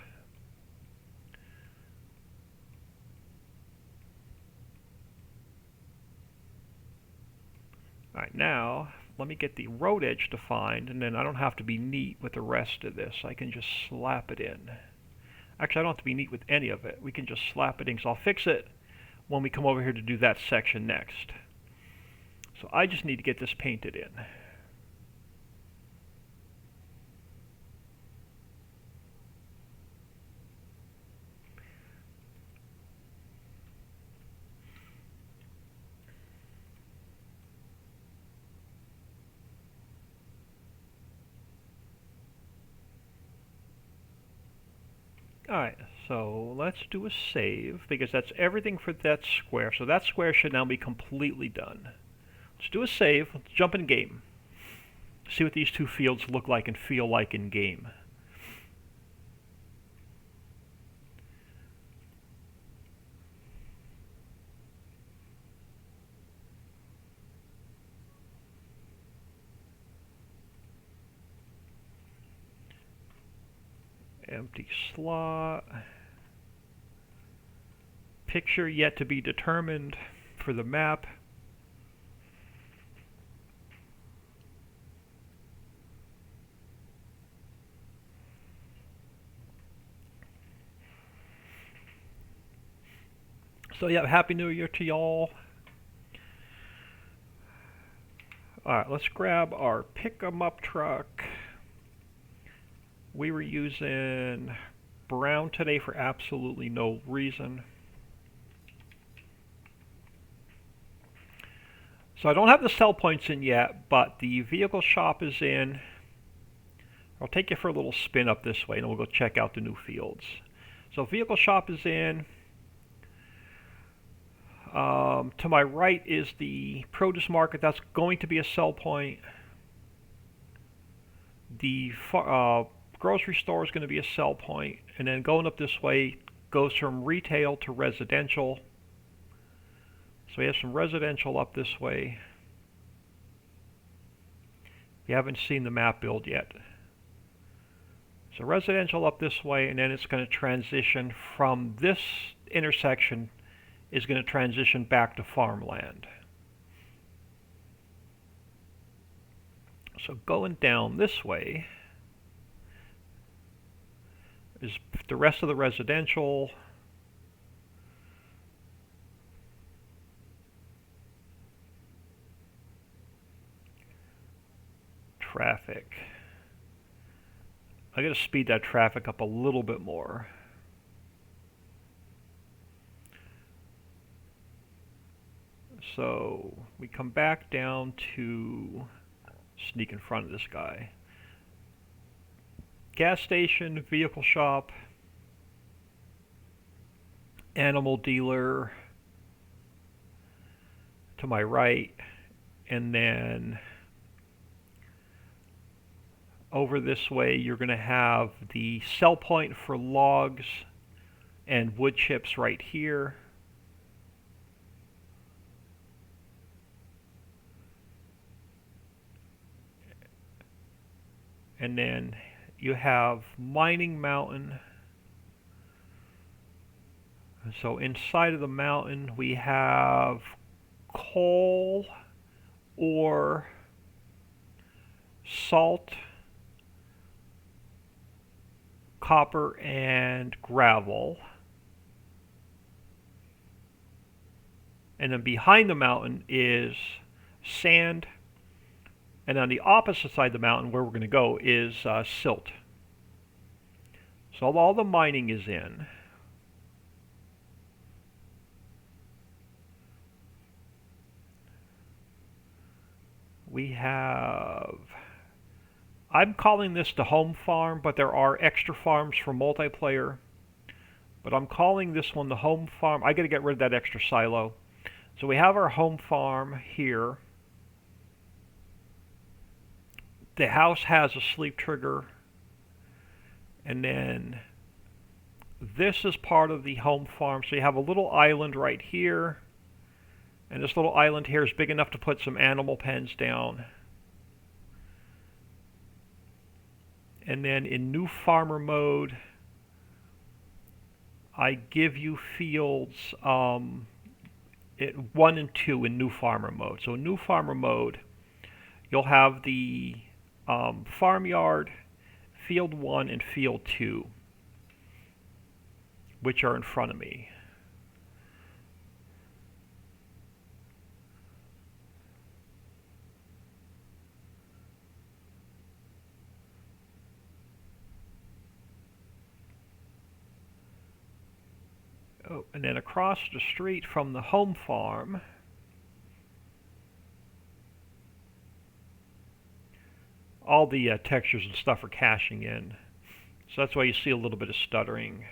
Alright, now let me get the road edge defined, and then I don't have to be neat with the rest of this. I can just slap it in. Actually, I don't have to be neat with any of it. We can just slap it in, so I'll fix it when we come over here to do that section next. So I just need to get this painted in. Alright, so let's do a save, because that's everything for that square. So that square should now be completely done. Let's do a save. Let's jump in game. See what these two fields look like and feel like in game. Empty slot. Picture yet to be determined for the map. So yeah, Happy New Year to y'all. Alright, let's grab our pick-em-up truck. We were using brown today for absolutely no reason. So I don't have the sell points in yet, but the vehicle shop is in. I'll take you for a little spin up this way and we'll go check out the new fields. So vehicle shop is in. To my right is the produce market. That's going to be a sell point. The grocery store is going to be a sell point, and then going up this way goes from retail to residential. So we have some residential up this way. You haven't seen the map build yet. So residential up this way, and then it's going to transition from this intersection is going to transition back to farmland. So going down this way is the rest of the residential. Traffic. I got to speed that traffic up a little bit more. So we come back down to sneak in front of this guy. Gas station, vehicle shop, animal dealer to my right, and then over this way you're going to have the sell point for logs and wood chips right here. And then you have Mining Mountain. So inside of the mountain we have coal, ore, salt, copper, and gravel. And then behind the mountain is sand, And on the opposite side of the mountain where we're going to go is silt. So all the mining is in. We have... I'm calling this the home farm, but there are extra farms for multiplayer. But I'm calling this one the home farm. I got to get rid of that extra silo. So we have our home farm here. The house has a sleep trigger. And then this is part of the home farm. So you have a little island right here. And this little island here is big enough to put some animal pens down. And then in new farmer mode, I give you fields 1 and 2 in new farmer mode. So in new farmer mode, you'll have the farmyard, field 1 and field 2, which are in front of me. Oh, and then across the street from the home farm, all the textures and stuff are caching in. So that's why you see a little bit of stuttering.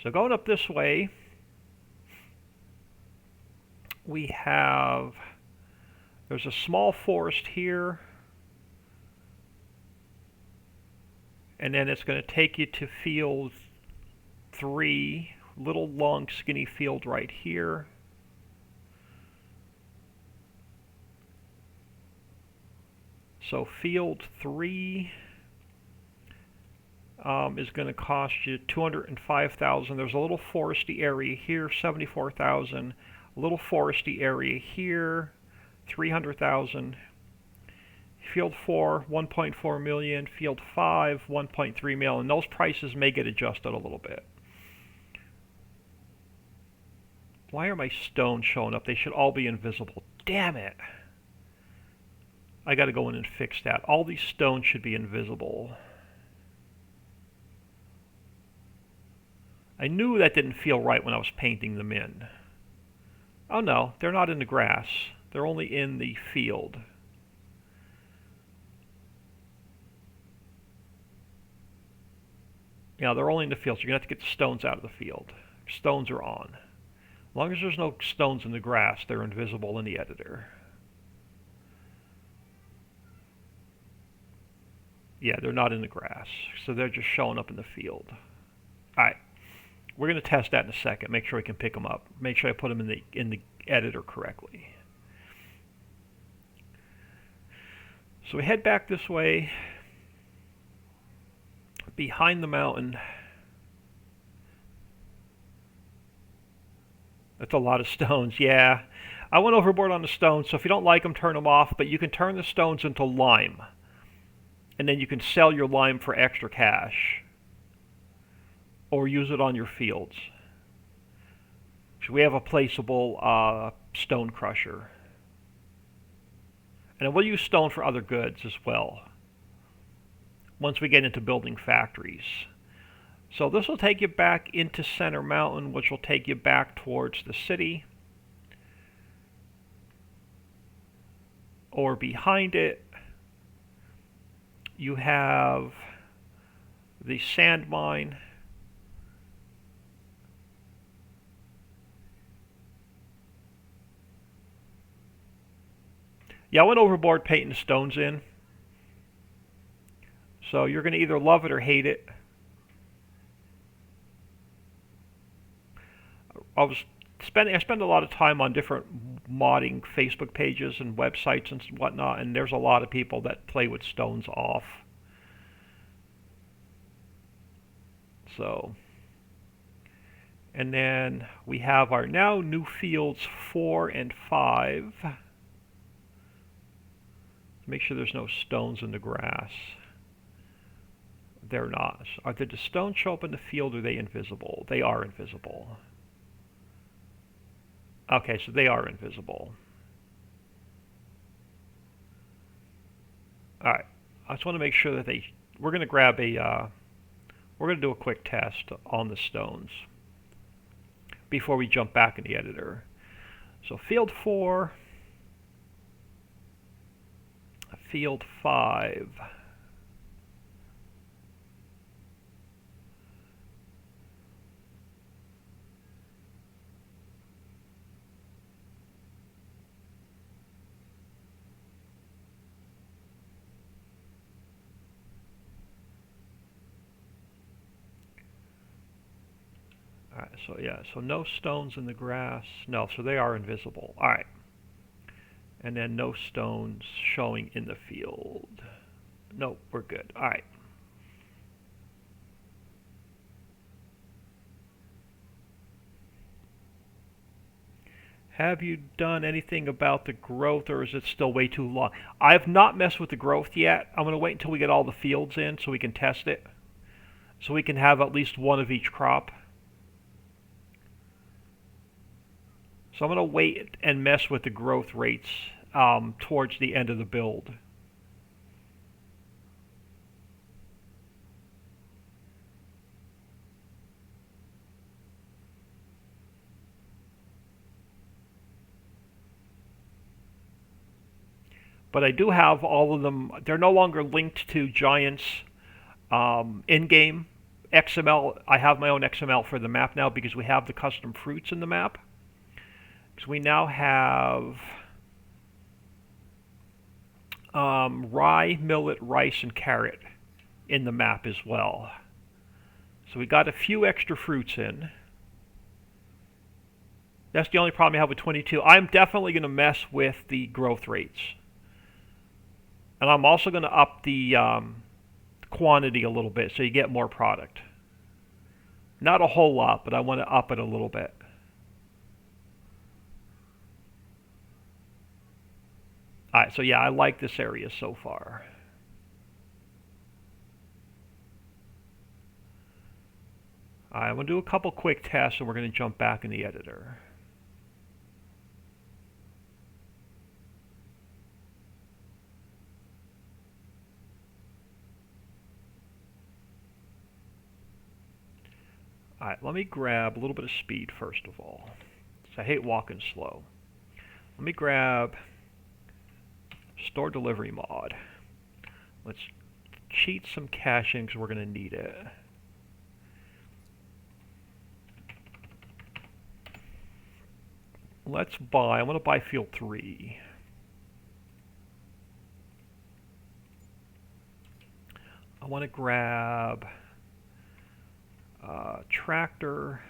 So going up this way, we have, there's a small forest here, and then it's going to take you to field 3, little long skinny field right here. So field 3 is going to cost you 205,000. There's a little foresty area here, 74,000. A little foresty area here, 300,000. Field 4, 1.4 million. Field 5, 1.3 million. Those prices may get adjusted a little bit. Why are my stones showing up? They should all be invisible. Damn it. I got to go in and fix that. All these stones should be invisible. I knew that didn't feel right when I was painting them in. Oh no, they're not in the grass. They're only in the field. Yeah, they're only in the field, so you're going to have to get the stones out of the field. Stones are on. As long as there's no stones in the grass, they're invisible in the editor. Yeah, they're not in the grass, so they're just showing up in the field. Alright, we're going to test that in a second, make sure we can pick them up. Make sure I put them in the editor correctly. So we head back this way, behind the mountain. That's a lot of stones, yeah. I went overboard on the stones, so if you don't like them, turn them off, but you can turn the stones into lime. And then you can sell your lime for extra cash. Or use it on your fields. So we have a placeable stone crusher. And we'll use stone for other goods as well, once we get into building factories. So this will take you back into Center Mountain, which will take you back towards the city. Or behind it, you have the sand mine. Yeah, I went overboard painting the stones in. So you're going to either love it or hate it. I spend a lot of time on different modding Facebook pages and websites and whatnot, and there's a lot of people that play with stones off. So, and then we have our now new fields 4 and 5. Make sure there's no stones in the grass. They're not. Did the stones show up in the field, or are they invisible? They are invisible. Okay, so they are invisible. All right. I just want to make sure that we're going to grab we're going to do a quick test on the stones before we jump back in the editor. So field 4, field 5. Alright, so yeah, so no stones in the grass. No, so they are invisible. Alright. And then no stones showing in the field. Nope, we're good. Alright. Have you done anything about the growth, or is it still way too long? I have not messed with the growth yet. I'm going to wait until we get all the fields in so we can test it. So we can have at least one of each crop. So I'm going to wait and mess with the growth rates towards the end of the build. But I do have all of them. They're no longer linked to Giant's in-game XML. I have my own XML for the map now because we have the custom fruits in the map. So we now have rye, millet, rice, and carrot in the map as well. So we got a few extra fruits in. That's the only problem I have with 22. I'm definitely going to mess with the growth rates. And I'm also going to up the quantity a little bit so you get more product. Not a whole lot, but I want to up it a little bit. Alright, so yeah, I like this area so far. Alright, I'm going to do a couple quick tests and we're going to jump back in the editor. Alright, let me grab a little bit of speed first of all. So I hate walking slow. Let me grab store delivery mod. Let's cheat some caching because we're going to need it. Let's buy, I'm going to buy field 3. I want to grab tractor.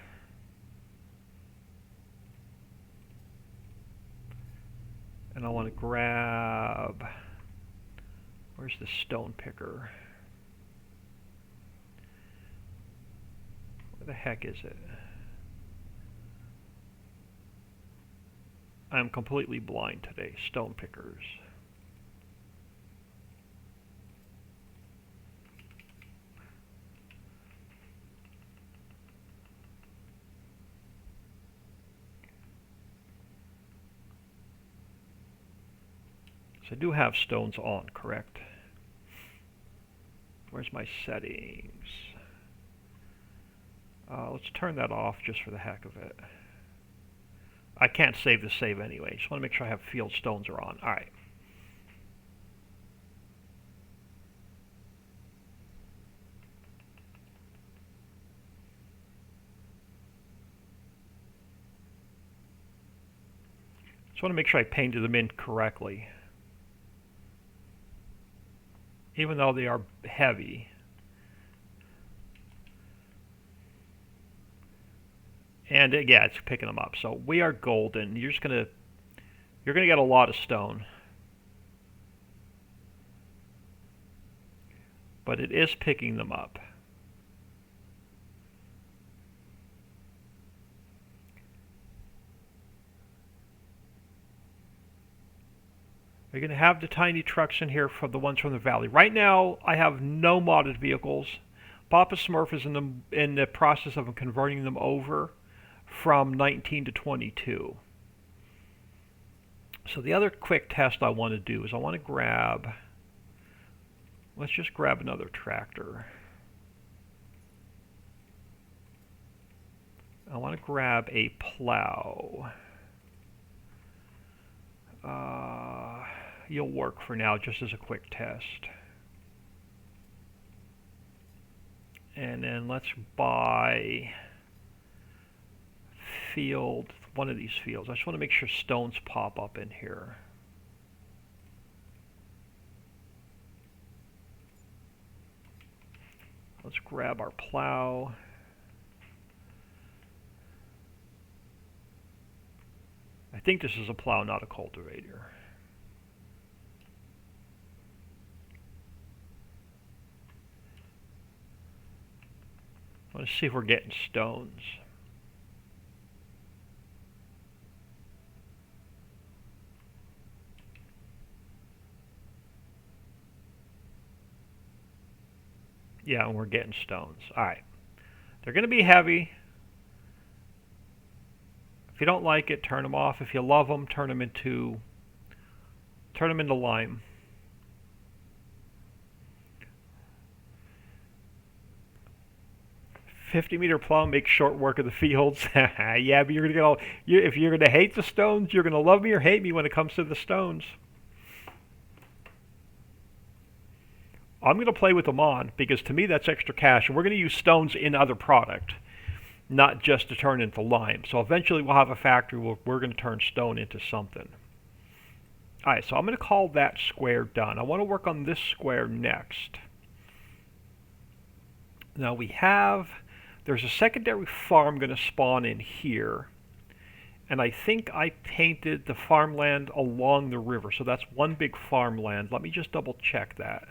And I want to grab, where's the stone picker? Where the heck is it? I'm completely blind today. Stone pickers. So I do have stones on, correct? Where's my settings? Let's turn that off just for the heck of it. I can't save the save anyway. Just want to make sure I have field stones are on. Alright. Just want to make sure I painted them in correctly. Even though they are heavy. And yeah, it's picking them up. So we are golden. You're gonna get a lot of stone. But it is picking them up. You're going to have the tiny trucks in here for the ones from the valley. Right now, I have no modded vehicles. Papa Smurf is in the process of converting them over from 19 to 22. So the other quick test I want to do is I want to grab Let's just grab another tractor. I want to grab a plow. You'll work for now just as a quick test. And then let's buy field, one of these fields. I just want to make sure stones pop up in here. Let's grab our plow. I think this is a plow, not a cultivator. Let's see if we're getting stones. Yeah, and we're getting stones. Alright. They're going to be heavy. If you don't like it, turn them off. If you love them, turn them into lime. "50-meter plow makes short work of the fields." Yeah, but you're gonna get all. If you're gonna hate the stones, you're gonna love me or hate me when it comes to the stones. I'm gonna play with them on because to me that's extra cash, and we're gonna use stones in other product, not just to turn into lime. So eventually we'll have a factory where we're gonna turn stone into something. All right, so I'm gonna call that square done. I want to work on this square next. Now there's a secondary farm going to spawn in here, and I think I painted the farmland along the river, so that's one big farmland. Let me just double check that.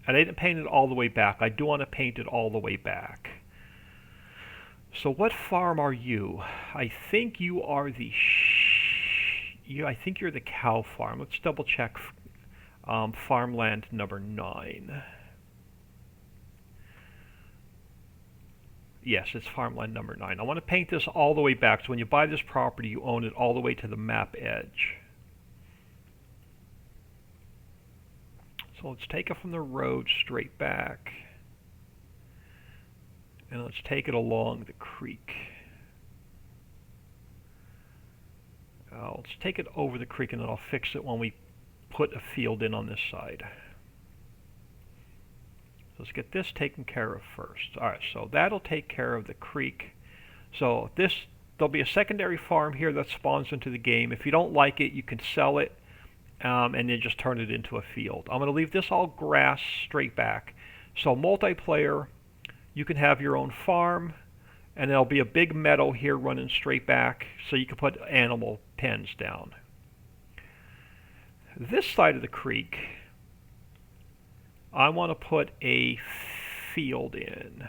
And I didn't paint it all the way back. I do want to paint it all the way back. So what farm are you? I think you are I think you're the cow farm. Let's double check farmland number 9. Yes, it's farmland number 9. I want to paint this all the way back, so when you buy this property, you own it all the way to the map edge. So let's take it from the road straight back, and let's take it along the creek. Let's take it over the creek, and then I'll fix it when we put a field in on this side. Let's get this taken care of first. Alright, so that'll take care of the creek. So there'll be a secondary farm here that spawns into the game. If you don't like it, you can sell it and then just turn it into a field. I'm going to leave this all grass straight back. So multiplayer, you can have your own farm, and there'll be a big meadow here running straight back, so you can put animal pens down. This side of the creek, I want to put a field in.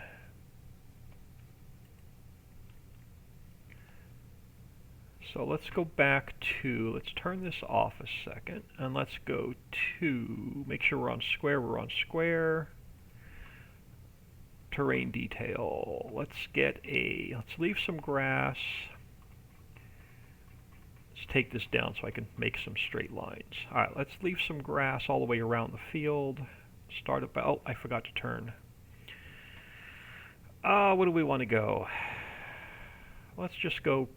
So let's go back to, let's turn this off a second, and let's go to, make sure we're on square, terrain detail. Let's leave some grass. Let's take this down so I can make some straight lines. Alright, let's leave some grass all the way around the field. Start about, oh, I forgot to turn. What do we want to go? Let's just go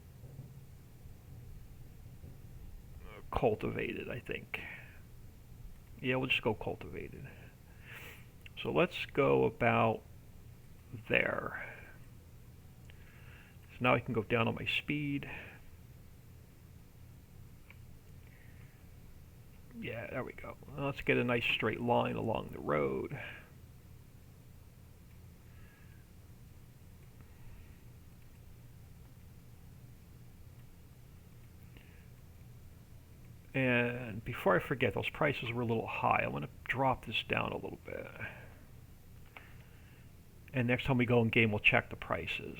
cultivated, I think. Yeah, we'll just go cultivated. So let's go about there. So now I can go down on my speed. Yeah, there we go. Let's get a nice straight line along the road. And before I forget, those prices were a little high. I want to drop this down a little bit. And next time we go in game, we'll check the prices.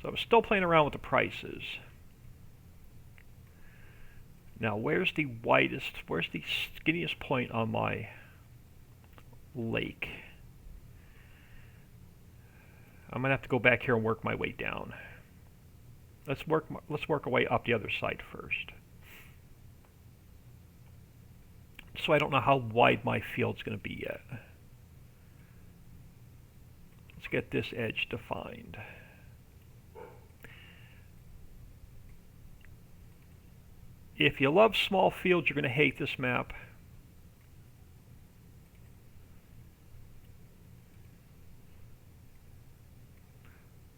So I'm still playing around with the prices. Now, where's the skinniest point on my lake? I'm gonna have to go back here and work my way down. Let's work our way up the other side first. So I don't know how wide my field's going to be yet. Let's get this edge defined. If you love small fields, you're going to hate this map.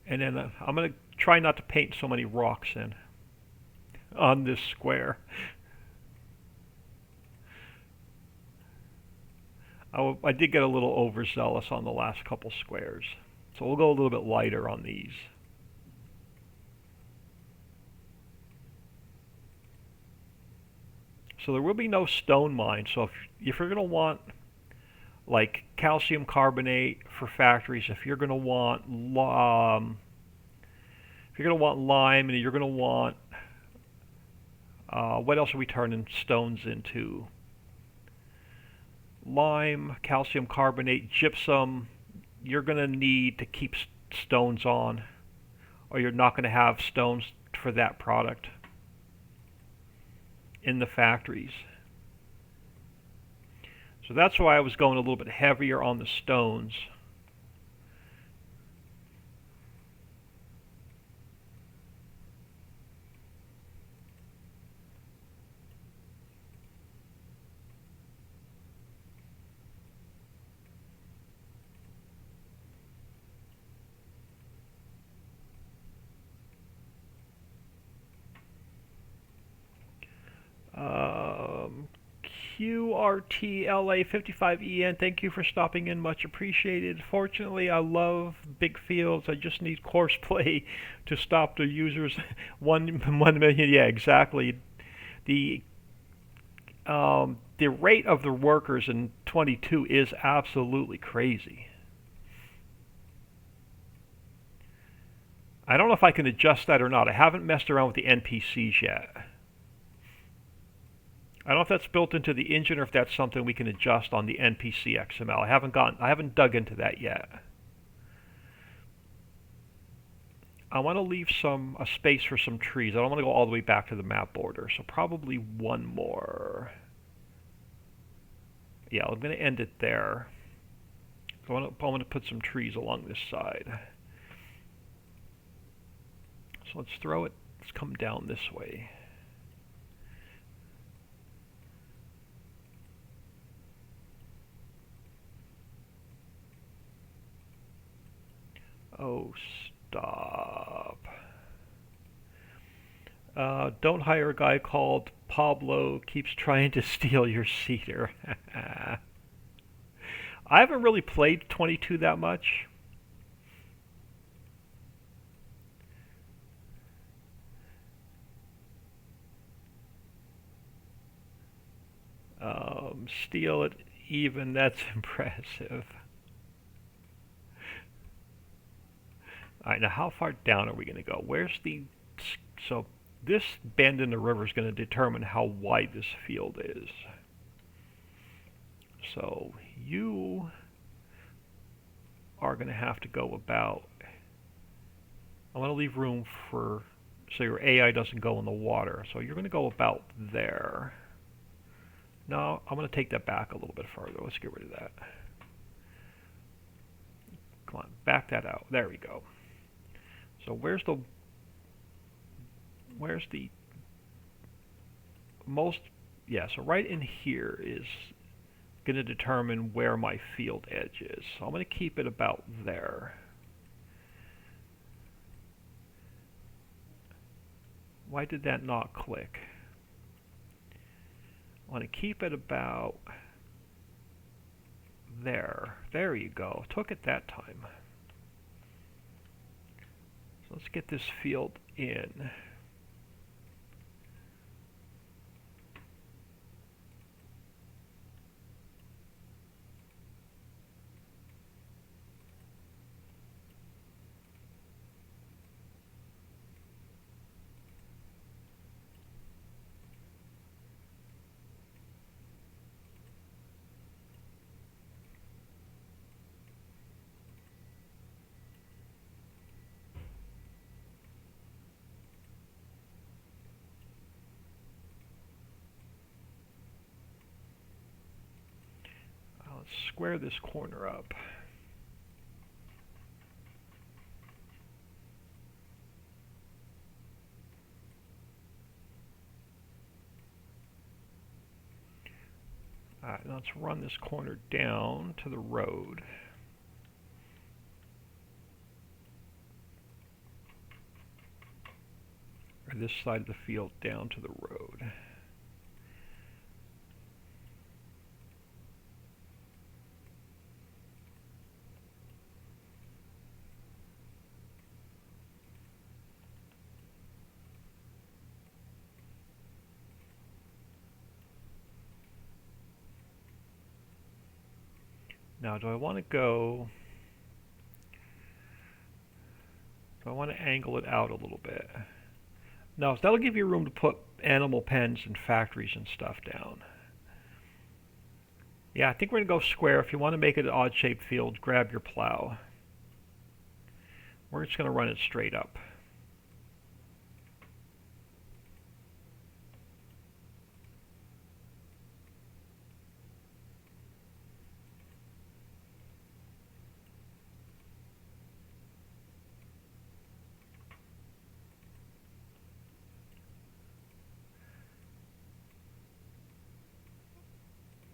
And then I'm going to try not to paint so many rocks in on this square. I did get a little overzealous on the last couple squares. So we'll go a little bit lighter on these. So there will be no stone mine. So if you're going to want like calcium carbonate for factories, if you're going to want lime and you're going to want what else are we turning stones into? Lime, calcium carbonate, gypsum. You're going to need to keep stones on, or you're not going to have stones for that product in the factories. So that's why I was going a little bit heavier on the stones. QRTLA55EN, thank you for stopping in, much appreciated. Fortunately, I love big fields. I just need course play to stop the users. 1 million, yeah, exactly. The rate of the workers in 22 is absolutely crazy. I don't know if I can adjust that or not. I haven't messed around with the NPCs yet. I don't know if that's built into the engine or if that's something we can adjust on the NPC XML. I haven't dug into that yet. I want to leave a space for some trees. I don't want to go all the way back to the map border, so probably one more. Yeah, I'm going to end it there. I want to put some trees along this side. So let's throw it. Let's come down this way. Oh, stop. Don't hire a guy called Pablo keeps trying to steal your cedar. I haven't really played 22 that much. Steal it even, that's impressive. Alright, now how far down are we going to go? So this bend in the river is going to determine how wide this field is. So you are going to have to go about, I want to leave room so your AI doesn't go in the water. So you're going to go about there. No, I'm going to take that back a little bit further. Let's get rid of that. Come on, back that out. There we go. So where's the most, yeah, so right in here is going to determine where my field edge is. So I'm going to keep it about there. Why did that not click? I want to keep it about there. There you go. Took it that time. So let's get this field in. square this corner up. Alright, let's run this corner down to the road. Or this side of the field down to the road. Now, do I want to angle it out a little bit? No, so that'll give you room to put animal pens and factories and stuff down. Yeah, I think we're going to go square. If you want to make it an odd-shaped field, grab your plow. We're just going to run it straight up.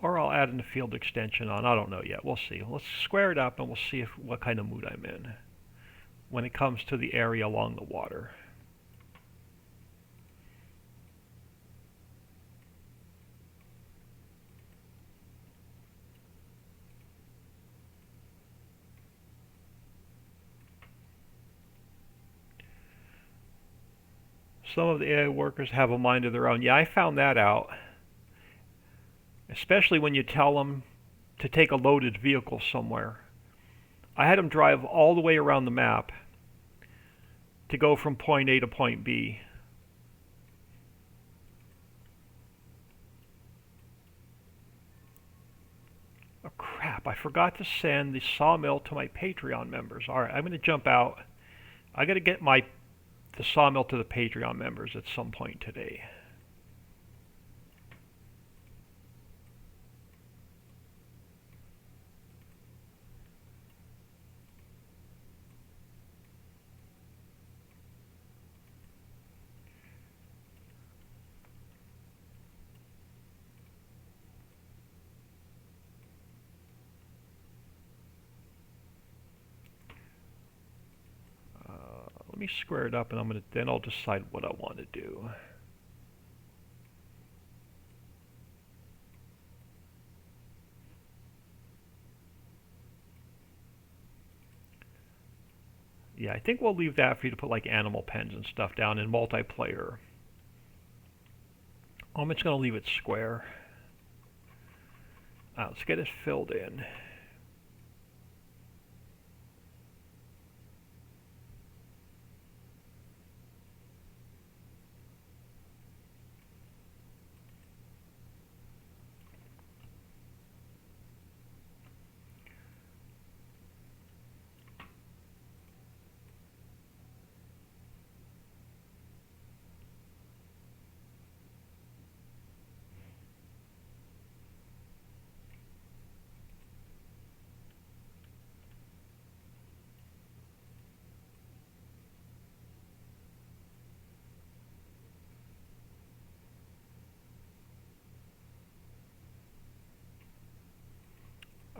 Or I'll add in a field extension on. I don't know yet. We'll see. Let's square it up and we'll see what kind of mood I'm in when it comes to the area along the water. Some of the AI workers have a mind of their own. Yeah, I found that out. Especially when you tell them to take a loaded vehicle somewhere. I had them drive all the way around the map to go from point A to point B. Oh crap, I forgot to send the sawmill to my Patreon members. Alright, I'm going to jump out. I got to get the sawmill to the Patreon members at some point today. Let me square it up, and then I'll decide what I want to do. Yeah, I think we'll leave that for you to put like animal pens and stuff down in multiplayer. I'm just going to leave it square. Let's get it filled in.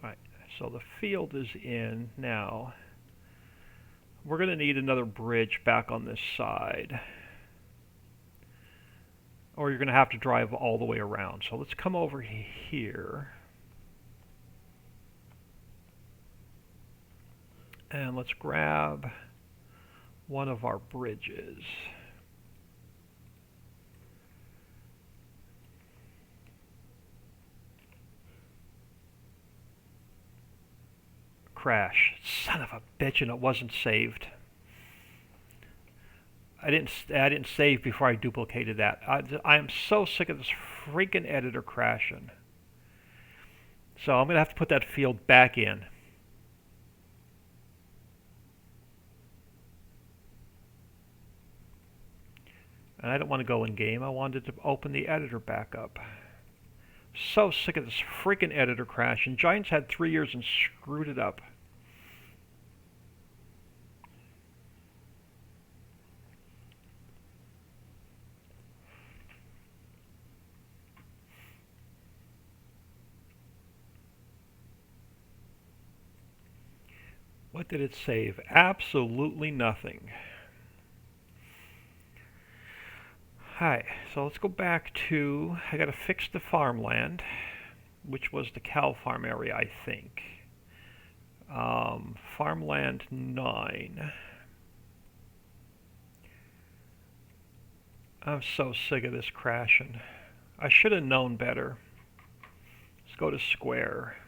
Alright, so the field is in now. We're going to need another bridge back on this side. Or you're going to have to drive all the way around. So let's come over here. And let's grab one of our bridges. Crash. Son of a bitch, and it wasn't saved. I didn't save before I duplicated that. I am so sick of this freaking editor crashing. So I'm going to have to put that field back in. And I don't want to go in game. I wanted to open the editor back up. So sick of this freaking editor crash, and Giants had 3 years and screwed it up. What did it save? Absolutely nothing. Hi, so let's go back to, I gotta fix the farmland, which was the cow farm area, I think. Farmland 9. I'm so sick of this crashing. I should have known better. Let's go to square.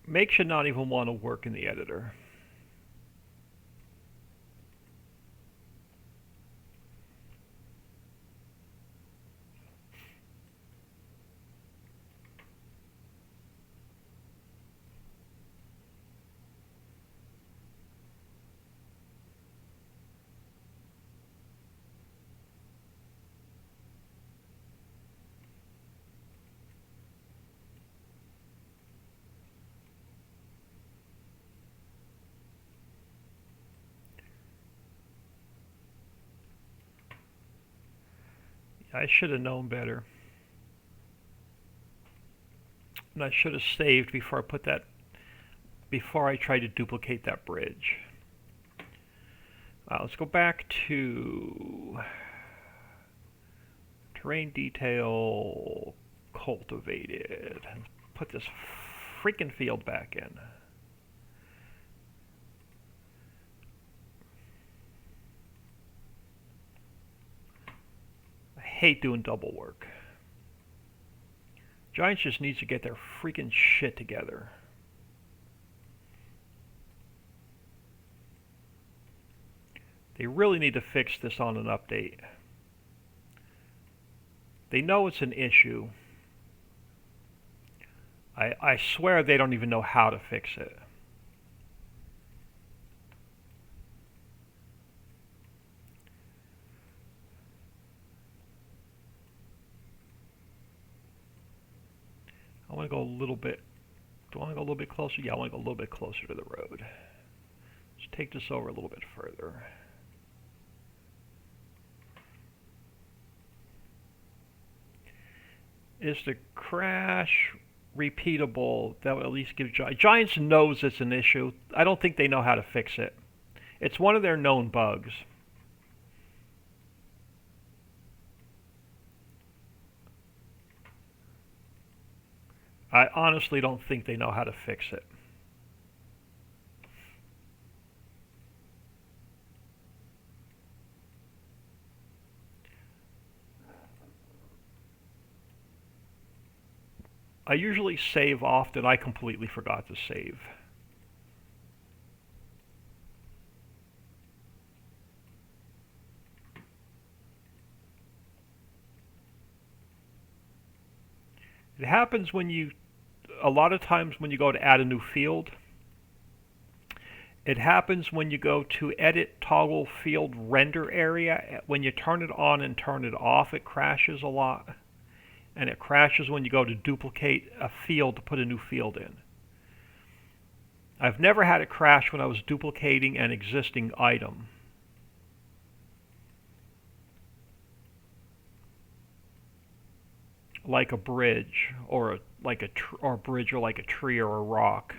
Makes you not even want to work in the editor. I should have known better. And I should have saved before I tried to duplicate that bridge. Let's go back to terrain detail, cultivated. Put this freaking field back in. I hate doing double work. Giants just needs to get their freaking shit together. They really need to fix this on an update. They know it's an issue. I swear they don't even know how to fix it. I want to go a little bit. Do I want to go a little bit closer? Yeah, I want to go a little bit closer to the road. Let's take this over a little bit further. Is the crash repeatable? That would at least give Giants knows it's an issue. I don't think they know how to fix it. It's one of their known bugs. I honestly don't think they know how to fix it. I usually save often. I completely forgot to save. It happens when a lot of times when you go to add a new field. It happens when you go to edit toggle field render area. When you turn it on and turn it off, it crashes a lot. And it crashes when you go to duplicate a field to put a new field in. I've never had it crash when I was duplicating an existing item. Like a bridge, or a bridge, or like a tree or a rock.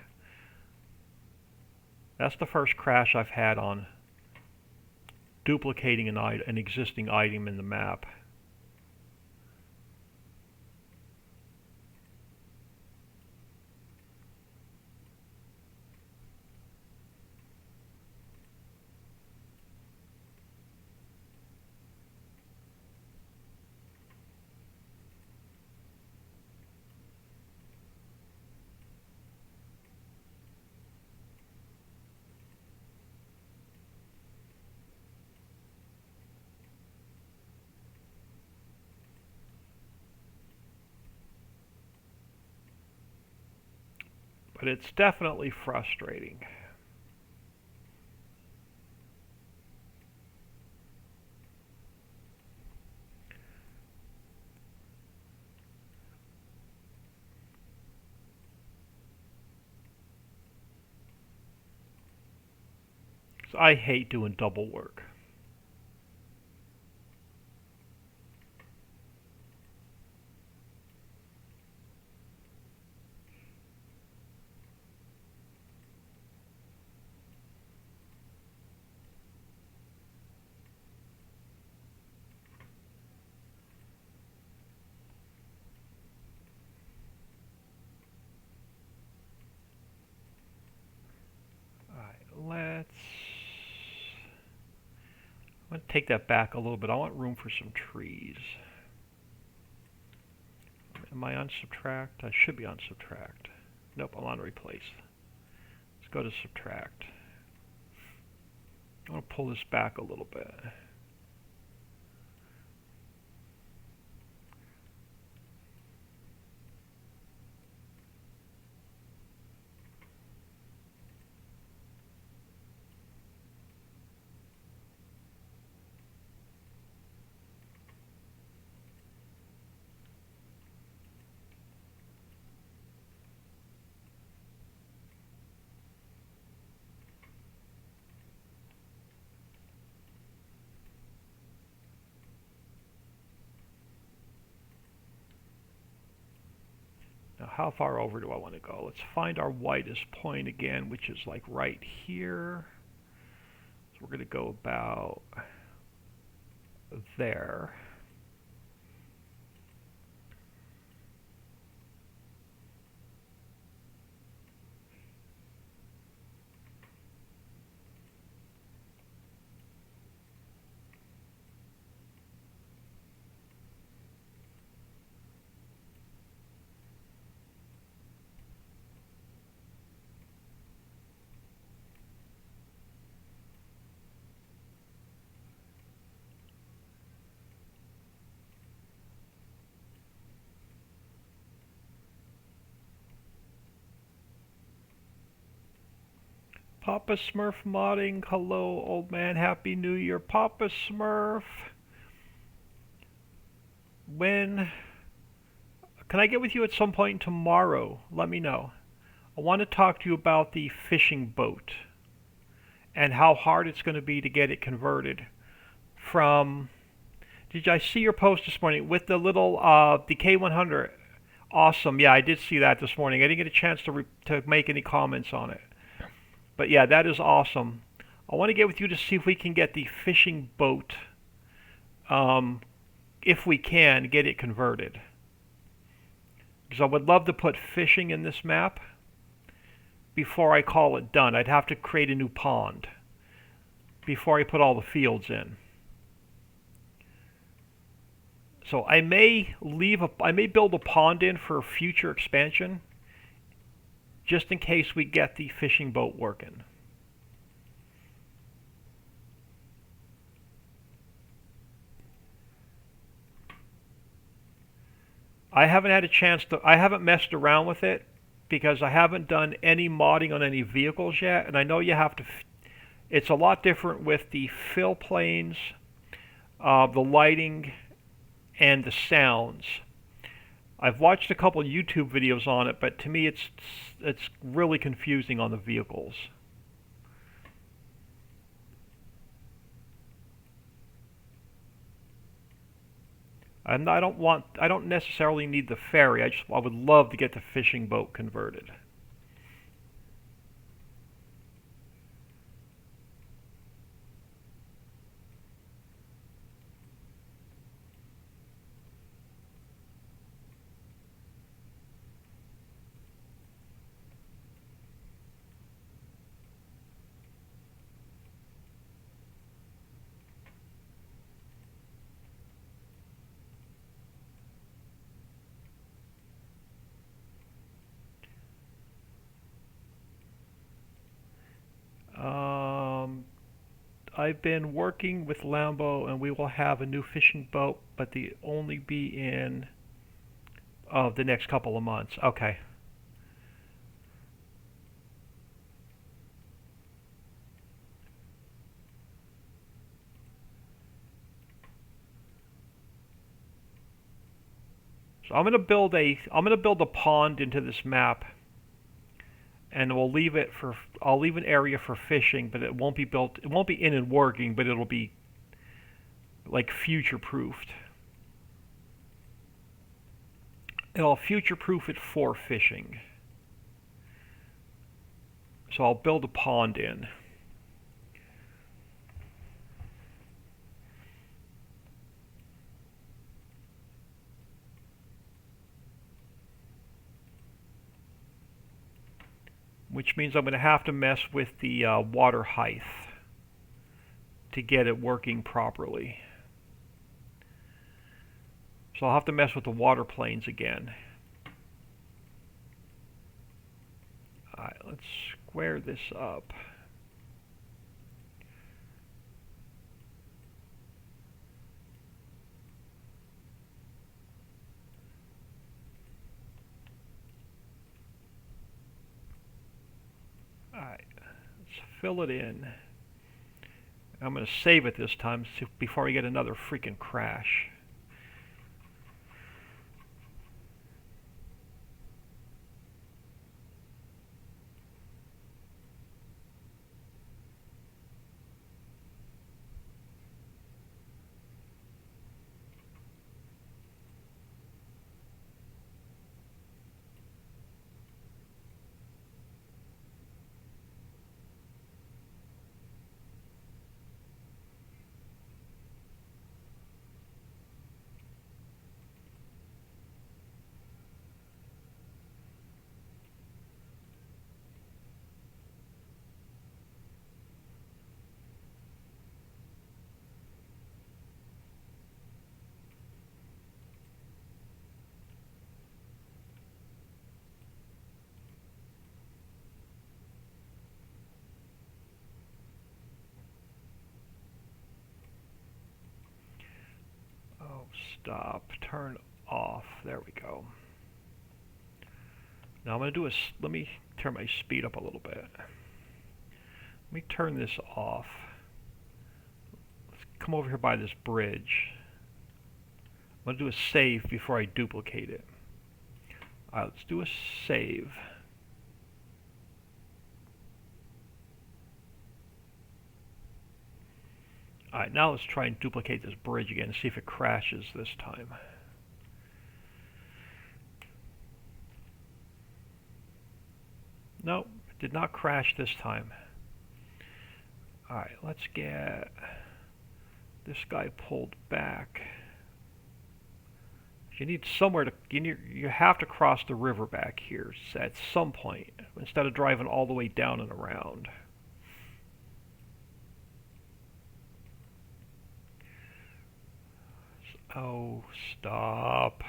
That's the first crash I've had on duplicating an existing item in the map. but it's definitely frustrating. So I hate doing double work. Let's... I'm going to take that back a little bit. I want room for some trees. Am I on subtract? I should be on subtract. Nope, I'm on replace. Let's go to subtract. I want to pull this back a little bit. Now, how far over do I want to go? Let's find our whitest point again, which is like right here. So we're going to go about there. Papa Smurf modding. Hello, old man. Happy New Year. Papa Smurf. When can I get with you at some point tomorrow? Let me know. I want to talk to you about the fishing boat and how hard it's going to be to get it converted from... Did I see your post this morning with the little the K100? Awesome. Yeah, I did see that this morning. I didn't get a chance to make any comments on it. But yeah, that is awesome. I want to get with you to see if we can get the fishing boat, if we can, get it converted. Because I would love to put fishing in this map before I call it done. I'd have to create a new pond before I put all the fields in. So I may build a pond in for future expansion, just in case we get the fishing boat working. I haven't had a chance to, I haven't messed around with it because I haven't done any modding on any vehicles yet, and I know you have to, it's a lot different with the fill planes, the lighting, and the sounds. I've watched a couple YouTube videos on it, but to me it's really confusing on the vehicles. And I don't necessarily need the ferry. I would love to get the fishing boat converted. I've been working with Lambo, and we will have a new fishing boat, but the only be in the next couple of months. Okay. I'm gonna build a pond into this map, and I'll leave an area for fishing, but it won't be built. It won't be in and working, but it'll be like future-proofed. It'll future-proof it for fishing. So I'll build a pond in. Which means I'm going to have to mess with the water height to get it working properly. So I'll have to mess with the water planes again. Alright, let's square this up. Alright, let's fill it in. I'm going to save it this time before we get another freaking crash. Oh, stop. Turn off. There we go. Now I'm going to do let me turn my speed up a little bit. Let me turn this off. Let's come over here by this bridge. I'm going to do a save before I duplicate it. Alright, let's do a save. Alright, now let's try and duplicate this bridge again and see if it crashes this time. Nope, it did not crash this time. Alright, let's get this guy pulled back. You need somewhere to, you have to cross the river back here at some point, instead of driving all the way down and around. Oh, stop.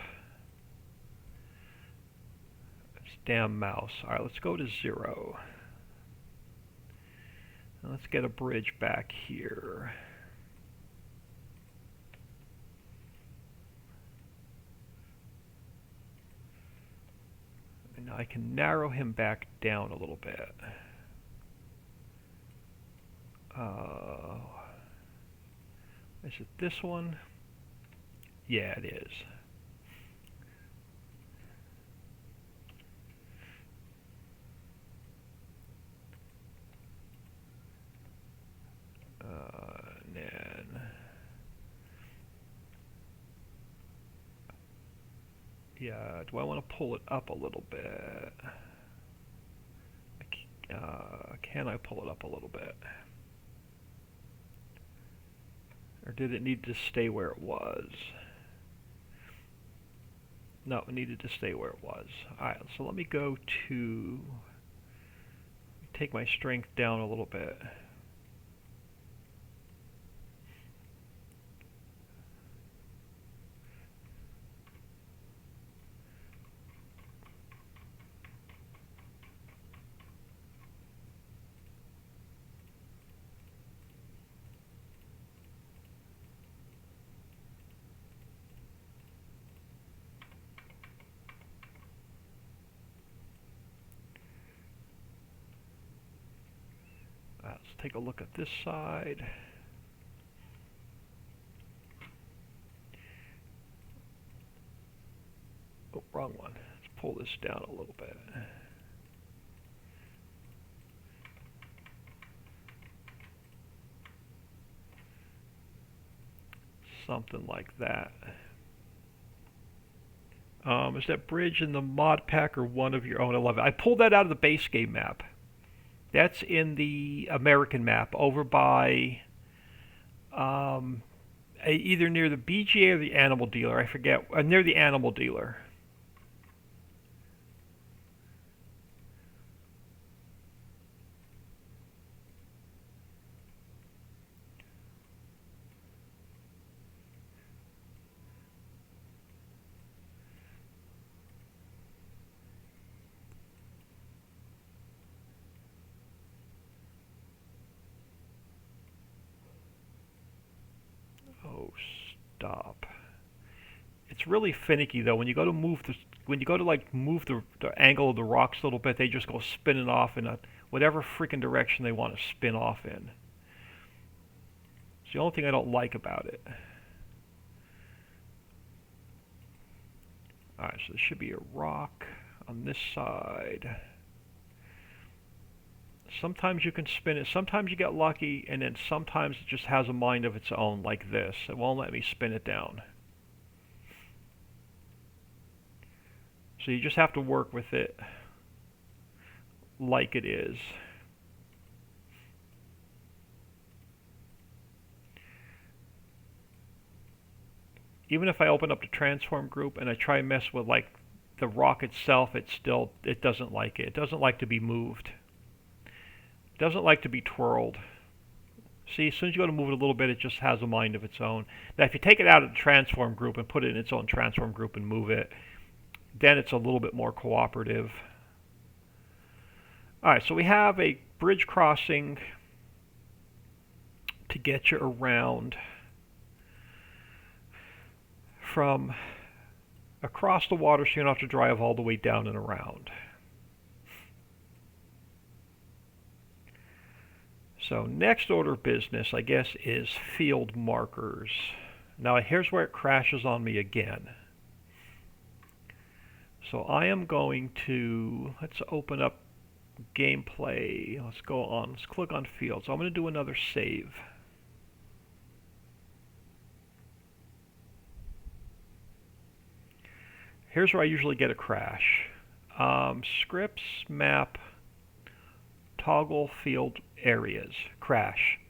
This damn mouse. Alright, let's go to 0. And let's get a bridge back here. And now I can narrow him back down a little bit. Is it this one? Yeah, it is. And then, yeah, do I want to pull it up a little bit? Can I pull it up a little bit? Or did it need to stay where it was? No, it needed to stay where it was. Alright, so let me go to... take my strength down a little bit. Let's take a look at this side. pull this down a little bit. Something like that. Is that bridge in the mod pack or one of your own? I love it. I pulled that out of the base game map. That's in the American map over by either near the BGA or the animal dealer. I forget. Near the animal dealer. Oh, stop. It's really finicky though. When you go to move the angle of the rocks a little bit, they just go spinning off in whatever freaking direction they want to spin off in. It's the only thing I don't like about it. Alright, so there should be a rock on this side. Sometimes you can spin it, sometimes you get lucky, and then sometimes it just has a mind of its own, like this. It won't let me spin it down. So you just have to work with it like it is. Even if I open up the transform group and I try and mess with like the rock itself, it doesn't like it. It doesn't like to be moved. It doesn't like to be twirled. See, as soon as you go to move it a little bit, it just has a mind of its own. Now, if you take it out of the transform group and put it in its own transform group and move it, then it's a little bit more cooperative. Alright, so we have a bridge crossing to get you around from across the water so you don't have to drive all the way down and around. So next order of business, I guess, is field markers. Now here's where it crashes on me again. So I am going to, let's open up gameplay. Let's click on field. So I'm going to do another save. Here's where I usually get a crash. Scripts, map, toggle field areas, crash.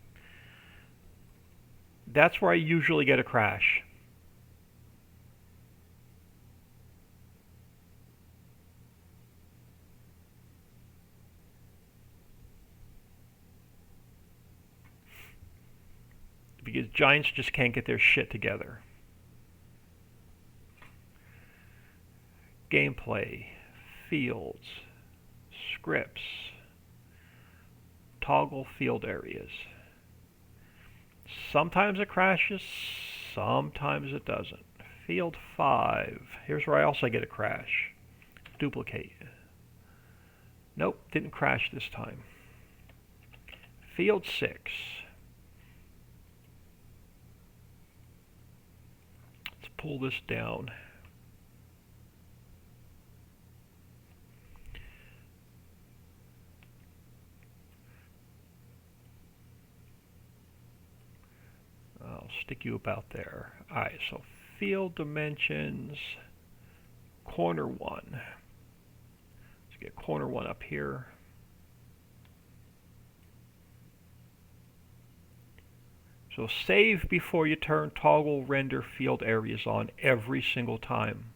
That's where I usually get a crash. Because giants just can't get their shit together. Gameplay, fields, scripts, toggle field areas. Sometimes it crashes, sometimes it doesn't. Field 5. Here's where I also get a crash. Duplicate. Nope, didn't crash this time. Field 6. Let's pull this down. I'll stick you about there. Alright, so field dimensions, corner 1. Let's get corner 1 up here. So save before you turn toggle render field areas on every single time,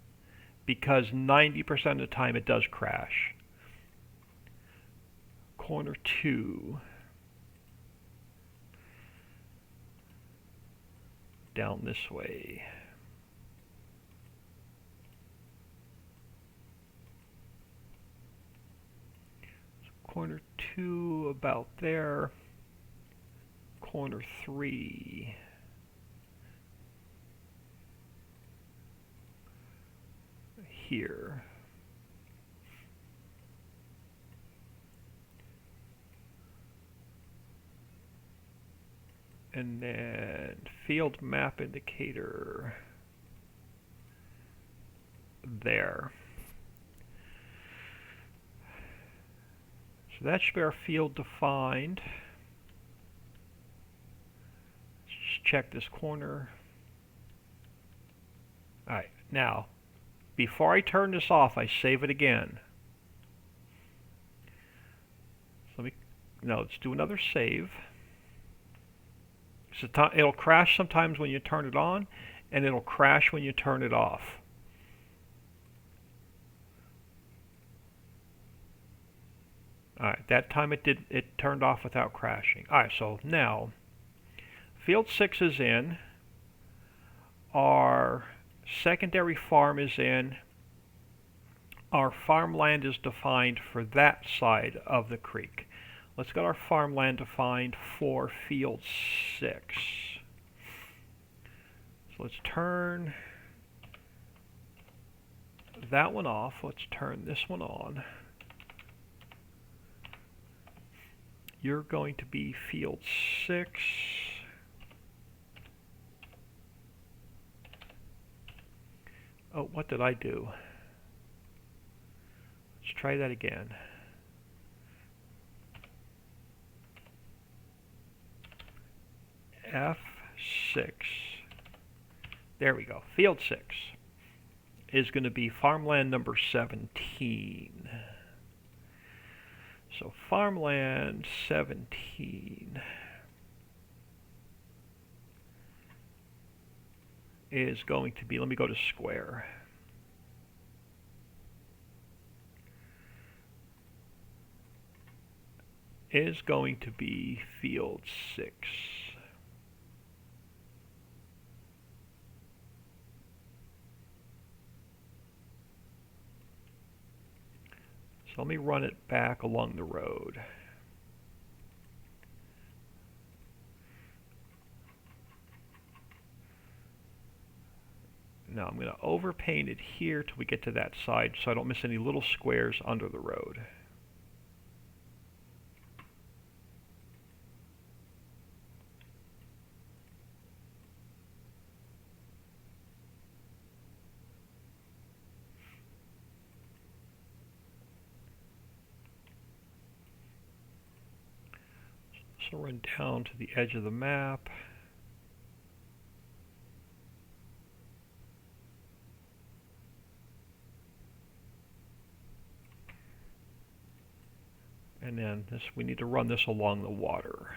because 90% of the time it does crash. Corner 2. Down this way. So corner 2 about there. Corner 3 here. And then field map indicator there. So that should be our field defined. Let's just check this corner. Alright, now, before I turn this off, I save it again. So let's do another save. So it'll crash sometimes when you turn it on, and it'll crash when you turn it off. Alright, that time it turned off without crashing. Alright, so now field 6 is in, our secondary farm is in, our farmland is defined for that side of the creek. Let's get our farmland defined for field 6. So let's turn that one off. Let's turn this one on. You're going to be field 6. Oh, what did I do? Let's try that again. F6. There we go. Field 6 is going to be farmland number 17. So farmland 17 is going to be, let me go to square. Is going to be field 6. So let me run it back along the road. Now I'm going to overpaint it here till we get to that side so I don't miss any little squares under the road. So run down to the edge of the map. And then we need to run this along the water.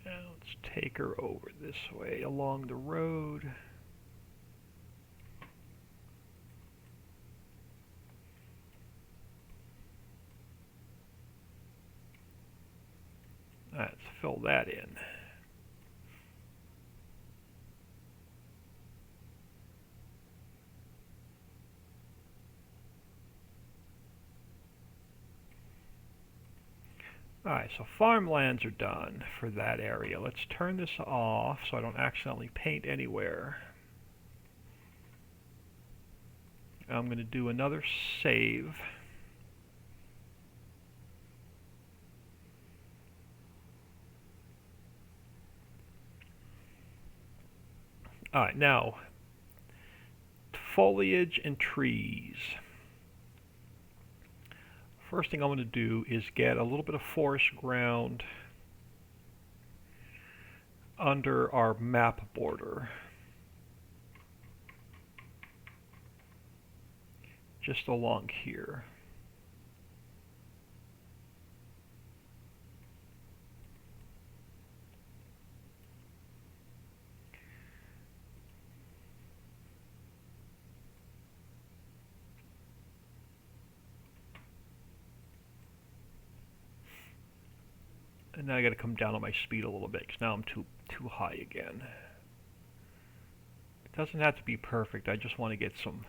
Now let's take her over this way along the road. Let's fill that in. Alright, so farmlands are done for that area. Let's turn this off so I don't accidentally paint anywhere. I'm going to do another save. Alright, now, foliage and trees. First thing I'm going to do is get a little bit of forest ground under our map border. Just along here. And now I got to come down on my speed a little bit because now I'm too high again. It doesn't have to be perfect. I just want to get some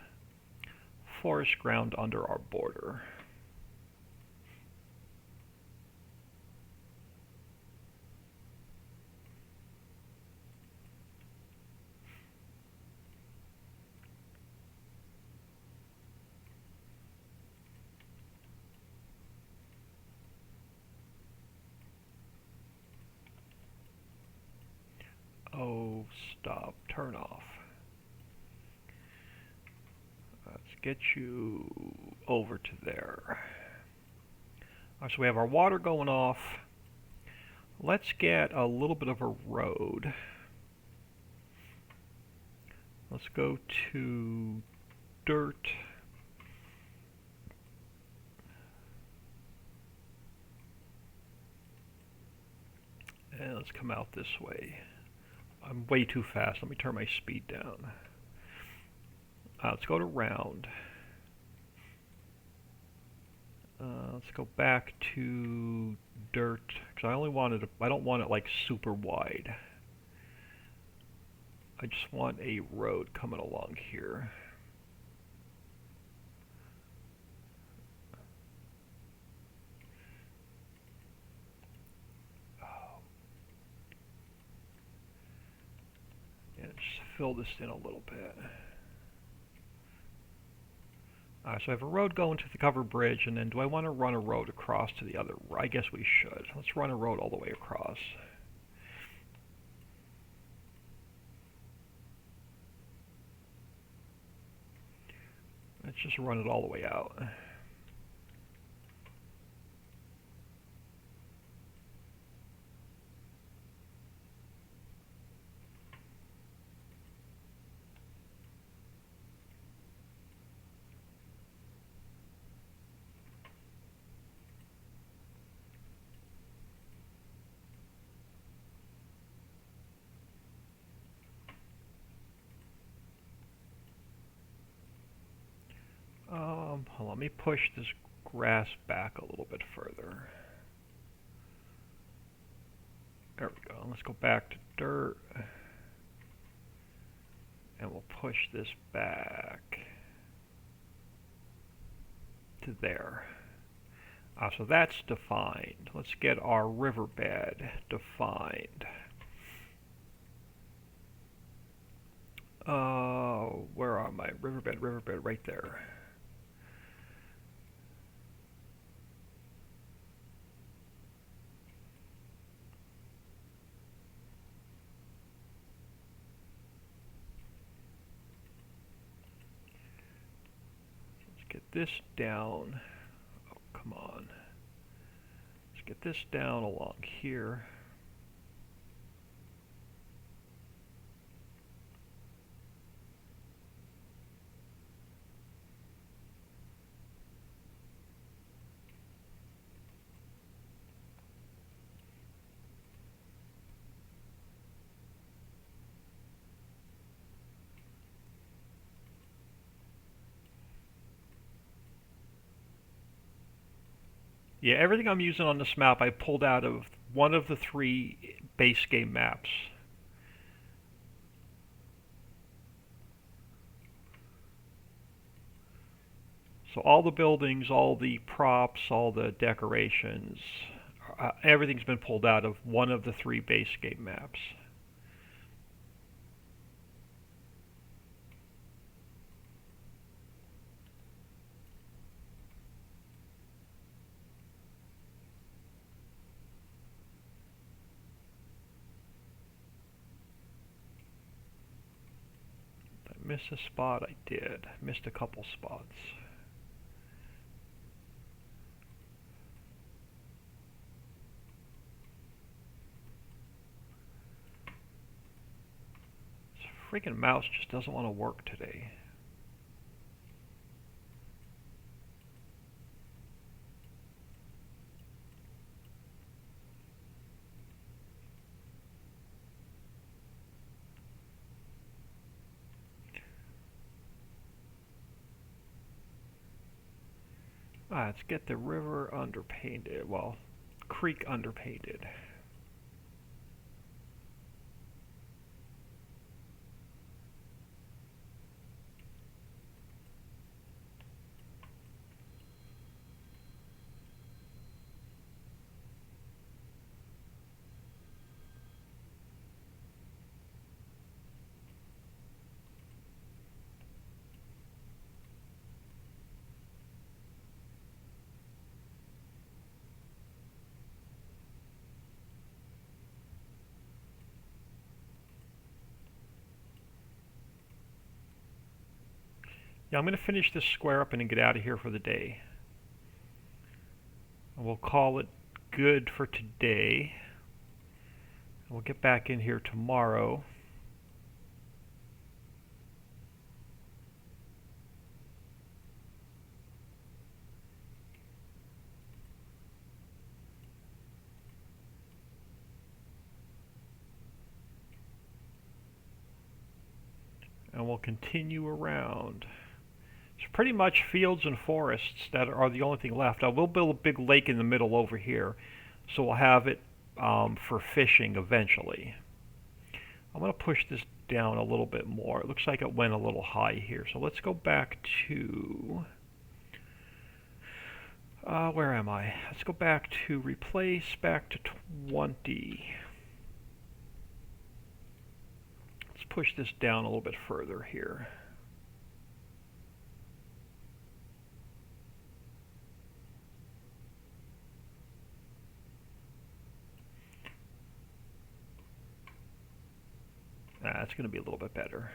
forest ground under our border. Oh, stop. Turn off. Let's get you over to there. So we have our water going off. Let's get a little bit of a road. Let's go to dirt. And let's come out this way. I'm way too fast. Let me turn my speed down. Let's go to round. Let's go back to dirt because I don't want it like super wide. I just want a road coming along here. And just fill this in a little bit. So I have a road going to the covered bridge, and then do I want to run a road across to the other? I guess we should. Let's run a road all the way across. Let's just run it all the way out. Let me push this grass back a little bit further. There we go. Let's go back to dirt. And we'll push this back to there. So that's defined. Let's get our riverbed defined. Where are my riverbed? Riverbed right there. Get this down. Oh, come on. Let's get this down along here. Yeah, everything I'm using on this map I pulled out of one of the 3 base game maps. So all the buildings, all the props, all the decorations, everything's been pulled out of one of the 3 base game maps. Missed a spot? I did. Missed a couple spots. This freaking mouse just doesn't want to work today. Let's get the river underpainted. Well, Creek underpainted. Yeah, I'm going to finish this square up and then get out of here for the day. And we'll call it good for today. We'll get back in here tomorrow. And we'll continue around. It's pretty much fields and forests that are the only thing left. I will build a big lake in the middle over here, so we'll have it for fishing eventually. I'm going to push this down a little bit more. It looks like it went a little high here. So let's go back to... where am I? Let's go back to replace, back to 20. Let's push this down a little bit further here. That's going to be a little bit better.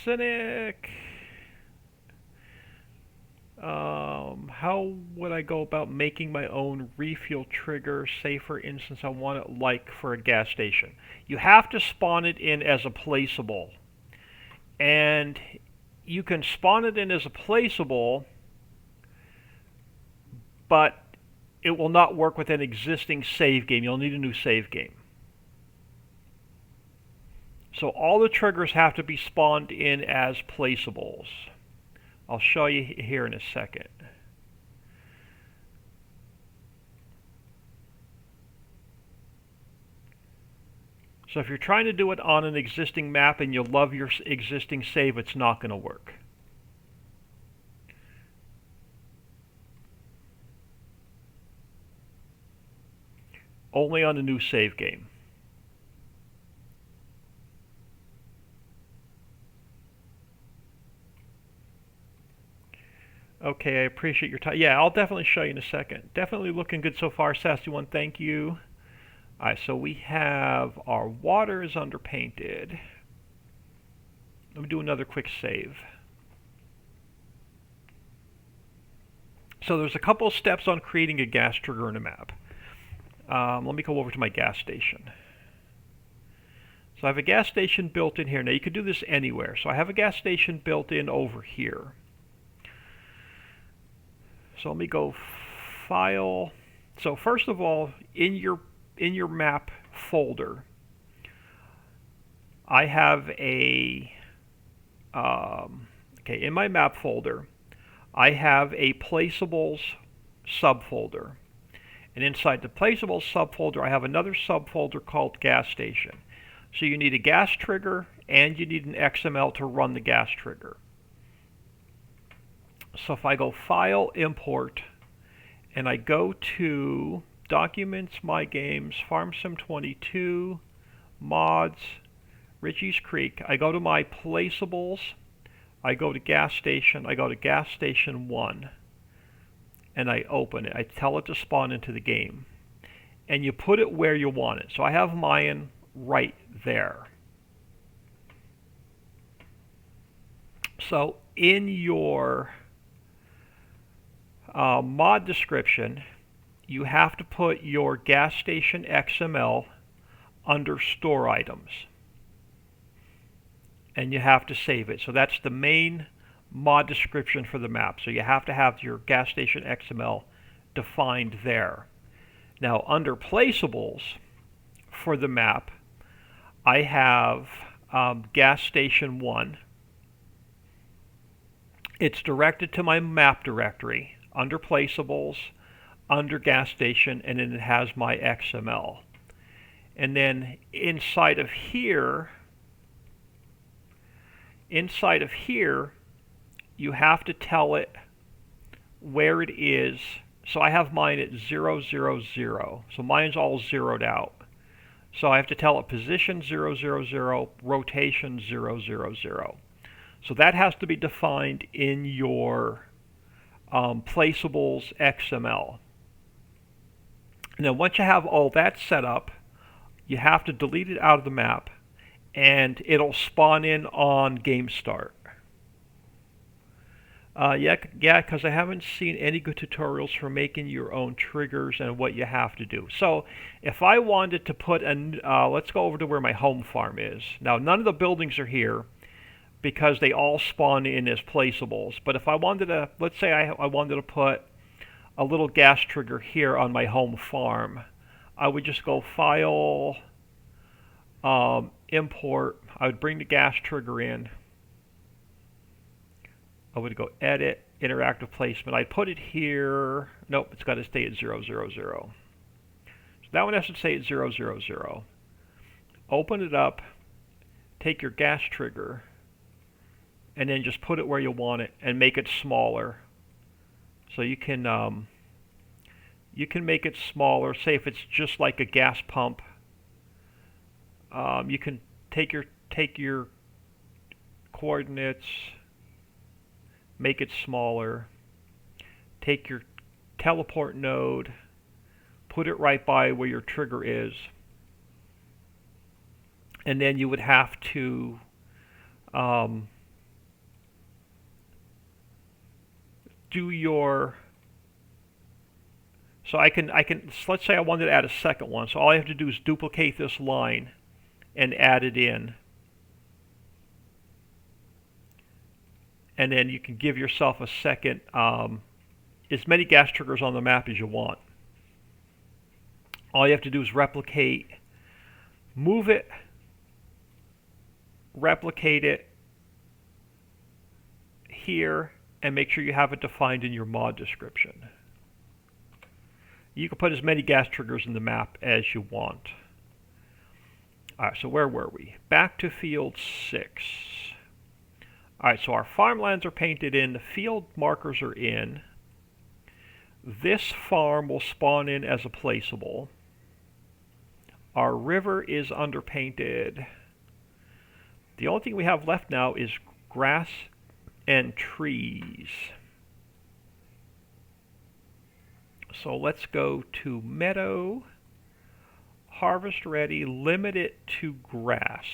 Cynic. How would I go about making my own refuel trigger? Say, for instance, I want it like for a gas station. You have to spawn it in as a placeable. And you can spawn it in as a placeable, but it will not work with an existing save game. You'll need a new save game. So all the triggers have to be spawned in as placeables. I'll show you here in a second. So if you're trying to do it on an existing map and you love your existing save, it's not going to work. Only on a new save game. Okay, I appreciate your time. Yeah, I'll definitely show you in a second. Definitely looking good so far, Sassy One. Thank you. All right, so we have our water is underpainted. Let me do another quick save. So there's a couple of steps on creating a gas trigger in a map. Let me go over to my gas station. So I have a gas station built in here. Now you could do this anywhere. So I have a gas station built in over here. So let me go File. So first of all, in your map folder, I have a okay, in my map folder, I have a placeables subfolder. And inside the placeables subfolder, I have another subfolder called gas station. So you need a gas trigger and you need an XML to run the gas trigger. So if I go File, Import, and I go to Documents, My Games, FarmSim 22, Mods, Ricci's Creek, I go to my Placeables, I go to Gas Station, I go to Gas Station 1, and I open it. I tell it to spawn into the game. And you put it where you want it. So I have mine right there. So in your mod description, you have to put your gas station XML under store items. And you have to save it. So that's the main mod description for the map. So you have to have your gas station XML defined there. Now under placeables for the map, I have gas station 1. It's directed to my map directory under placeables, under gas station, and then it has my XML. And then inside of here, you have to tell it where it is. So I have mine at 0, 0, 0. So mine's all zeroed out. So I have to tell it position 0, 0, 0, rotation 0, 0, 0. So that has to be defined in your placeables XML. And then once you have all that set up, you have to delete it out of the map, and it'll spawn in on game start. Yeah, because I haven't seen any good tutorials for making your own triggers and what you have to do. So if I wanted to put let's go over to where my home farm is. Now none of the buildings are here because they all spawn in as placeables. But if I wanted to, let's say I wanted to put a little gas trigger here on my home farm, I would just go File, Import. I would bring the gas trigger in. I would go Edit, Interactive Placement. I'd put it here. Nope, it's got to stay at 0, 0, 0. So that one has to stay at 0, 0, 0. Open it up, take your gas trigger, and then just put it where you want it and make it smaller. So you can make it smaller. Say if it's just like a gas pump, you can take your coordinates, make it smaller, take your teleport node, put it right by where your trigger is, and then you would have to do your, so let's say I wanted to add a second one, so all I have to do is duplicate this line and add it in. And then you can give yourself a second, as many gas triggers on the map as you want. All you have to do is replicate, move it, replicate it here, and make sure you have it defined in your mod description. You can put as many gas triggers in the map as you want. Alright, so where were we? Back to field 6. Alright, so our farmlands are painted in, the field markers are in. This farm will spawn in as a placeable. Our river is underpainted. The only thing we have left now is grass and trees. So let's go to meadow, harvest ready, limit it to grass.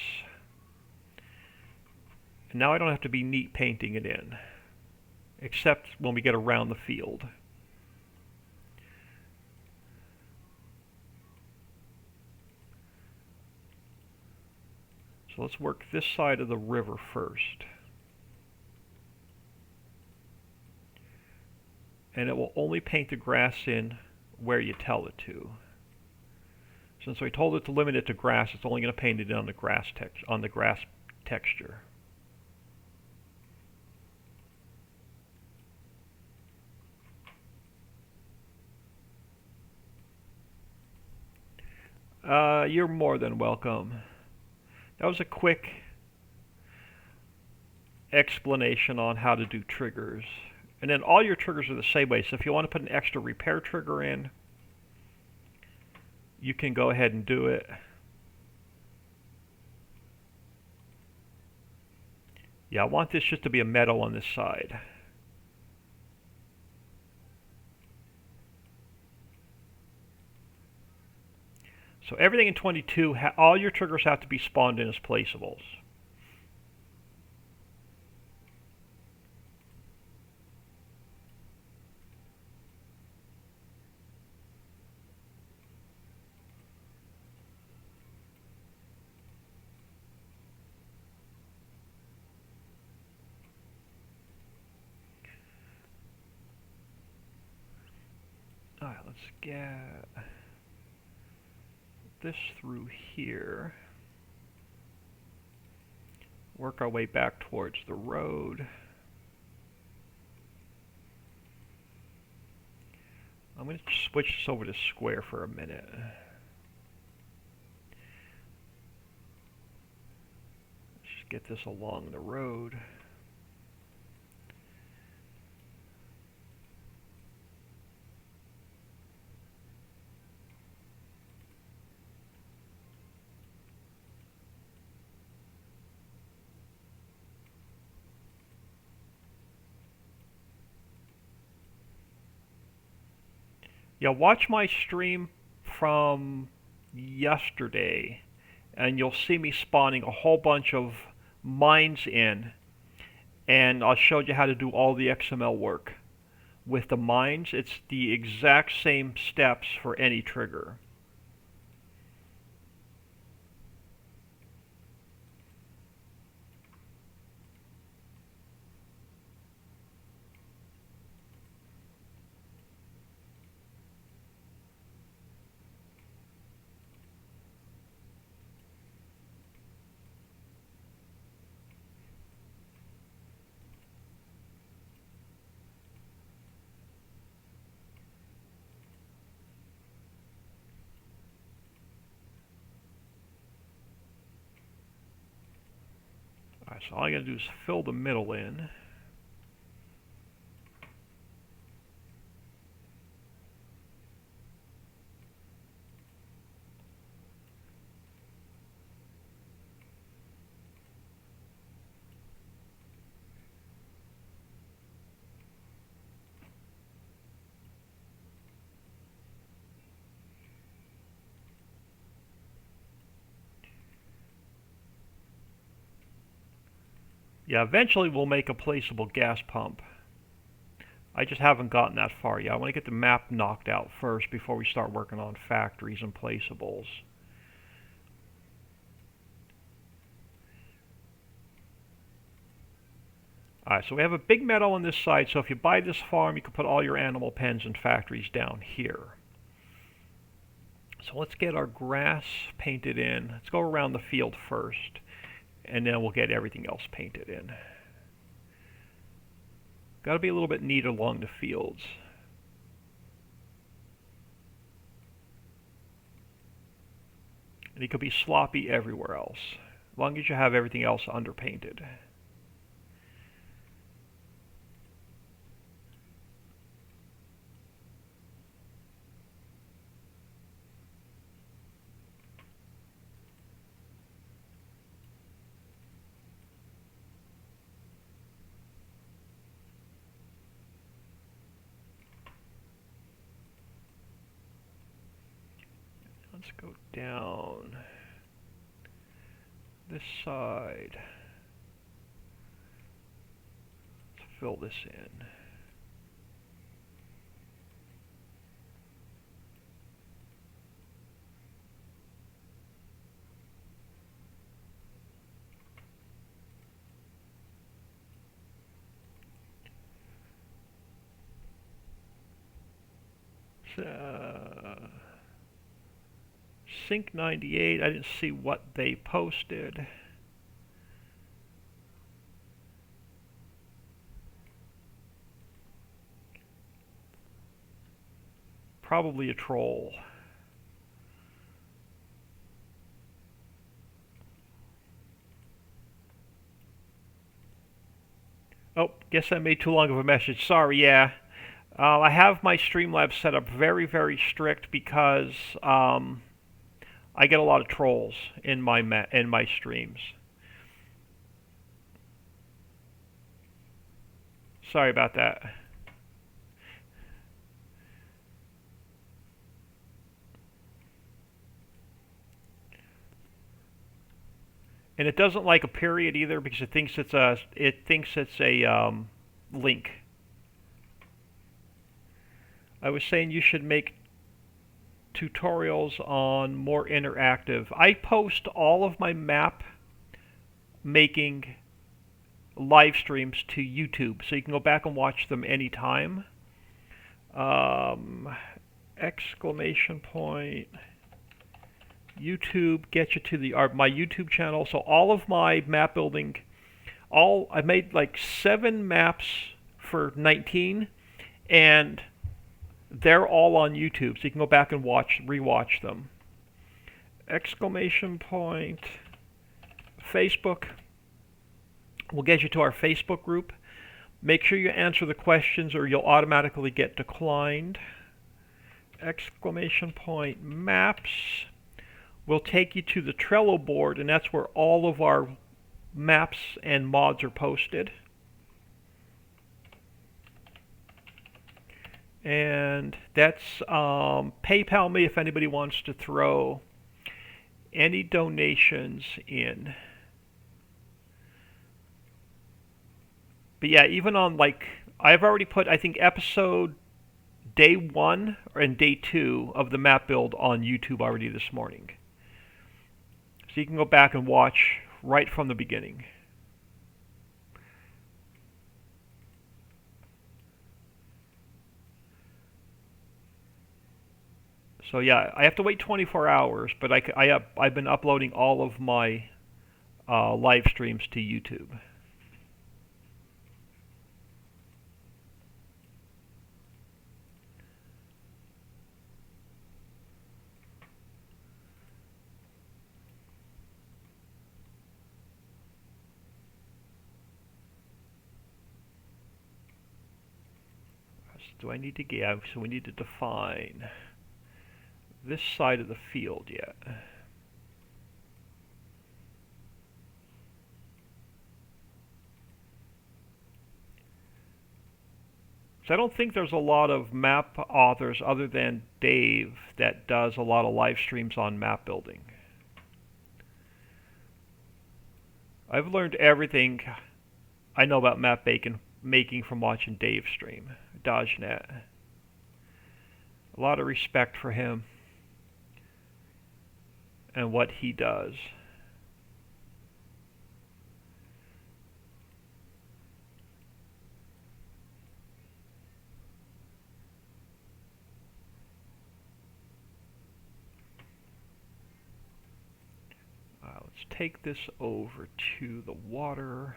And now I don't have to be neat painting it in, except when we get around the field. So let's work this side of the river first. And it will only paint the grass in where you tell it to. Since I told it to limit it to grass, it's only going to paint it on the grass texture. You're more than welcome. That was a quick explanation on how to do triggers. And then all your triggers are the same way. So if you want to put an extra repair trigger in, you can go ahead and do it. Yeah, I want this just to be a meadow on this side. So everything in 22, all your triggers have to be spawned in as placeables. Alright, let's get this through here. Work our way back towards the road. I'm going to switch this over to square for a minute. Just get this along the road. Yeah, watch my stream from yesterday, and you'll see me spawning a whole bunch of mines in, and I'll show you how to do all the XML work. With the mines, it's the exact same steps for any trigger. Alright, so all I gotta do is fill the middle in. Yeah, eventually we'll make a placeable gas pump. I just haven't gotten that far yet. I want to get the map knocked out first before we start working on factories and placeables. Alright, so we have a big meadow on this side, so if you buy this farm, you can put all your animal pens and factories down here. So let's get our grass painted in. Let's go around the field first, and then we'll get everything else painted in. Got to be a little bit neat along the fields. And it could be sloppy everywhere else, as long as you have everything else underpainted. Let's go down this side. Let's fill this in. Sync 98, I didn't see what they posted. Probably a troll. Oh, guess I made too long of a message. Sorry, yeah. I have my Streamlabs set up very, very strict because I get a lot of trolls in my streams. Sorry about that. And it doesn't like a period either because it thinks it's a link. I was saying you should make tutorials on more interactive. I post all of my map making live streams to YouTube, so you can go back and watch them anytime. exclamation point. YouTube gets you to my YouTube channel. So all of my map building, I made like 7 maps for 19, and they're all on YouTube. So you can go back and rewatch them. Exclamation point. Facebook will get you to our Facebook group. Make sure you answer the questions or you'll automatically get declined. Exclamation point. Maps will take you to the Trello board, and that's where all of our maps and mods are posted. And that's PayPal me if anybody wants to throw any donations in. But yeah, even on I've already put, I think, episode day 1 and day 2 of the map build on YouTube already this morning. So you can go back and watch right from the beginning. So yeah, I have to wait 24 hours, but I've been uploading all of my live streams to YouTube. Do I need to get? So we need to define this side of the field yet. So I don't think there's a lot of map authors other than Dave that does a lot of live streams on map building. I've learned everything I know about map making from watching Dave stream, DodgeNet. A lot of respect for him and what he does. Let's take this over to the water.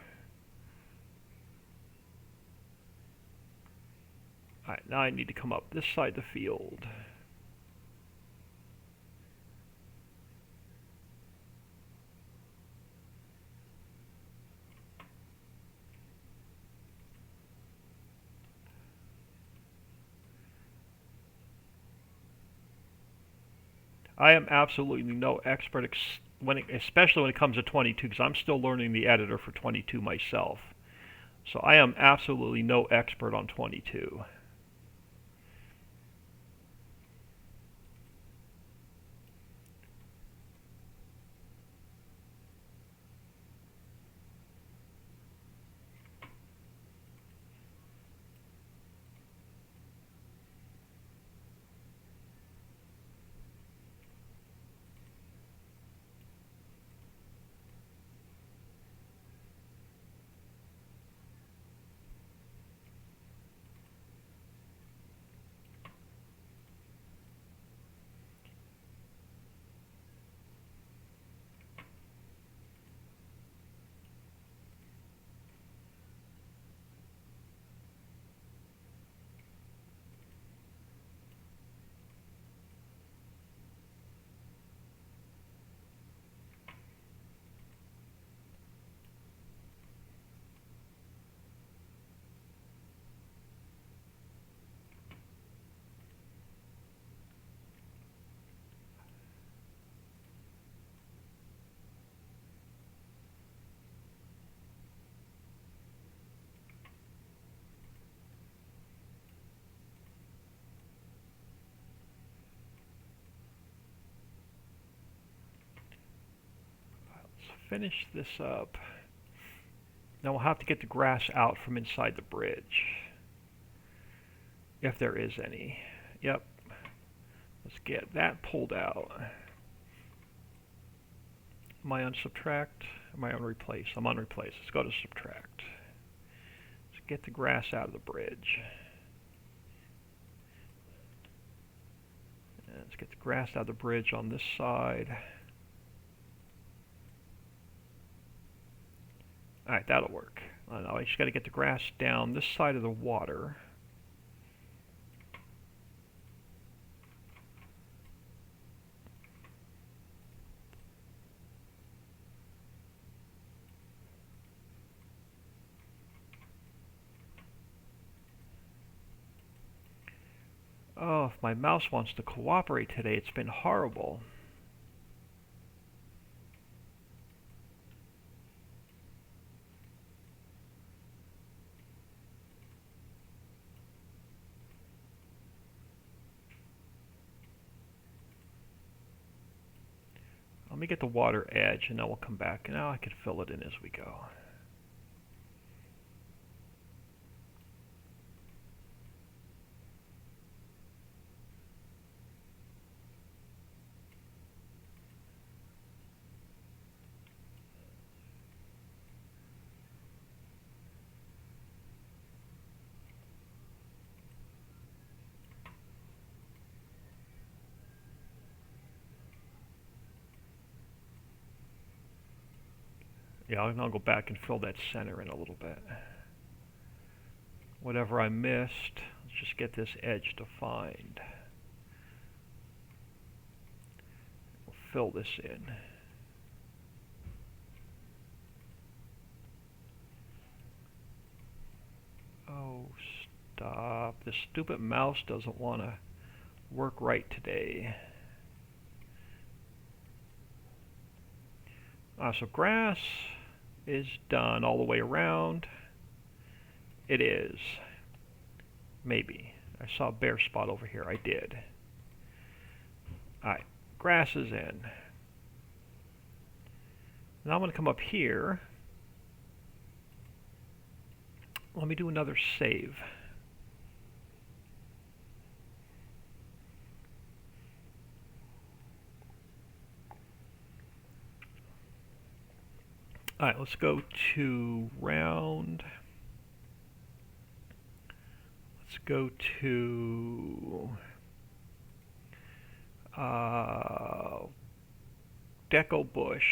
Alright, now I need to come up this side of the field. I am absolutely no expert, especially when it comes to 22, because I'm still learning the editor for 22 myself. So I am absolutely no expert on 22. Finish this up. Now we'll have to get the grass out from inside the bridge, if there is any. Yep. Let's get that pulled out. Am I on subtract? Am I on replace? I'm on replace. Let's go to subtract. Let's get the grass out of the bridge. Let's get the grass out of the bridge on this side. Alright, that'll work. Now I just got to get the grass down this side of the water. Oh, if my mouse wants to cooperate today, it's been horrible. Let me get the water edge and then we'll come back. Now I can fill it in as we go. Yeah, I'll go back and fill that center in a little bit. Whatever I missed, let's just get this edge defined. We'll fill this in. Oh, stop. This stupid mouse doesn't want to work right today. So grass is done all the way around. It is. Maybe. I saw a bare spot over here. I did. Alright, grass is in. Now I'm going to come up here. Let me do another save. Alright, let's go to round. Let's go to Deco Bush,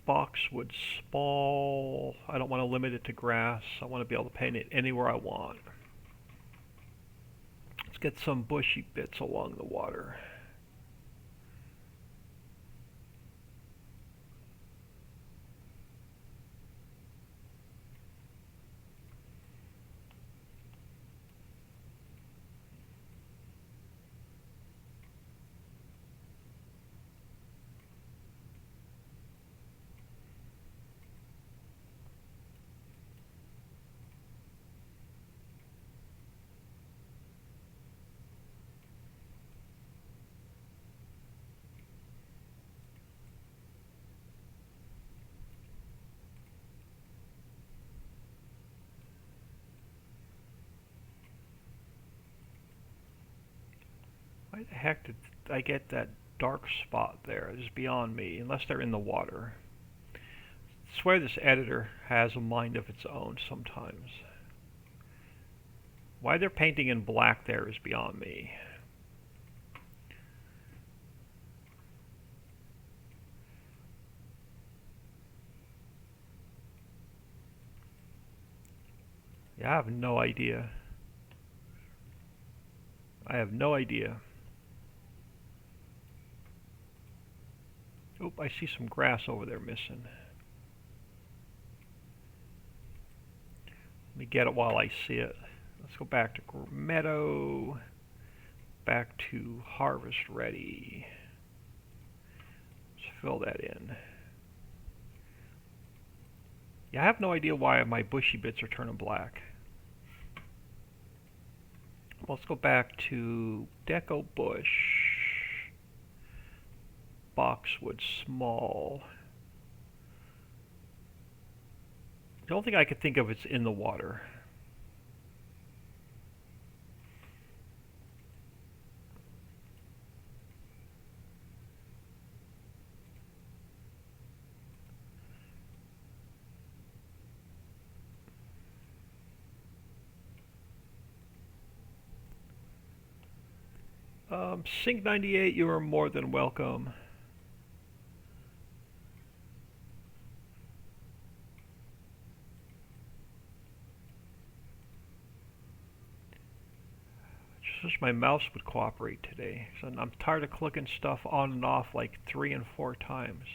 Boxwood Small. I don't want to limit it to grass. I want to be able to paint it anywhere I want. Let's get some bushy bits along the water. Why the heck did I get that dark spot there? It's beyond me, unless they're in the water. I swear this editor has a mind of its own sometimes. Why they're painting in black there is beyond me. Yeah, I have no idea. I have no idea. Oh, I see some grass over there missing. Let me get it while I see it. Let's go back to Meadow. Back to Harvest Ready. Let's fill that in. Yeah, I have no idea why my bushy bits are turning black. Let's go back to Deco Bush, Boxwood Small. The only thing I could think of is in the water. Sync 98, you are more than welcome. Just wish my mouse would cooperate today. So I'm tired of clicking stuff on and off like 3 and 4 times.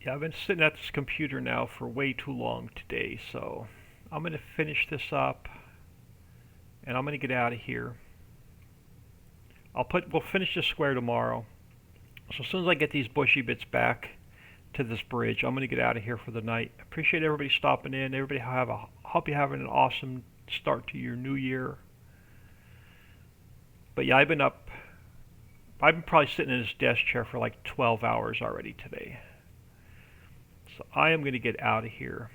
Yeah, I've been sitting at this computer now for way too long today, so I'm going to finish this up and I'm going to get out of here. We'll finish this square tomorrow. So as soon as I get these bushy bits back to this bridge, I'm going to get out of here for the night. Appreciate everybody stopping in. Everybody hope you're having an awesome start to your new year. But yeah, I've been probably sitting in this desk chair for like 12 hours already today. So I am going to get out of here.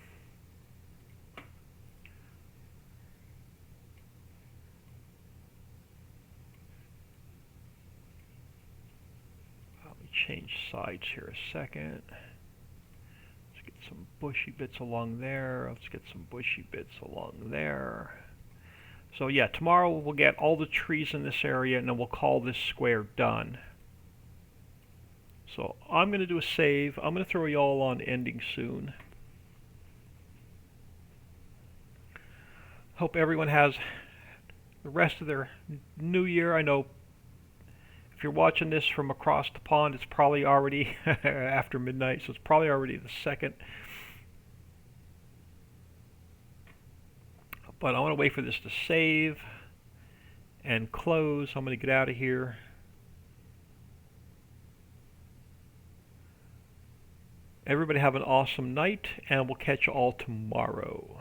Let me change sides here a second. Let's get some bushy bits along there. Let's get some bushy bits along there. So yeah, tomorrow we'll get all the trees in this area and then we'll call this square done. So I'm going to do a save. I'm going to throw you all on ending soon. Hope everyone has the rest of their new year. I know if you're watching this from across the pond, it's probably already after midnight, so it's probably already the 2nd. But I want to wait for this to save and close. I'm going to get out of here. Everybody have an awesome night, and we'll catch you all tomorrow.